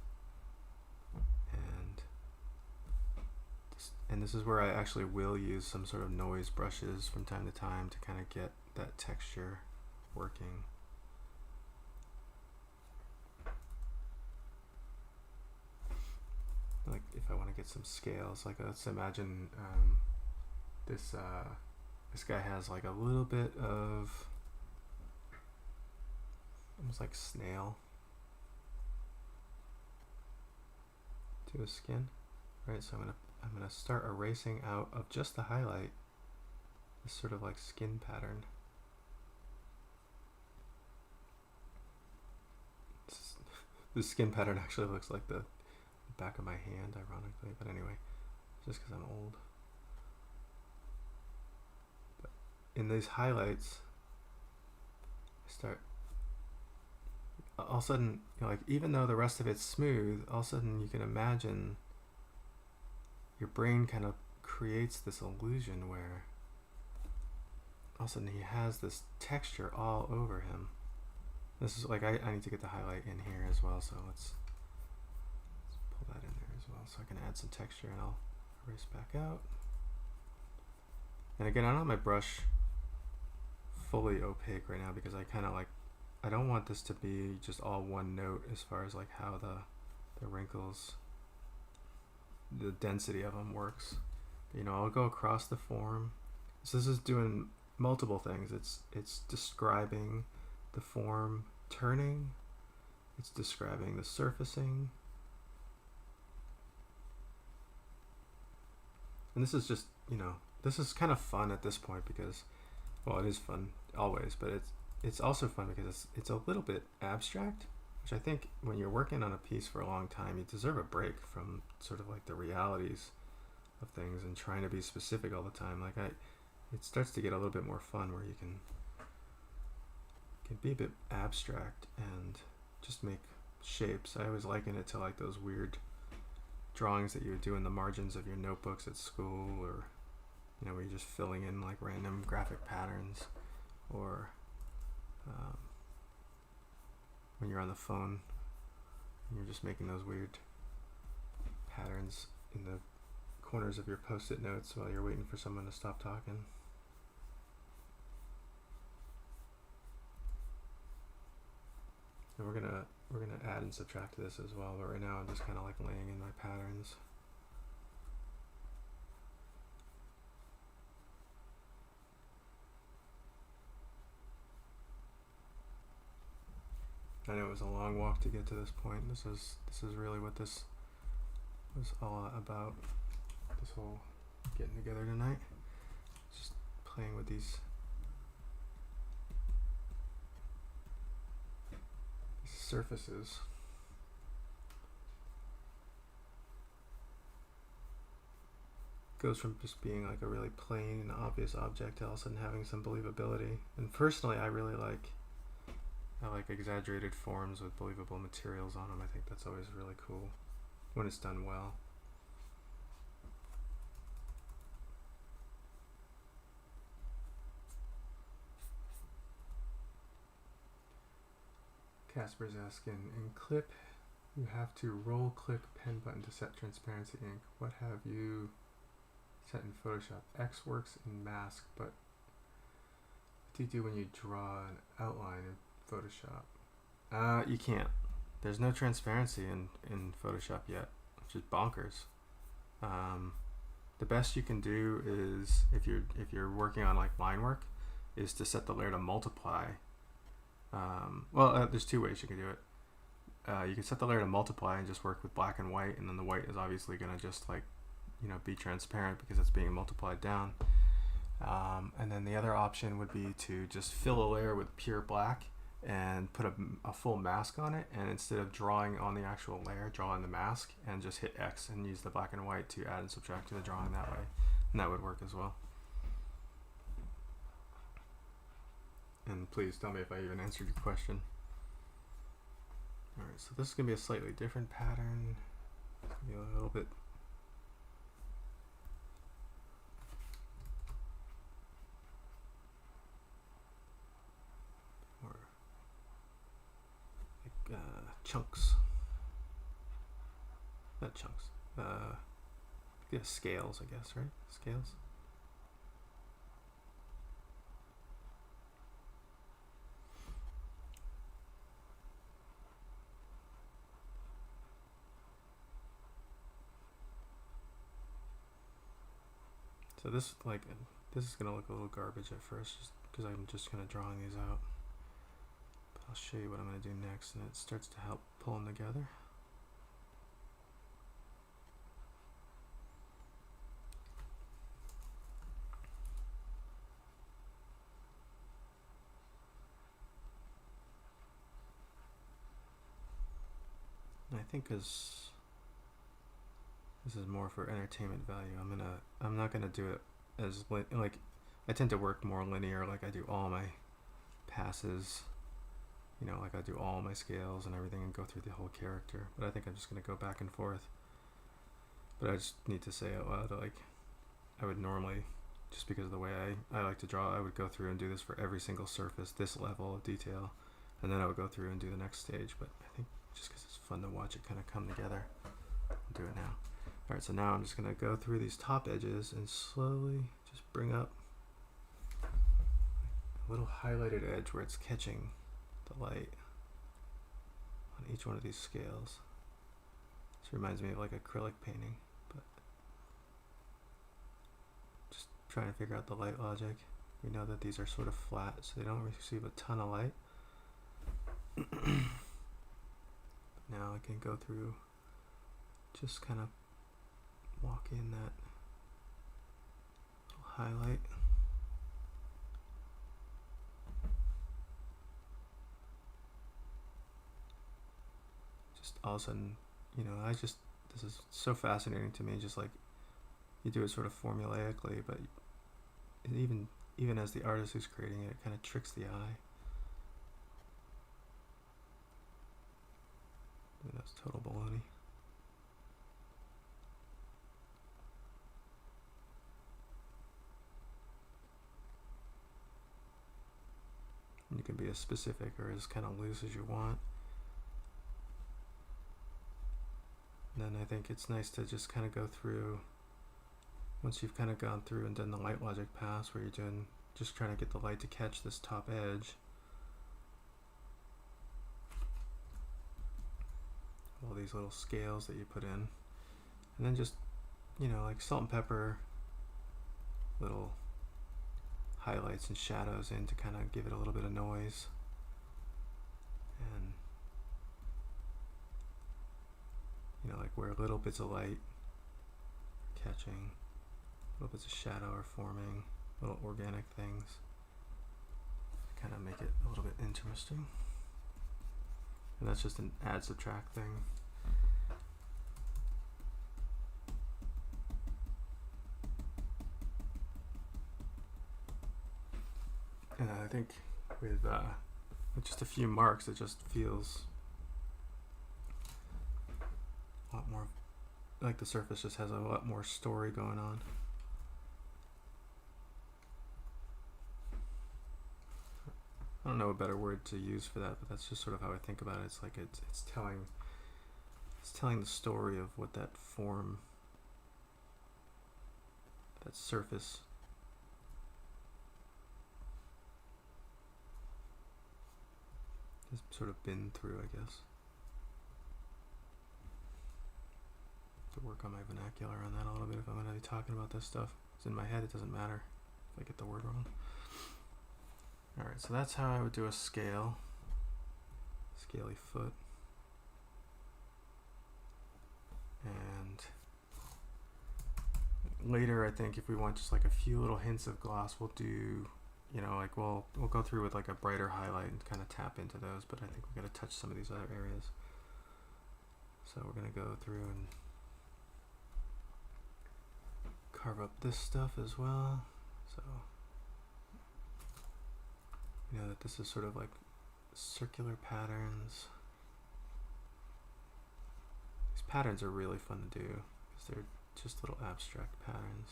And this is where I actually will use some sort of noise brushes from time to time to kind of get that texture working. Like if I want to get some scales, like let's imagine this guy has like a little bit of almost like snail to his skin, right? So I'm gonna start erasing out of just the highlight this sort of like skin pattern. The skin pattern actually looks like the back of my hand, ironically, but anyway, just because I'm old. But in these highlights, I start all of a sudden, you know, like even though the rest of it's smooth, all of a sudden you can imagine your brain kind of creates this illusion where all of a sudden he has this texture all over him. This is like, I need to get the highlight in here as well, so let's pull that in there as well so I can add some texture, and I'll erase back out. And again, I don't have my brush fully opaque right now because I kind of like, I don't want this to be just all one note as far as like how the wrinkles, the density of them works. But, you know, I'll go across the form. So this is doing multiple things. It's describing the form turning, it's describing the surfacing, and this is just, you know, this is kind of fun at this point because, well, it is fun always, but it's also fun because it's a little bit abstract, which I think when you're working on a piece for a long time, you deserve a break from sort of like the realities of things and trying to be specific all the time. Like it starts to get a little bit more fun where you can be a bit abstract and just make shapes. I always liken it to like those weird drawings that you would do in the margins of your notebooks at school, or, you know, where you're just filling in like random graphic patterns, or when you're on the phone and you're just making those weird patterns in the corners of your post-it notes while you're waiting for someone to stop talking. And we're gonna add and subtract this as well, but right now I'm just kind of like laying in my patterns. I know it was a long walk to get to this point. This is really what this was all about. This whole getting together tonight, just playing with these surfaces. Goes from just being like a really plain and obvious object to all of a sudden having some believability. And personally, I like exaggerated forms with believable materials on them. I think that's always really cool when it's done well. Casper's asking, in Clip, you have to roll click pen button to set transparency ink. What have you set in Photoshop? X works in Mask, but what do you do when you draw an outline in Photoshop? You can't. There's no transparency in Photoshop yet, which is bonkers. The best you can do is, if you're working on like line work, is to set the layer to multiply. There's two ways you can do it. You can set the layer to multiply and just work with black and white, and then the white is obviously going to just like, you know, be transparent because it's being multiplied down. And then the other option would be to just fill a layer with pure black and put a full mask on it, and instead of drawing on the actual layer, draw on the mask and just hit X and use the black and white to add and subtract to the drawing that way, and that would work as well. And please tell me if I even answered your question. Alright, so this is going to be a slightly different pattern. It's going to be a little bit more like chunks. Not chunks. yeah, scales, I guess, right? Scales. So this is gonna look a little garbage at first, just because I'm just gonna drawing these out. But I'll show you what I'm gonna do next, and it starts to help pull them together. And I think because this is more for entertainment value, I'm not gonna do it as like I tend to work more linear. Like I do all my passes, you know, like I do all my scales and everything and go through the whole character. But I think I'm just gonna go back and forth. But I just need to say out loud that, like, I would normally, just because of the way I like to draw, I would go through and do this for every single surface, this level of detail, and then I would go through and do the next stage. But I think just because it's fun to watch it kind of come together, I'll do it now. Alright, so now I'm just going to go through these top edges and slowly just bring up a little highlighted edge where it's catching the light on each one of these scales. This reminds me of like acrylic painting, but just trying to figure out the light logic. We know that these are sort of flat, so they don't receive a ton of light. Now I can go through, just kind of walk in that little highlight. Just all of a sudden, you know, this is so fascinating to me, just like you do it sort of formulaically, but even as the artist who's creating it, it kind of tricks the eye. That's total baloney. You can be as specific or as kind of loose as you want. And then I think it's nice to just kind of go through, once you've kind of gone through and done the light logic pass where you're doing, just trying to get the light to catch this top edge. All these little scales that you put in. And then just, you know, like salt and pepper, little highlights and shadows in to kind of give it a little bit of noise. And, you know, like where little bits of light are catching, little bits of shadow are forming, little organic things to kind of make it a little bit interesting. And that's just an add subtract thing. And I think with just a few marks, it just feels a lot more like the surface just has a lot more story going on. I don't know a better word to use for that, but that's just sort of how I think about it. It's like it's telling the story of what that form, that surface has sort of been through, I guess. To work on my vernacular on that a little bit if I'm going to be talking about this stuff. It's in my head, it doesn't matter if I get the word wrong. Alright, so that's how I would do a scale. Scaly foot. And later, I think if we want just like a few little hints of gloss, we'll do, you know, like we'll go through with like a brighter highlight and kind of tap into those, but I think we're going to touch some of these other areas. So we're going to go through and carve up this stuff as well. So you know that this is sort of like circular patterns. These patterns are really fun to do because they're just little abstract patterns.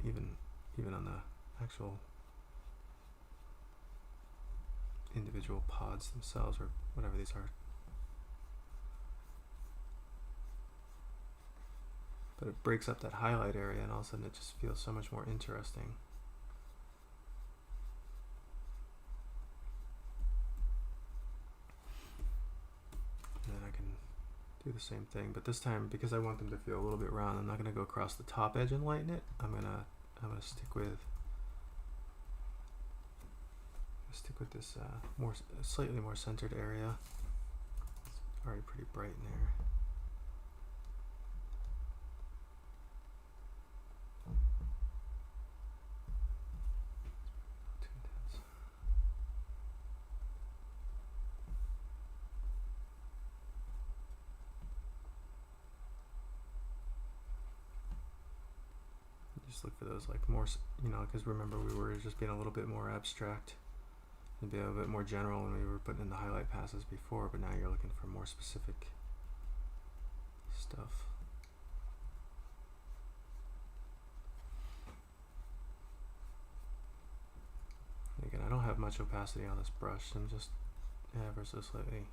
And even on the actual individual pods themselves, or whatever these are. But it breaks up that highlight area, and all of a sudden it just feels so much more interesting. And then I can do the same thing, but this time, because I want them to feel a little bit round, I'm not going to go across the top edge and lighten it. I'm gonna stick with this slightly more centered area. It's already pretty bright in there. Just look for those like more, because remember we were just being a little bit more abstract and be a bit more general when we were putting in the highlight passes before, but now you're looking for more specific stuff. Again, I don't have much opacity on this brush, so I'm just ever so slightly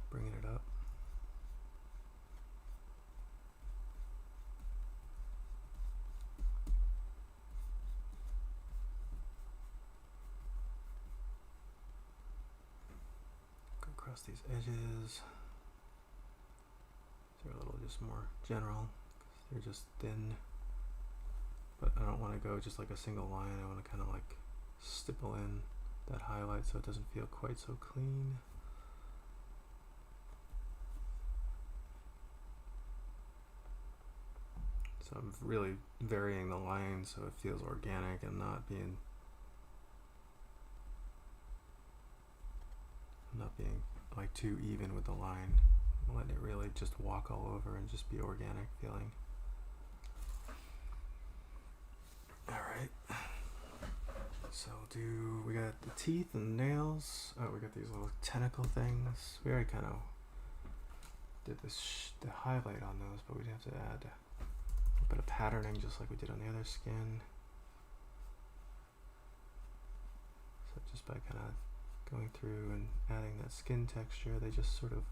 bringing it up. Go across these edges. They're a little just more general, because they're just thin. But I don't want to go just like a single line. I want to kind of like stipple in that highlight so it doesn't feel quite so clean. So I'm really varying the line so it feels organic and not being like too even with the line. I'm letting it really just walk all over and just be organic feeling. Alright. So we got the teeth and nails. Oh, we got these little tentacle things. We already kind of did the highlight on those, but we'd have to add a bit of patterning just like we did on the other skin. So just by kind of going through and adding that skin texture, they just sort of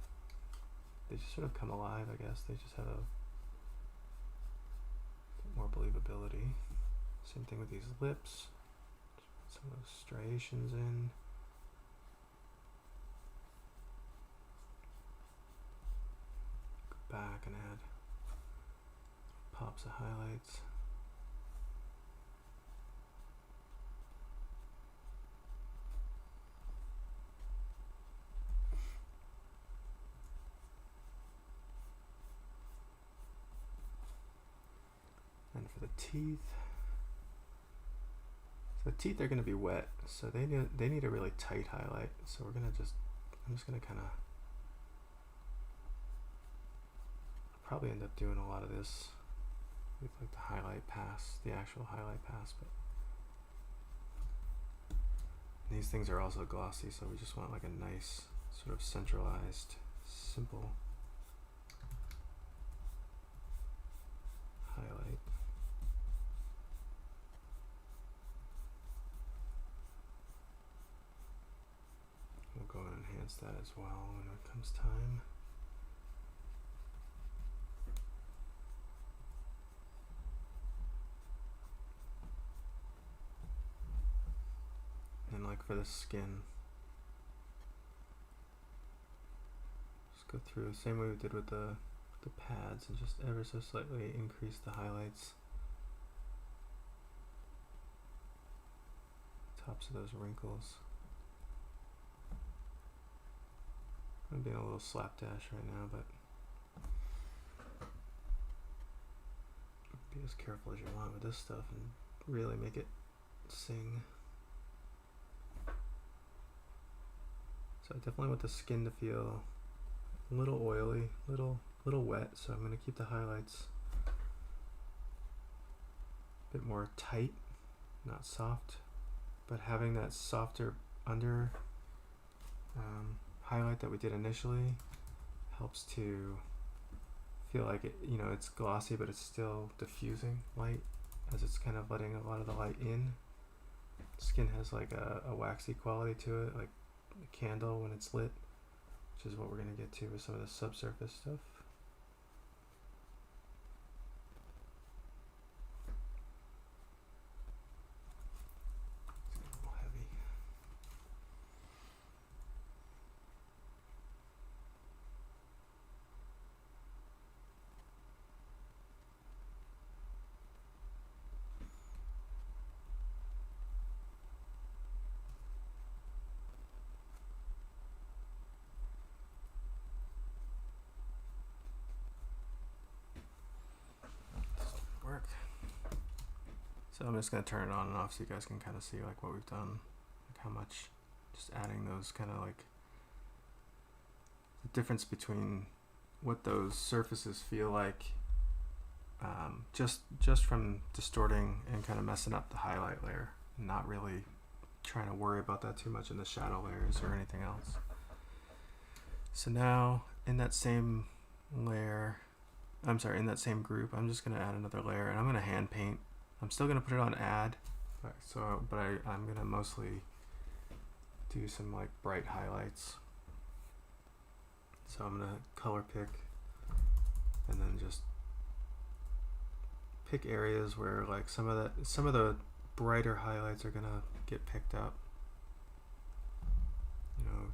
come alive, I guess. They just have a bit more believability. Same thing with these lips. Just put some of those striations in. Go back and add pops of highlights. And for the teeth, so the teeth are going to be wet, so they need a really tight highlight. So I'm just going to kind of probably end up doing a lot of this with like the highlight pass, the actual highlight pass, but these things are also glossy, so we just want like a nice sort of centralized, simple highlight. We'll go and enhance that as well when it comes time. And like for the skin, just go through the same way we did with the pads and just ever so slightly increase the highlights, tops of those wrinkles. I'm being a little slapdash right now, but be as careful as you want with this stuff and really make it sing. So I definitely want the skin to feel a little oily, little wet, so I'm going to keep the highlights a bit more tight, not soft, but having that softer under highlight that we did initially helps to feel like it, you know, it's glossy, but it's still diffusing light as it's kind of letting a lot of the light in. Skin has like a waxy quality to it, like a candle when it's lit, which is what we're going to get to with some of the subsurface stuff. It's a little heavy. Work. So I'm just going to turn it on and off so you guys can kind of see like what we've done, like how much, just adding those kind of like the difference between what those surfaces feel like just from distorting and kind of messing up the highlight layer, not really trying to worry about that too much in the shadow layers or anything else. So now in that same layer, in that same group, I'm just going to add another layer, and I'm going to hand paint. I'm still going to put it on add, but I'm going to mostly do some like bright highlights. So I'm going to color pick and then just pick areas where like some of the brighter highlights are going to get picked up. You know,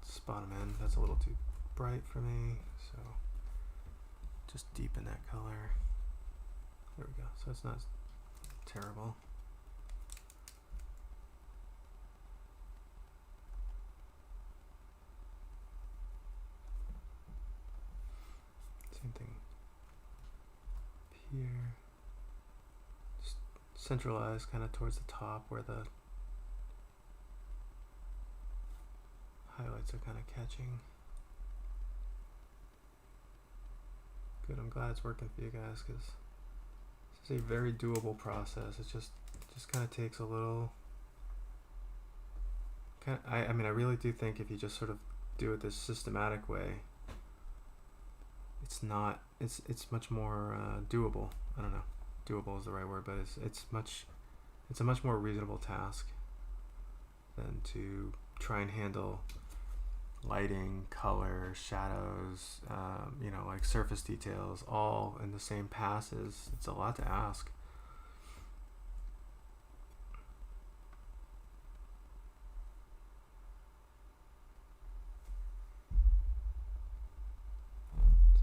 spot them in. That's a little too bright for me, so just deepen that color. There we go. So it's not terrible. Same thing here. Just centralize kind of towards the top where the highlights are kind of catching. Good, I'm glad it's working for you guys, because this is a very doable process. It just kind of takes a little. I mean, I really do think if you just sort of do it this systematic way, it's much more doable. I don't know, doable is the right word, but it's a much more reasonable task than to try and handle lighting, color, shadows, you know, like surface details, all in the same passes. It's a lot to ask.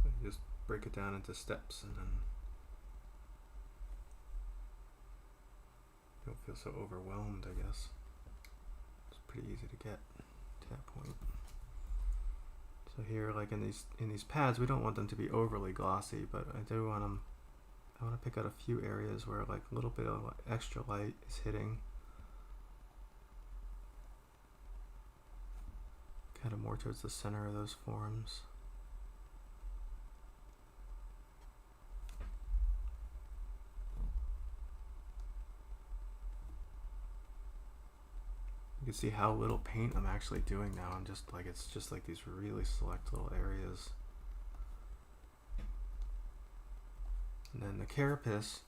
So you just break it down into steps, and then you don't feel so overwhelmed, I guess. It's pretty easy to get to that point. So here, like in these pads, we don't want them to be overly glossy, but I do want them. I want to pick out a few areas where like a little bit of extra light is hitting, kind of more towards the center of those forms. You can see how little paint I'm actually doing now. I'm just like, it's just like these really select little areas. And then the carapace,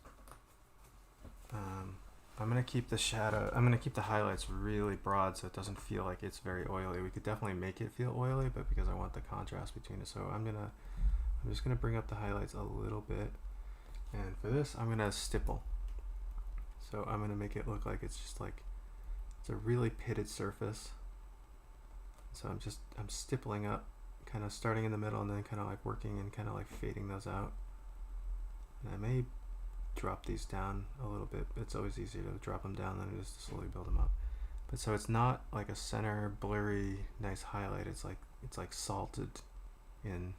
I'm gonna keep the highlights really broad so it doesn't feel like it's very oily. We could definitely make it feel oily, but because I want the contrast between it, so I'm just gonna bring up the highlights a little bit. And for this, I'm gonna stipple. So I'm gonna make it look like it's just like, it's a really pitted surface. So I'm stippling up, kind of starting in the middle and then kind of like working and kind of like fading those out. And I may drop these down a little bit. It's always easier to drop them down than it is to slowly build them up. But so it's not like a center blurry nice highlight. It's like salted in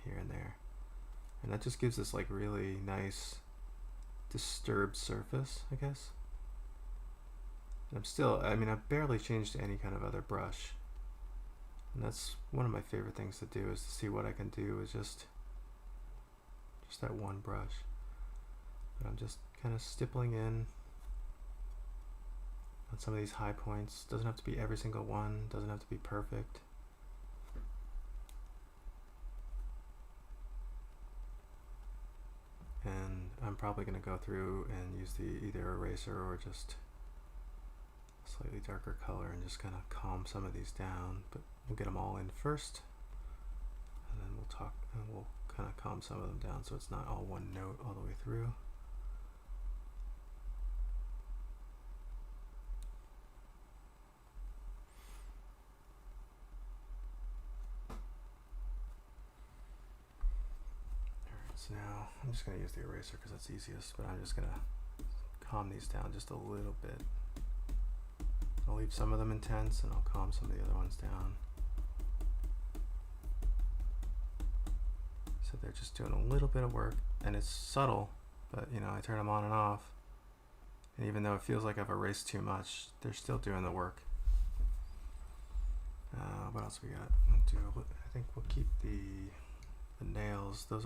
here and there. And that just gives this like really nice disturbed surface, I guess. I've barely changed any kind of other brush. And that's one of my favorite things to do, is to see what I can do with just that one brush. But I'm just kind of stippling in on some of these high points. Doesn't have to be every single one, doesn't have to be perfect. I'm probably going to go through and use the either eraser or just a slightly darker color and just kind of calm some of these down, but we'll get them all in first, and then we'll kind of calm some of them down so it's not all one note all the way through. So now I'm just going to use the eraser because that's easiest, but I'm just going to calm these down just a little bit. I'll leave some of them intense and I'll calm some of the other ones down. So they're just doing a little bit of work, and it's subtle, but you know, I turn them on and off. And even though it feels like I've erased too much, they're still doing the work. What else we got? I think we'll keep the nails. Those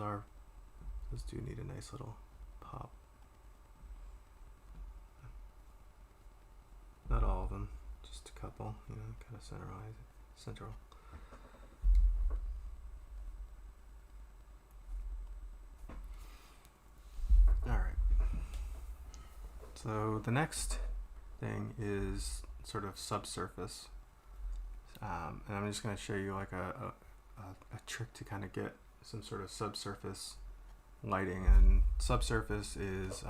do need a nice little pop. Not all of them, just a couple, you know, kind of central. All right. So the next thing is sort of subsurface, and I'm just going to show you like a trick to kind of get some sort of subsurface lighting. And subsurface is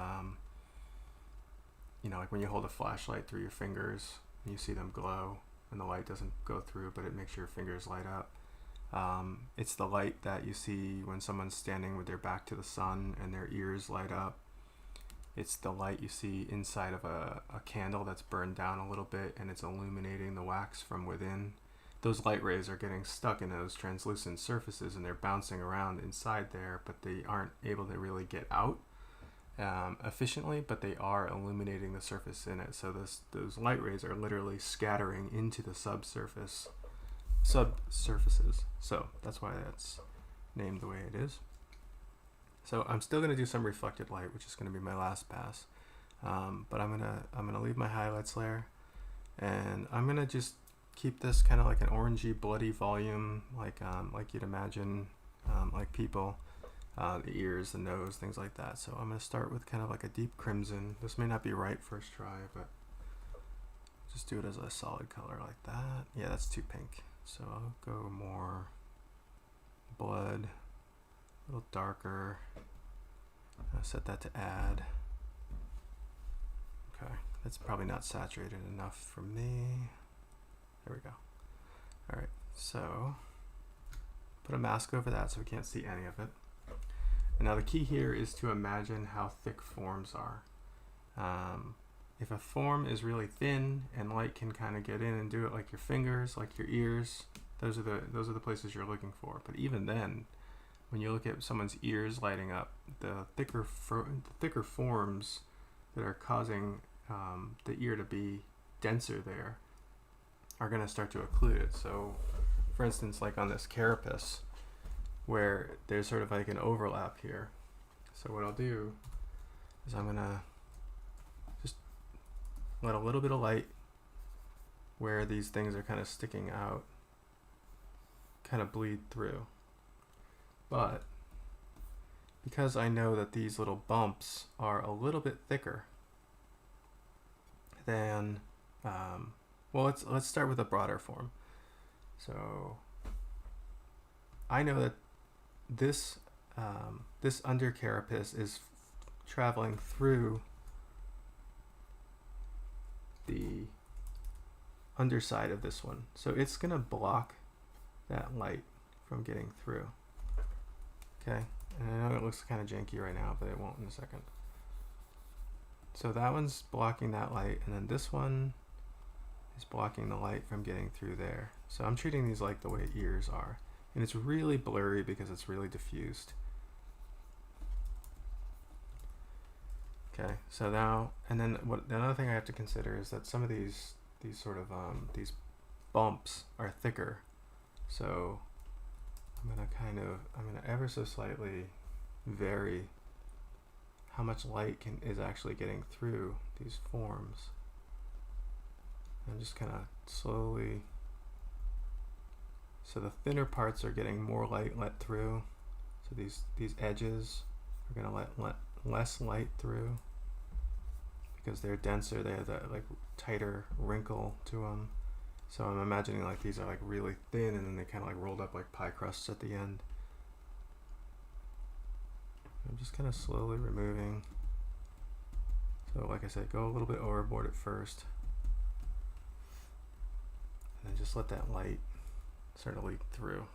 you know, like when you hold a flashlight through your fingers and you see them glow and the light doesn't go through, but it makes your fingers light up. It's the light that you see when someone's standing with their back to the sun and their ears light up. It's the light you see inside of a candle that's burned down a little bit and it's illuminating the wax from within. Those light rays are getting stuck in those translucent surfaces and they're bouncing around inside there, but they aren't able to really get out efficiently, but they are illuminating the surface in it. So those light rays are literally scattering into the subsurfaces. So that's why that's named the way it is. So I'm still going to do some reflected light, which is going to be my last pass. But I'm gonna leave my highlights layer, and I'm gonna just keep this kind of like an orangey, bloody volume, like you'd imagine, like people. The ears, the nose, things like that. So I'm going to start with kind of like a deep crimson. This may not be right first try, but just do it as a solid color like that. Yeah, that's too pink. So I'll go more blood, a little darker. I'll set that to add. Okay, that's probably not saturated enough for me. There we go. All right, so put a mask over that so we can't see any of it. And now the key here is to imagine how thick forms are. If a form is really thin and light can kind of get in and do it, like your fingers, like your ears, those are the places you're looking for. But even then, when you look at someone's ears lighting up, the thicker forms that are causing the ear to be denser there are going to start to occlude it. So, for instance, like on this carapace, where there's sort of like an overlap here. So what I'll do is I'm going to just let a little bit of light where these things are kind of sticking out kind of bleed through. But because I know that these little bumps are a little bit thicker than, well, let's start with a broader form. So I know that this under carapace is traveling through the underside of this one, so it's gonna block that light from getting through. Okay, and I know it looks kind of janky right now, but it won't in a second. So that one's blocking that light, and then this one is blocking the light from getting through there. So I'm treating these like the way ears are. And it's really blurry because it's really diffused. Okay, so now, and then the another thing I have to consider is that some of these sort of these bumps are thicker. So I'm gonna ever so slightly vary how much light is actually getting through these forms. I'm just kind of slowly. So the thinner parts are getting more light let through. So these edges are going to let less light through because they're denser. They have that like tighter wrinkle to them. So I'm imagining like these are like really thin and then they kind of like rolled up like pie crusts at the end. I'm just kind of slowly removing. So like I said, go a little bit overboard at first. And then just let that light start to leak through.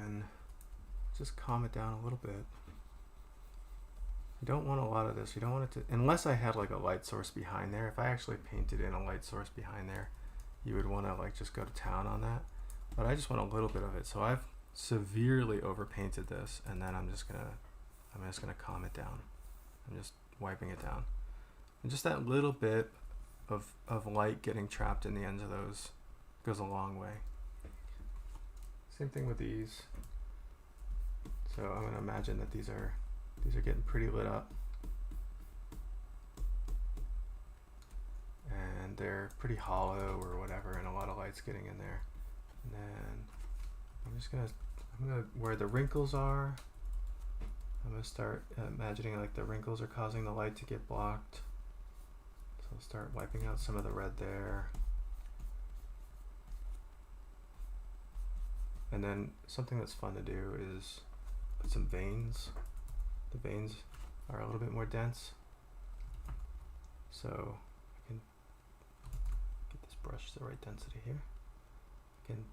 And just calm it down a little bit. You don't want a lot of this. You don't want it to, unless I had like a light source behind there. If I actually painted in a light source behind there, you would want to like just go to town on that. But I just want a little bit of it. So I've severely overpainted this, and then I'm just gonna calm it down. I'm just wiping it down. And just that little bit of light getting trapped in the ends of those goes a long way. Same thing with these. So I'm gonna imagine that these are getting pretty lit up. And they're pretty hollow or whatever, and a lot of light's getting in there. And then I'm gonna where the wrinkles are, I'm gonna start imagining like the wrinkles are causing the light to get blocked. So I'll start wiping out some of the red there. And then something that's fun to do is put some veins. The veins are a little bit more dense. So I can get this brush to the right density here. I can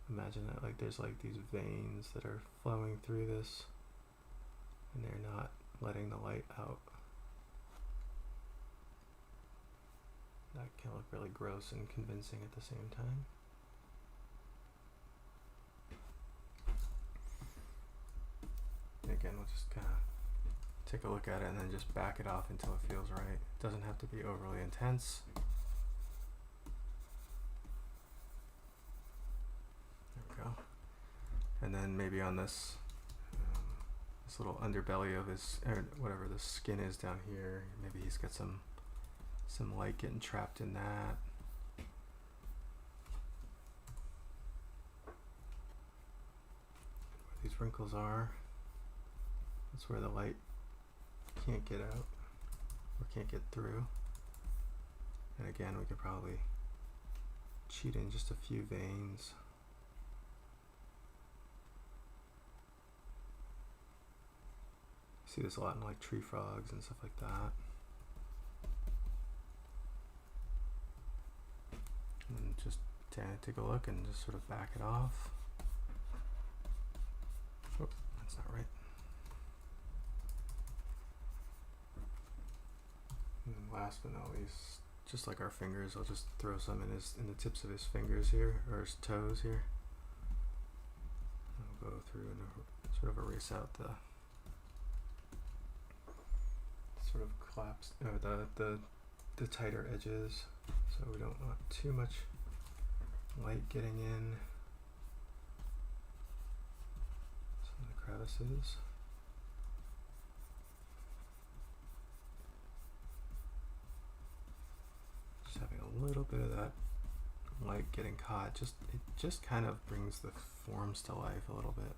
imagine that like there's like these veins that are flowing through this and they're not letting the light out. That can look really gross and convincing at the same time. And again, we'll just kind of take a look at it and then just back it off until it feels right. It doesn't have to be overly intense. There we go. And then maybe on this this little underbelly of his, or whatever the skin is down here, maybe he's got some light getting trapped in that. Where these wrinkles are, that's where the light can't get out or can't get through. And again, we could probably cheat in just a few veins. See this a lot in like tree frogs and stuff like that. And just take a look and just sort of back it off. Oh, that's not right. And then last but not least, just like our fingers, I'll just throw some in the tips of his fingers here, or his toes here. I'll go through and sort of erase out the sort of collapse, the tighter edges, so we don't want too much light getting in some of the crevices. Just having a little bit of that light getting caught, it just kind of brings the forms to life a little bit.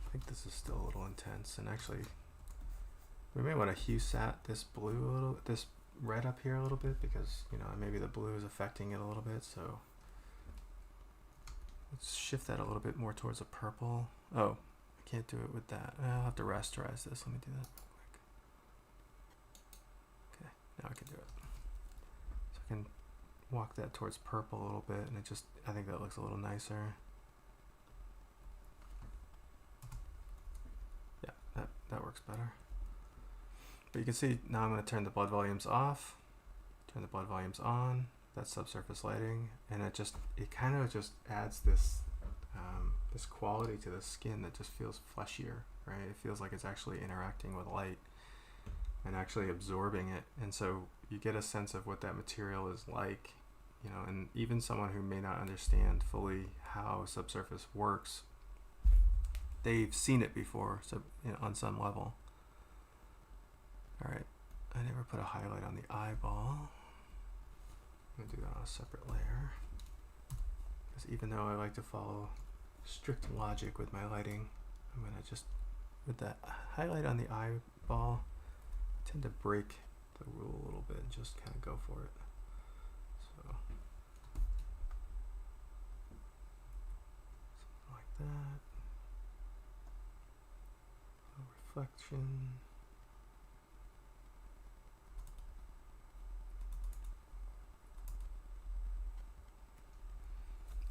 I think this is still a little intense, and actually we may want to hue sat this blue a little, this red up here a little bit, because you know maybe the blue is affecting it a little bit. So let's shift that a little bit more towards a purple. Oh, I can't do it with that. I'll have to rasterize this. Let me do that real quick. Okay, now I can do it. So I can walk that towards purple a little bit, and I think that looks a little nicer. That works better. But you can see now I'm going to turn the blood volumes off, turn the blood volumes on. That's subsurface lighting, and it kind of just adds this this quality to the skin that just feels fleshier, right? It feels like it's actually interacting with light and actually absorbing it, and so you get a sense of what that material is like, you know. And even someone who may not understand fully how subsurface works, they've seen it before, so you know, on some level. All right, I never put a highlight on the eyeball. I'm gonna do that on a separate layer. even though I like to follow strict logic with my lighting, I'm going to just, with that highlight on the eyeball, tend to break the rule a little bit and just kind of go for it. So, something like that. A reflection.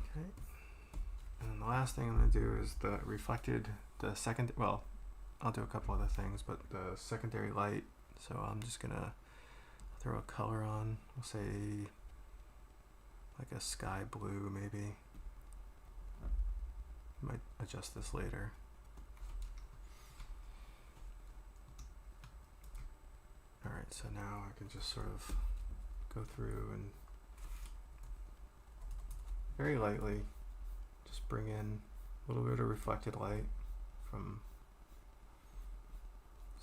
Okay. And then the last thing I'm going to do is the reflected, well, I'll do a couple other things, but the secondary light. So I'm just going to throw a color on, we'll say like a sky blue maybe. Might adjust this later. Alright, so now I can just sort of go through and very lightly just bring in a little bit of reflected light from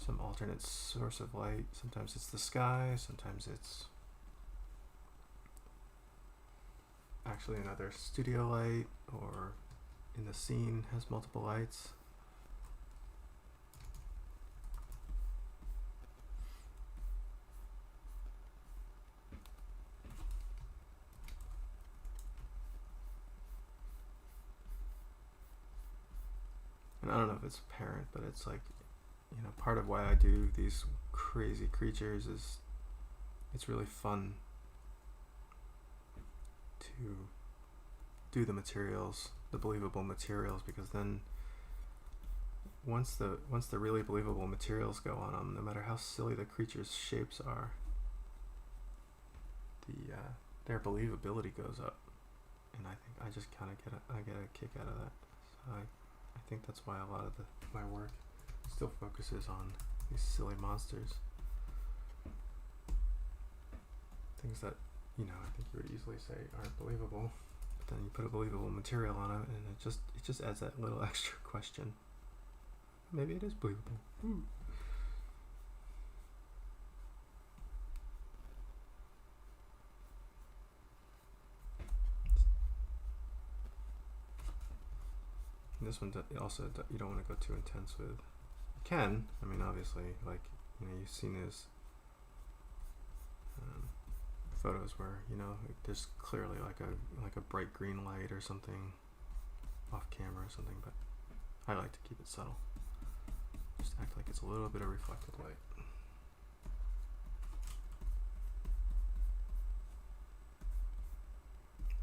some alternate source of light. Sometimes it's the sky, sometimes it's actually another studio light, or in the scene has multiple lights. And I don't know if it's apparent, but it's like, you know, part of why I do these crazy creatures is it's really fun to do the materials, the believable materials, because then once the really believable materials go on them, no matter how silly the creature's shapes are, their believability goes up, and I think I just kind of get a kick out of that. So I think that's why a lot of my work still focuses on these silly monsters, things that, you know, I think you would easily say aren't believable, but then you put a believable material on it, and it just adds that little extra question. Maybe it is believable. Ooh. And this one also, you don't want to go too intense with. You can, I mean, obviously, like, you know, you've seen his photos where, you know, there's clearly like a bright green light or something off camera or something, but I like to keep it subtle. Just act like it's a little bit of reflected light.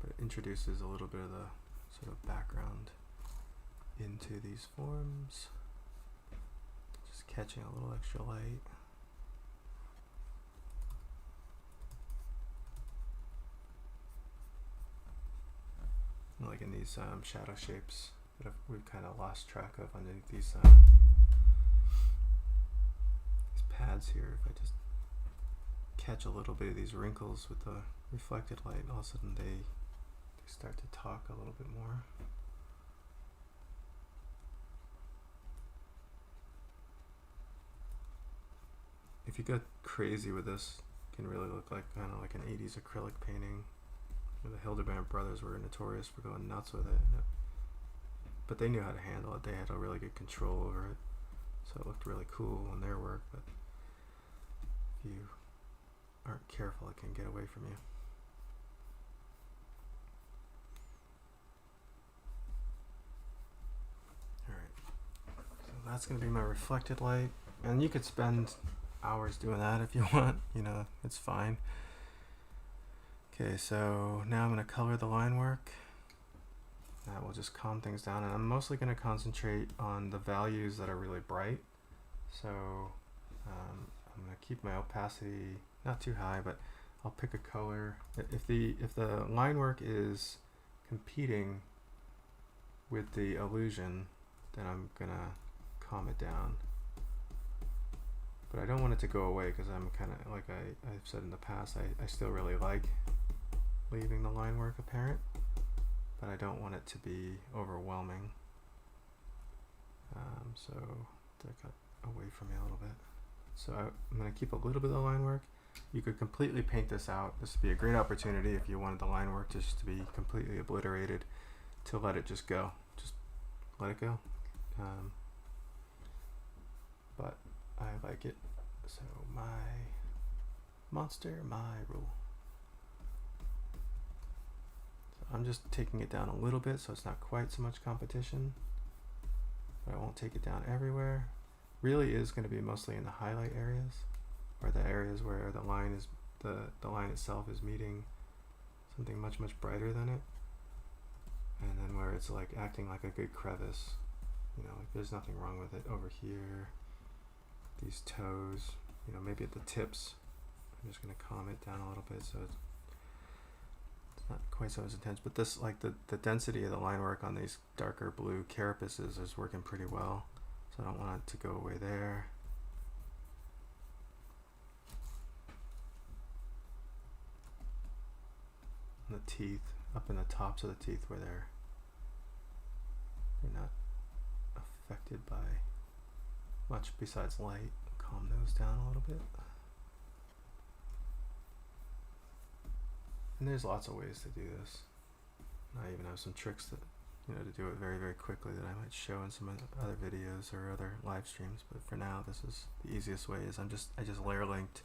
But it introduces a little bit of the sort of background into these forms. Just catching a little extra light. Like in these shadow shapes that we've kind of lost track of underneath these pads here. If I just catch a little bit of these wrinkles with the reflected light, all of a sudden they start to talk a little bit more. If you go crazy with this, it can really look like kind of like an 80s acrylic painting. The Hildebrandt brothers were notorious for going nuts with it, but they knew how to handle it. They had a really good control over it, so it looked really cool in their work. But if you aren't careful, it can get away from you. Alright, so that's going to be my reflected light, and you could spend hours doing that if you want, you know, it's fine. Okay, so now I'm going to color the line work. That will just calm things down, and I'm mostly going to concentrate on the values that are really bright. So I'm going to keep my opacity not too high, but I'll pick a color. If the line work is competing with the illusion, then I'm going to calm it down. But I don't want it to go away, because I'm kind of, like I've said in the past, I still really like leaving the line work apparent, but I don't want it to be overwhelming. So that got away from me a little bit. So I'm going to keep a little bit of the line work, You could completely paint this out. This would be a great opportunity if you wanted the line work just to be completely obliterated, to let it just go. Just let it go. But I like it. So my monster, my rule. So I'm just taking it down a little bit so it's not quite so much competition. But I won't take it down everywhere. Really is going to be mostly in the highlight areas, or the areas where the line is the line itself is meeting something much brighter than it, and then where it's like acting like a good crevice, you know, like there's nothing wrong with it over here. These toes, you know, maybe at the tips. I'm just going to calm it down a little bit so it's not quite so as intense. But this, like the density of the line work on these darker blue carapaces is working pretty well. So I don't want it to go away there. And the teeth, up in the tops of the teeth where they're not affected by much besides light. Calm those down a little bit. And there's lots of ways to do this. I even have some tricks that, you know, to do it very quickly that I might show in some other videos or other live streams. But for now, this is the easiest way. Is I just layer linked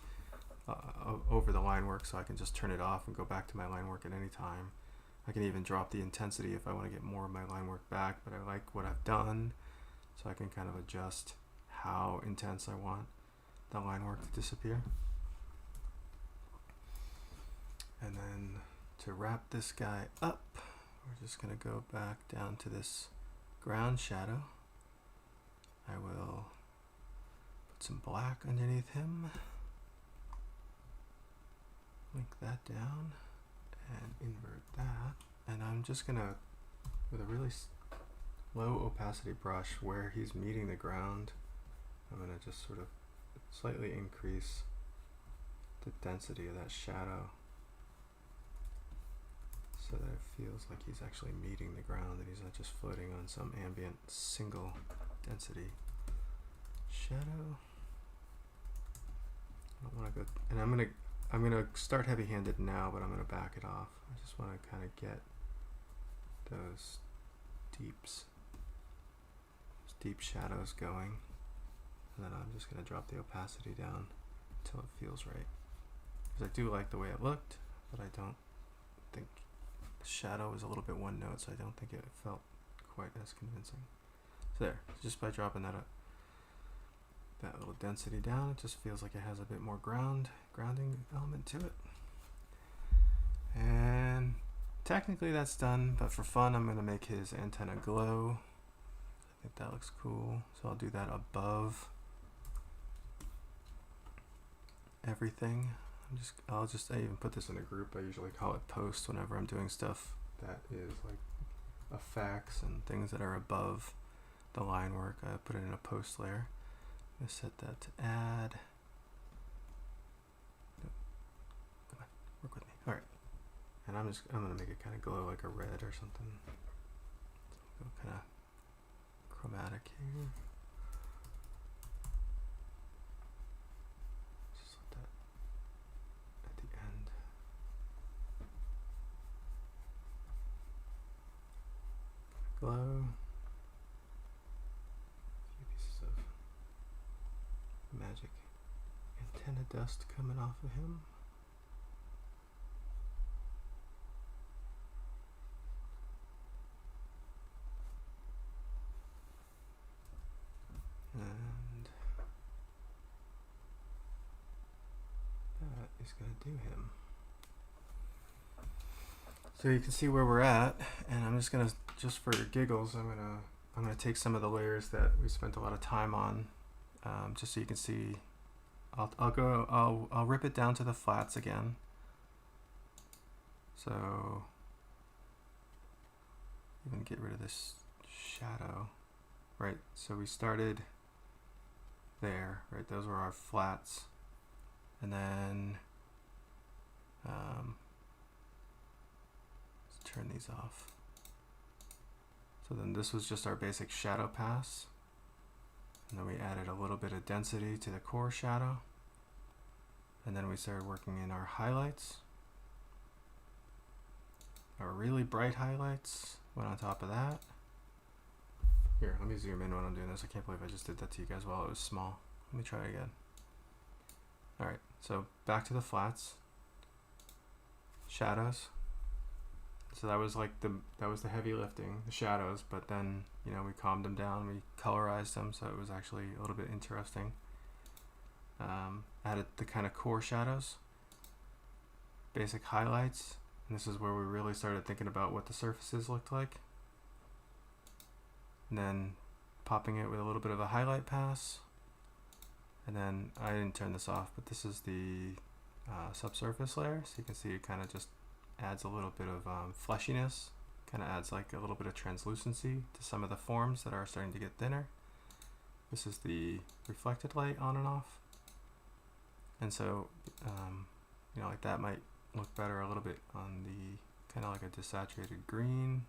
over the line work, so I can just turn it off and go back to my line work at any time. I can even drop the intensity if I want to get more of my line work back. But I like what I've done, so I can kind of adjust how intense I want the line work to disappear. And then to wrap this guy up, we're just going to go back down to this ground shadow. I will put some black underneath him, link that down, and invert that. And I'm just going to, with a really low opacity brush where he's meeting the ground, I'm going to just sort of slightly increase the density of that shadow, so that it feels like he's actually meeting the ground, that he's not just floating on some ambient single density shadow. I don't want to go, and I'm gonna start heavy-handed now, but I'm gonna back it off. I just want to kind of get those deep shadows going, and then I'm just gonna drop the opacity down until it feels right. Because I do like the way it looked, but I don't think shadow is a little bit one note, so I don't think it felt quite as convincing. So there, just by dropping that little density down, it just feels like it has a bit more grounding element to it. And technically that's done, but for fun I'm going to make his antenna glow. I think that looks cool, so I'll do that above everything. I even put this in a group. I usually call it post whenever I'm doing stuff that is like effects and things that are above the line work. I put it in a post layer. I'm going to set that to add. Come on, work with me. All right. And I'm going to make it kind of glow like a red or something. So go kind of chromatic here. Glow. A few pieces of magic antenna dust coming off of him. And that is going to do him. So you can see where we're at, and I'm just gonna, just for giggles, I'm gonna take some of the layers that we spent a lot of time on, just so you can see. I'll rip it down to the flats again. So even get rid of this shadow, right? So we started there, right? Those were our flats, and then turn these off. So then this was just our basic shadow pass, and then we added a little bit of density to the core shadow, And then we started working in our highlights. Our really bright highlights went on top of that. Here, let me zoom in when I'm doing this. I can't believe I just did that to you guys while it was small. Let me try again. Alright, so back to the flats. Shadows. So that was like that was the heavy lifting, the shadows, but then, you know, we calmed them down, we colorized them, so it was actually a little bit interesting. Added the kind of core shadows, basic highlights, and this is where we really started thinking about what the surfaces looked like. And then popping it with a little bit of a highlight pass. And then I didn't turn this off, but this is the subsurface layer, so you can see it kind of just adds a little bit of fleshiness, kind of adds like a little bit of translucency to some of the forms that are starting to get thinner. This is the reflected light on and off. And so, you know, like that might look better a little bit on the kind of like a desaturated green,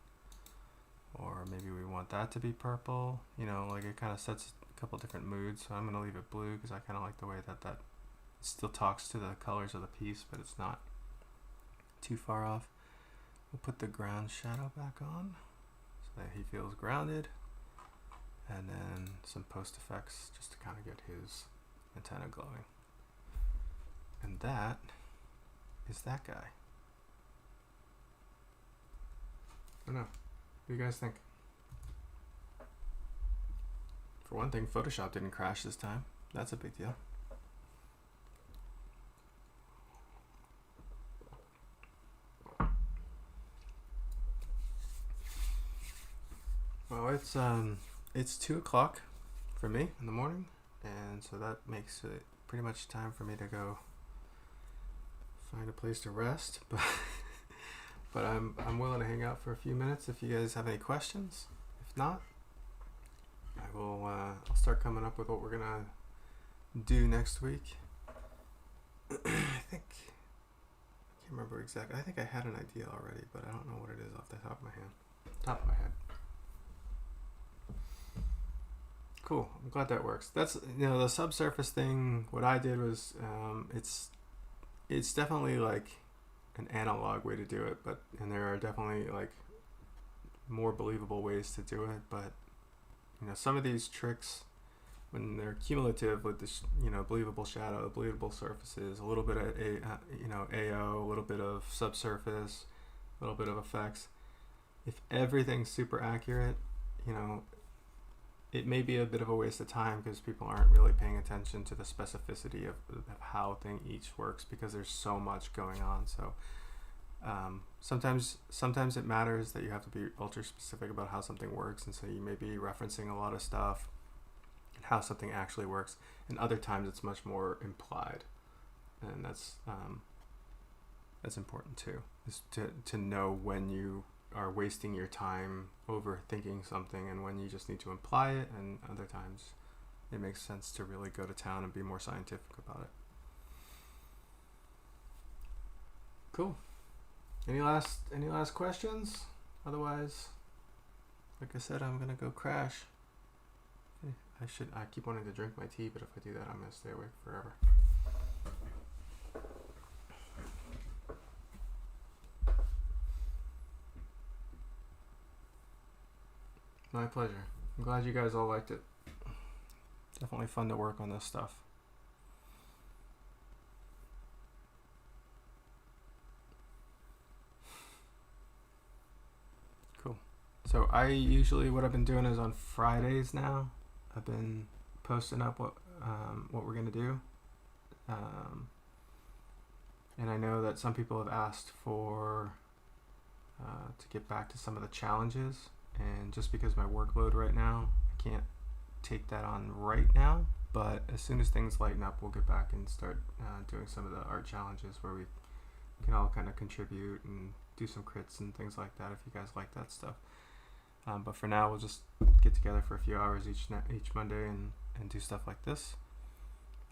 or maybe we want that to be purple, you know, like it kind of sets a couple different moods. So I'm going to leave it blue because I kind of like the way that that still talks to the colors of the piece, but it's not too far off. We'll put the ground shadow back on so that he feels grounded, and then some post effects just to kind of get his antenna glowing. And that is that guy. I don't know. What do you guys think? For one thing, Photoshop didn't crash this time. That's a big deal. Well, it's 2 o'clock for me in the morning, and so that makes it pretty much time for me to go find a place to rest. But I'm willing to hang out for a few minutes if you guys have any questions. If not, I will I'll start coming up with what we're gonna do next week. I can't remember exactly. I think I had an idea already, but I don't know what it is off the top of my head. Cool. I'm glad that works. That's, you know, the subsurface thing. What I did was it's definitely like an analog way to do it, and there are definitely like more believable ways to do it. But you know, some of these tricks, when they're cumulative with this, you know, believable shadow, believable surfaces, a little bit of AO, a little bit of subsurface, a little bit of effects. If everything's super accurate, you know, it may be a bit of a waste of time because people aren't really paying attention to the specificity of how each works, because there's so much going on. So sometimes it matters that you have to be ultra specific about how something works, and so you may be referencing a lot of stuff and how something actually works, and other times it's much more implied, and that's important too, is to know when you are wasting your time overthinking something and when you just need to imply it, and other times it makes sense to really go to town and be more scientific about it. Cool. Any last questions? Otherwise, like I said, I'm gonna go crash. I keep wanting to drink my tea, but if I do that, I'm gonna stay awake forever. My pleasure. I'm glad you guys all liked it. Definitely fun to work on this stuff. Cool. So what I've been doing is on Fridays now, I've been posting up what we're gonna do. And I know that some people have asked for to get back to some of the challenges. And just because my workload right now, I can't take that on right now, but as soon as things lighten up, we'll get back and start doing some of the art challenges where we can all kind of contribute and do some crits and things like that if you guys like that stuff. But for now, we'll just get together for a few hours each Monday and do stuff like this.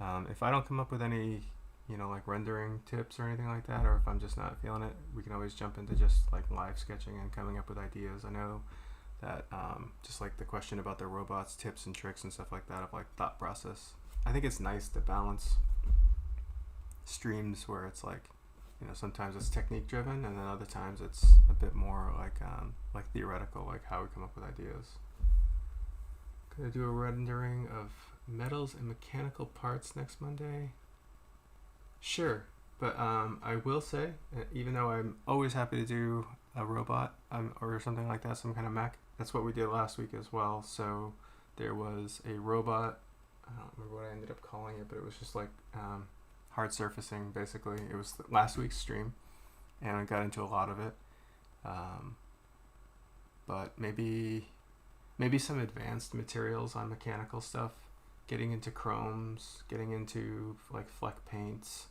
If I don't come up with any, you know, like rendering tips or anything like that, or if I'm just not feeling it, we can always jump into just like live sketching and coming up with ideas. I know that just like the question about the robots, tips and tricks and stuff like that, of like thought process, I think it's nice to balance streams where it's like, you know, sometimes it's technique driven, and then other times it's a bit more like theoretical, like how we come up with ideas. Gonna do a rendering of metals and mechanical parts next Monday. Sure, but I will say, even though I'm always happy to do a robot or something like that, some kind of mech, that's what we did last week as well. So there was a robot, I don't remember what I ended up calling it, but it was just like hard surfacing, basically. It was last week's stream, and I got into a lot of it. But maybe some advanced materials on mechanical stuff, getting into chromes, getting into like fleck paints,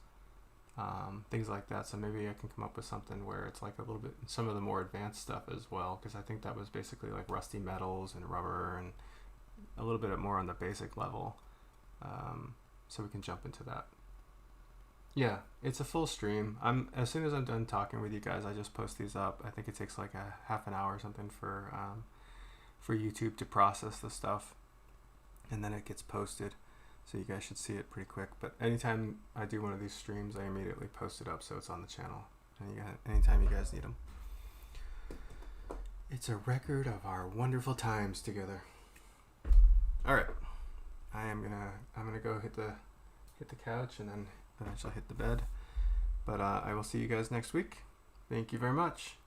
things like that. So maybe I can come up with something where it's like a little bit, some of the more advanced stuff as well, because I think that was basically like rusty metals and rubber and a little bit more on the basic level. So we can jump into that. Yeah, it's a full stream. As soon as I'm done talking with you guys, I just post these up. I think it takes like a half an hour or something for YouTube to process the stuff, and then it gets posted. So you guys should see it pretty quick. But anytime I do one of these streams, I immediately post it up so it's on the channel. And anytime you guys need them. It's a record of our wonderful times together. All right, I'm gonna go hit the couch and then eventually hit the bed. But I will see you guys next week. Thank you very much.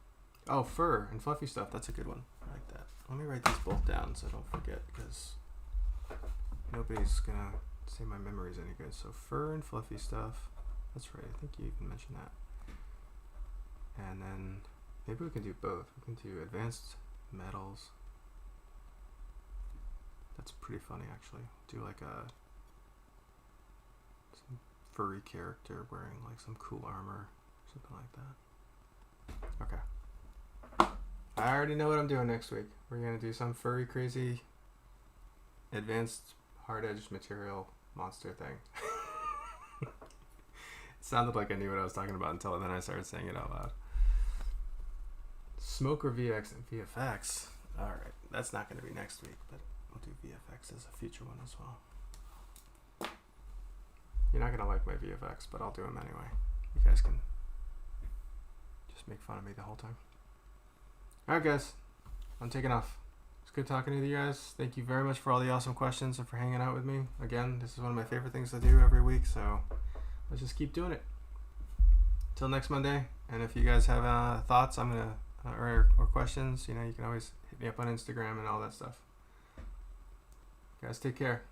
Oh, fur and fluffy stuff. That's a good one. I like that. Let me write these both down so I don't forget, because nobody's gonna say my memory's any good. So fur and fluffy stuff. That's right. I think you even mentioned that. And then maybe we can do both. We can do advanced metals. That's pretty funny, actually. Do like some furry character wearing like some cool armor, something like that. Okay. I already know what I'm doing next week. We're gonna do some furry, crazy, advanced, hard-edged material monster thing. It sounded like I knew what I was talking about until then I started saying it out loud. Smoke or VFX? Alright, that's not going to be next week, but we'll do VFX as a future one as well. You're not going to like my VFX, but I'll do them anyway. You guys can just make fun of me the whole time. Alright guys, I'm taking off. It's good talking to you guys. Thank you very much for all the awesome questions and for hanging out with me. Again, this is one of my favorite things to do every week, so let's just keep doing it. Till next Monday. And if you guys have thoughts, I'm gonna or questions, you know, you can always hit me up on Instagram and all that stuff. Guys, take care.